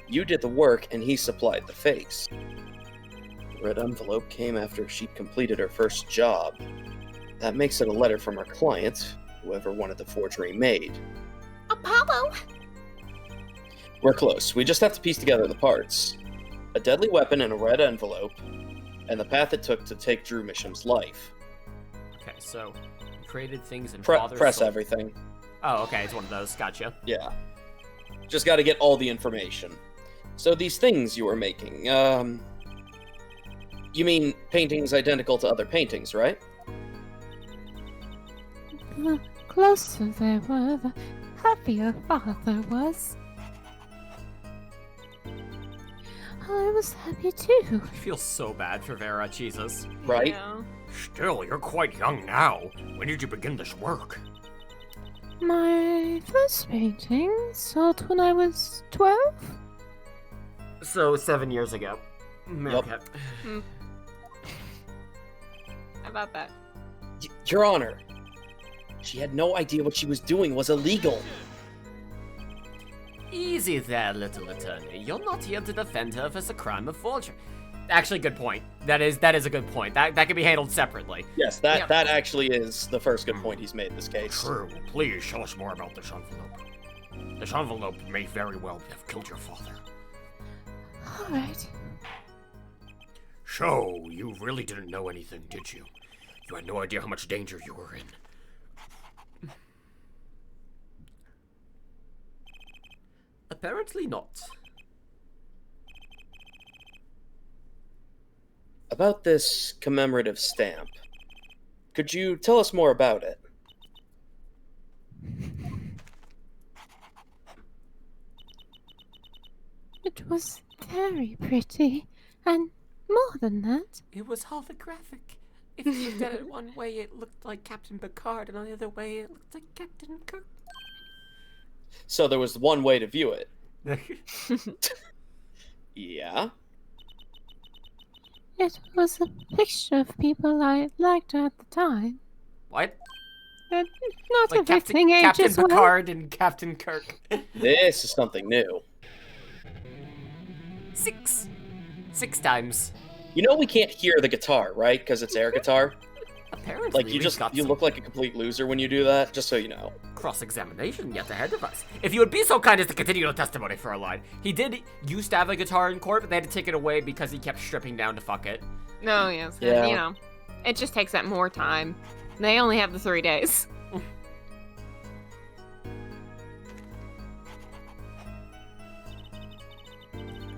You did the work and he supplied the face. The red envelope came after she'd completed her first job. That makes it a letter from her client, whoever wanted the forgery made. Apollo! We're close. We just have to piece together the parts. A deadly weapon in a red envelope, and the path it took to take Drew Misham's life. Okay, so you created things and Press everything. Oh, okay, it's one of those. Gotcha. Yeah. Just gotta get all the information. So these things you were making, you mean paintings identical to other paintings, right? The closer they were, the happier Father was. I was happy too. I feel so bad for Vera, Jesus. Right? Yeah. Still, you're quite young now. When did you begin this work? My first painting sold when I was 12. So 7 years ago. Yup. Okay. How about that? Your Honor, She had no idea what she was doing was illegal. Easy there, little attorney. You're not here to defend her if it's a crime of forgery. Actually, good point. That is a good point. That can be handled separately. Yes, that actually is the first good point he's made in this case. True. Please tell us more about this envelope. This envelope may very well have killed your father. All right. So, you really didn't know anything, did you? You had no idea how much danger you were in. Apparently not. About this commemorative stamp, could you tell us more about it? It was very pretty, and more than that, It was holographic. If you looked at it one way, it looked like Captain Picard, and on the other way, it looked like Captain Kirk. So there was one way to view it. Yeah? it was a picture of people I liked at the time. What? And not Like everything Captain ages well. Picard and Captain Kirk. This is something new. 6 times. You know we can't hear the guitar, right? Because it's air guitar. Apparently, Like we've got you some look like a complete loser when you do that. Just so you know. cross-examination yet ahead of us. If you would be so kind as to continue the testimony for a line. He did used to have a guitar in court, but they had to take it away because he kept stripping down to fuck it. No, yes. Yeah. You know, it just takes that more time. They only have the 3 days.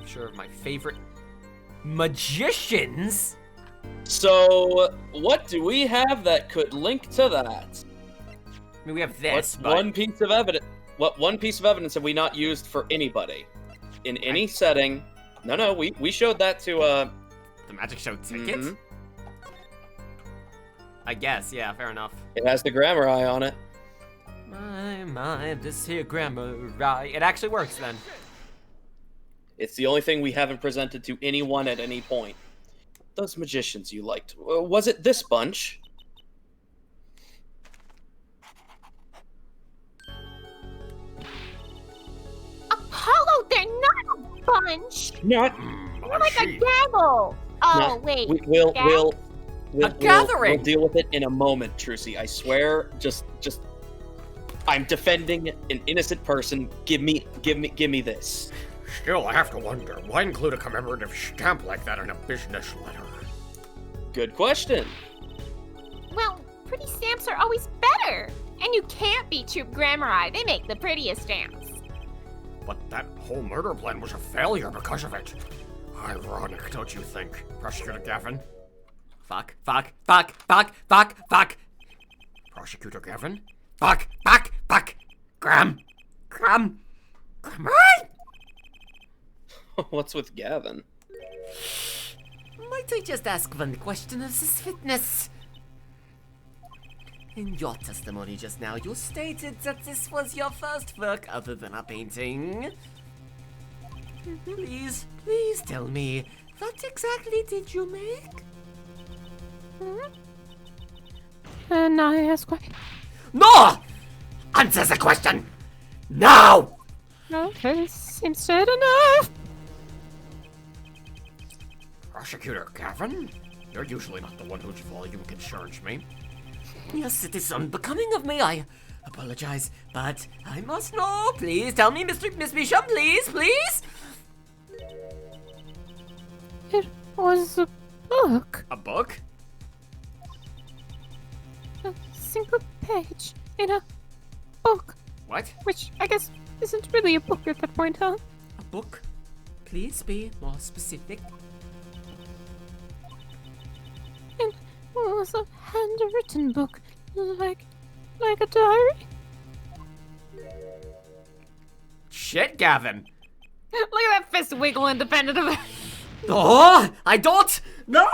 Sure of my favorite magicians. So what do we have that could link to that? I mean, we have this, What but one piece of evidence? What one piece of evidence have we not used for anybody in any setting? No, we showed that to the magic show ticket. mhm. I guess, yeah, fair enough. It has the Gramarye on it. My, this here Gramarye. It actually works then. It's the only thing we haven't presented to anyone at any point. Those magicians you liked. Was it this bunch? Apollo, they're not a bunch. Not. They're I like a see. gaggle. Oh, No, wait. We'll gathering. We'll deal with it in a moment, Trucy. I swear. Just. I'm defending an innocent person. Give me this. Still, I have to wonder, why include a commemorative stamp like that in a business letter? Good question. Well, pretty stamps are always better. And you can't beat Troop Gramarye. They make the prettiest stamps. But that whole murder plan was a failure because of it. Ironic, don't you think, Prosecutor Gavin? Fuck. Prosecutor Gavin? Fuck! Graham! What's with Gavin? Might I just ask one question of this witness? In your testimony just now, you stated that this was your first work other than a painting. Please tell me, what exactly did you make? And I ask why. No! Answer the question! Now! Okay, seems sad enough. Prosecutor Gavin? You're usually not the one whose volume concerns me. Yes, it is unbecoming of me. I apologize, but I must know. Please tell me, Miss Bishop, please. It was a book. A book? A single page in a book. What? Which I guess isn't really a book at that point, huh? A book? Please be more specific. And it was a handwritten book, like a diary. Shit, Gavin. Look at that fist wiggle independent of it. Oh, I don't. No.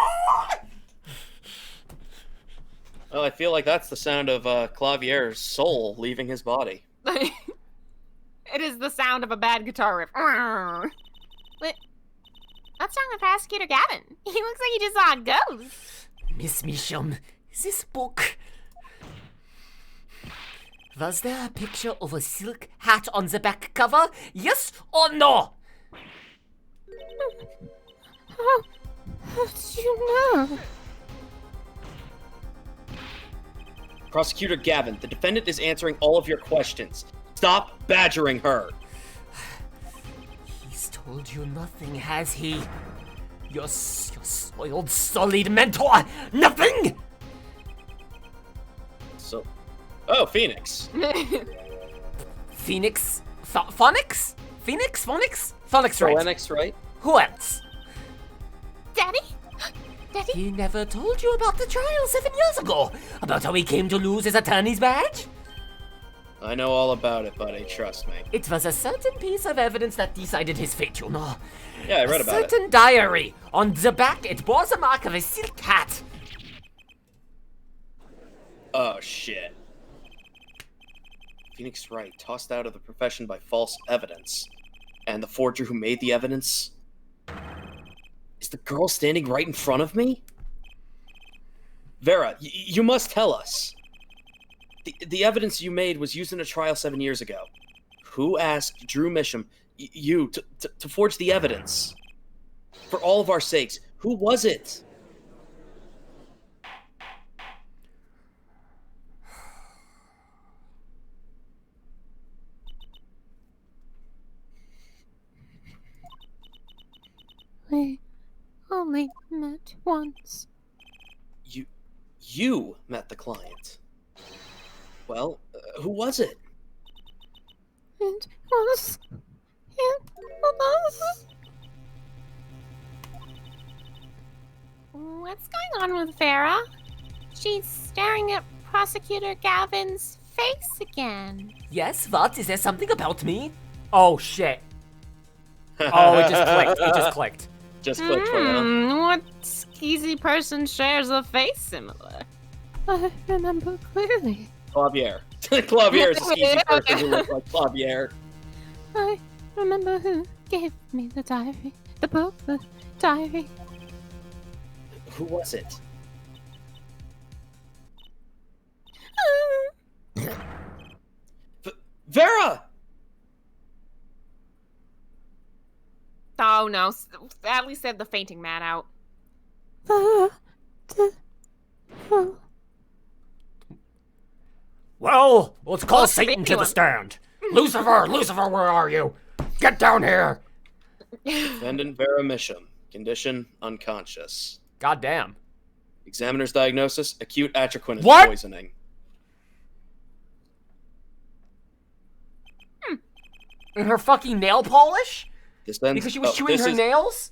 Well, I feel like that's the sound of Clavier's soul leaving his body. It is the sound of a bad guitar riff. What? That's not the prosecutor Gavin. He looks like he just saw a ghost. Miss Misham, this book. Was there a picture of a silk hat on the back cover? Yes or no? How did you know? Prosecutor Gavin, the defendant is answering all of your questions. Stop badgering her. He's told you nothing, has he? Your soiled, sullied mentor, nothing? So, oh, Phoenix. Phoenix? Phonics? Phoenix? Phonics? Phonics, right? Phoenix, right? Who else? Daddy? Daddy? He never told you about the trial 7 years ago. About how he came to lose his attorney's badge? I know all about it, buddy. Trust me. It was a certain piece of evidence that decided his fate, you know. Yeah, I read about it. A certain diary. On the back, it bore the mark of a silk hat. Oh, shit. Phoenix Wright, tossed out of the profession by false evidence. And the forger who made the evidence? Is the girl standing right in front of me? Vera, you must tell us. The evidence you made was used in a trial 7 years ago. Who asked Drew Misham, you, to forge the evidence? For all of our sakes, who was it? We only met once. You met the client. Well, who was it? It was. What's going on with Vera? She's staring at Prosecutor Gavin's face again. Yes, what? Is there something about me? Oh, shit. Oh, it just clicked. It just clicked. Just clicked for you. What skeezy person shares a face similar? I remember clearly. Clavier. Clavier is a skeezy person who looks like Clavier. I remember who gave me the diary. The book, the diary. Who was it? Vera! Oh no, at least they have the fainting man out. Well, let's call Oh, Satan to the one. stand. Lucifer, Lucifer, where are you? Get down here. Defendant Vera Misham. Condition, unconscious. Goddamn. Examiner's diagnosis, acute atroquinase What? poisoning. And her fucking nail polish? This ends, Because she was chewing her is, nails?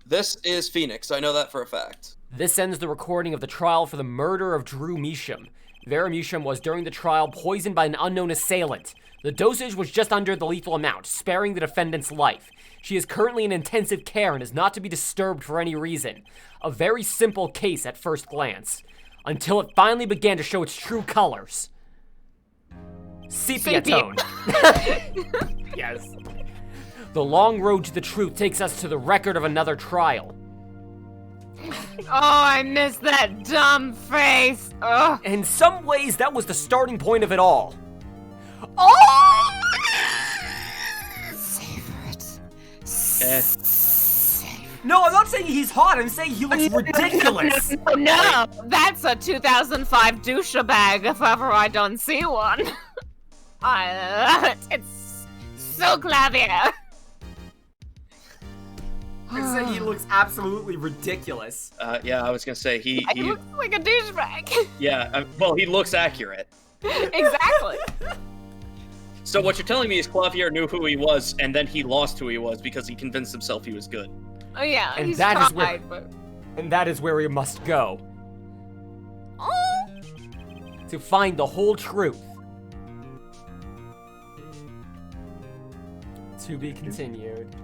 This is Phoenix. I know that for a fact. This ends the recording of the trial for the murder of Drew Misham. Vera Misham was, during the trial, poisoned by an unknown assailant. The dosage was just under the lethal amount, sparing the defendant's life. She is currently in intensive care and is not to be disturbed for any reason. A very simple case at first glance. Until it finally began to show its true colors. Sepia tone. Yes. The long road to the truth takes us to the record of another trial. Oh, I missed that dumb face. Ugh. In some ways, that was the starting point of it all. Oh! Eh. No, I'm not saying he's hot. I'm saying he looks ridiculous. No, that's a 2005 douche bag if ever I done see one. I love it. It's so Clavier. I say he looks absolutely ridiculous. Yeah, I was gonna say he He looks like a douchebag. yeah, well, he looks accurate. Exactly. So what you're telling me is Clavier knew who he was, and then he lost who he was because he convinced himself he was good. Oh yeah, And he's that is tried, where- but... And that is where we must go. To find the whole truth. To be continued.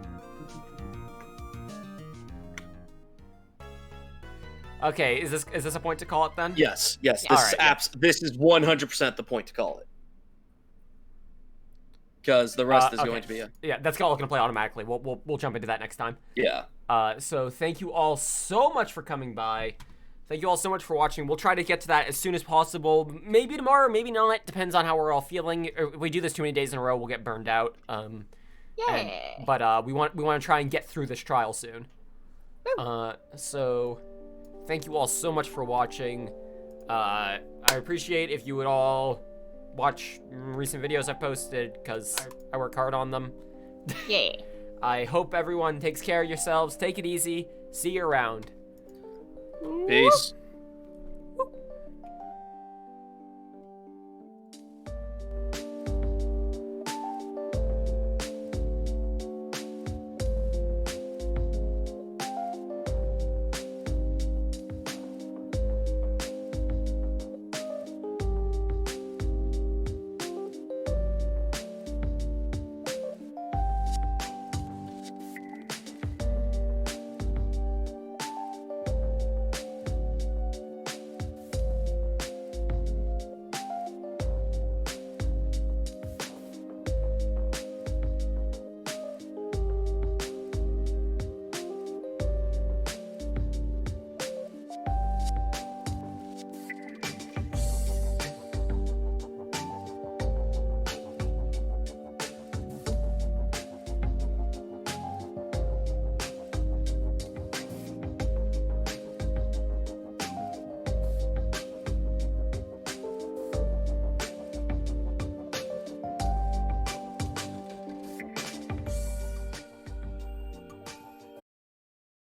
Okay, is this a point to call it then? Yes, yes. This All is right, this is 100% the point to call it. Because the rest is okay. going to be a Yeah, that's all gonna play automatically. We'll jump into that next time. yeah. So thank you all so much for coming by. Thank you all so much for watching. We'll try to get to that as soon as possible. Maybe tomorrow, maybe not. Depends on how we're all feeling. If we do this too many days in a row, we'll get burned out. But we want to try and get through this trial soon. So thank you all so much for watching. I appreciate if you would all watch recent videos I posted, because I work hard on them. Yeah. I hope everyone takes care of yourselves. Take it easy. See you around. Peace. Whoop.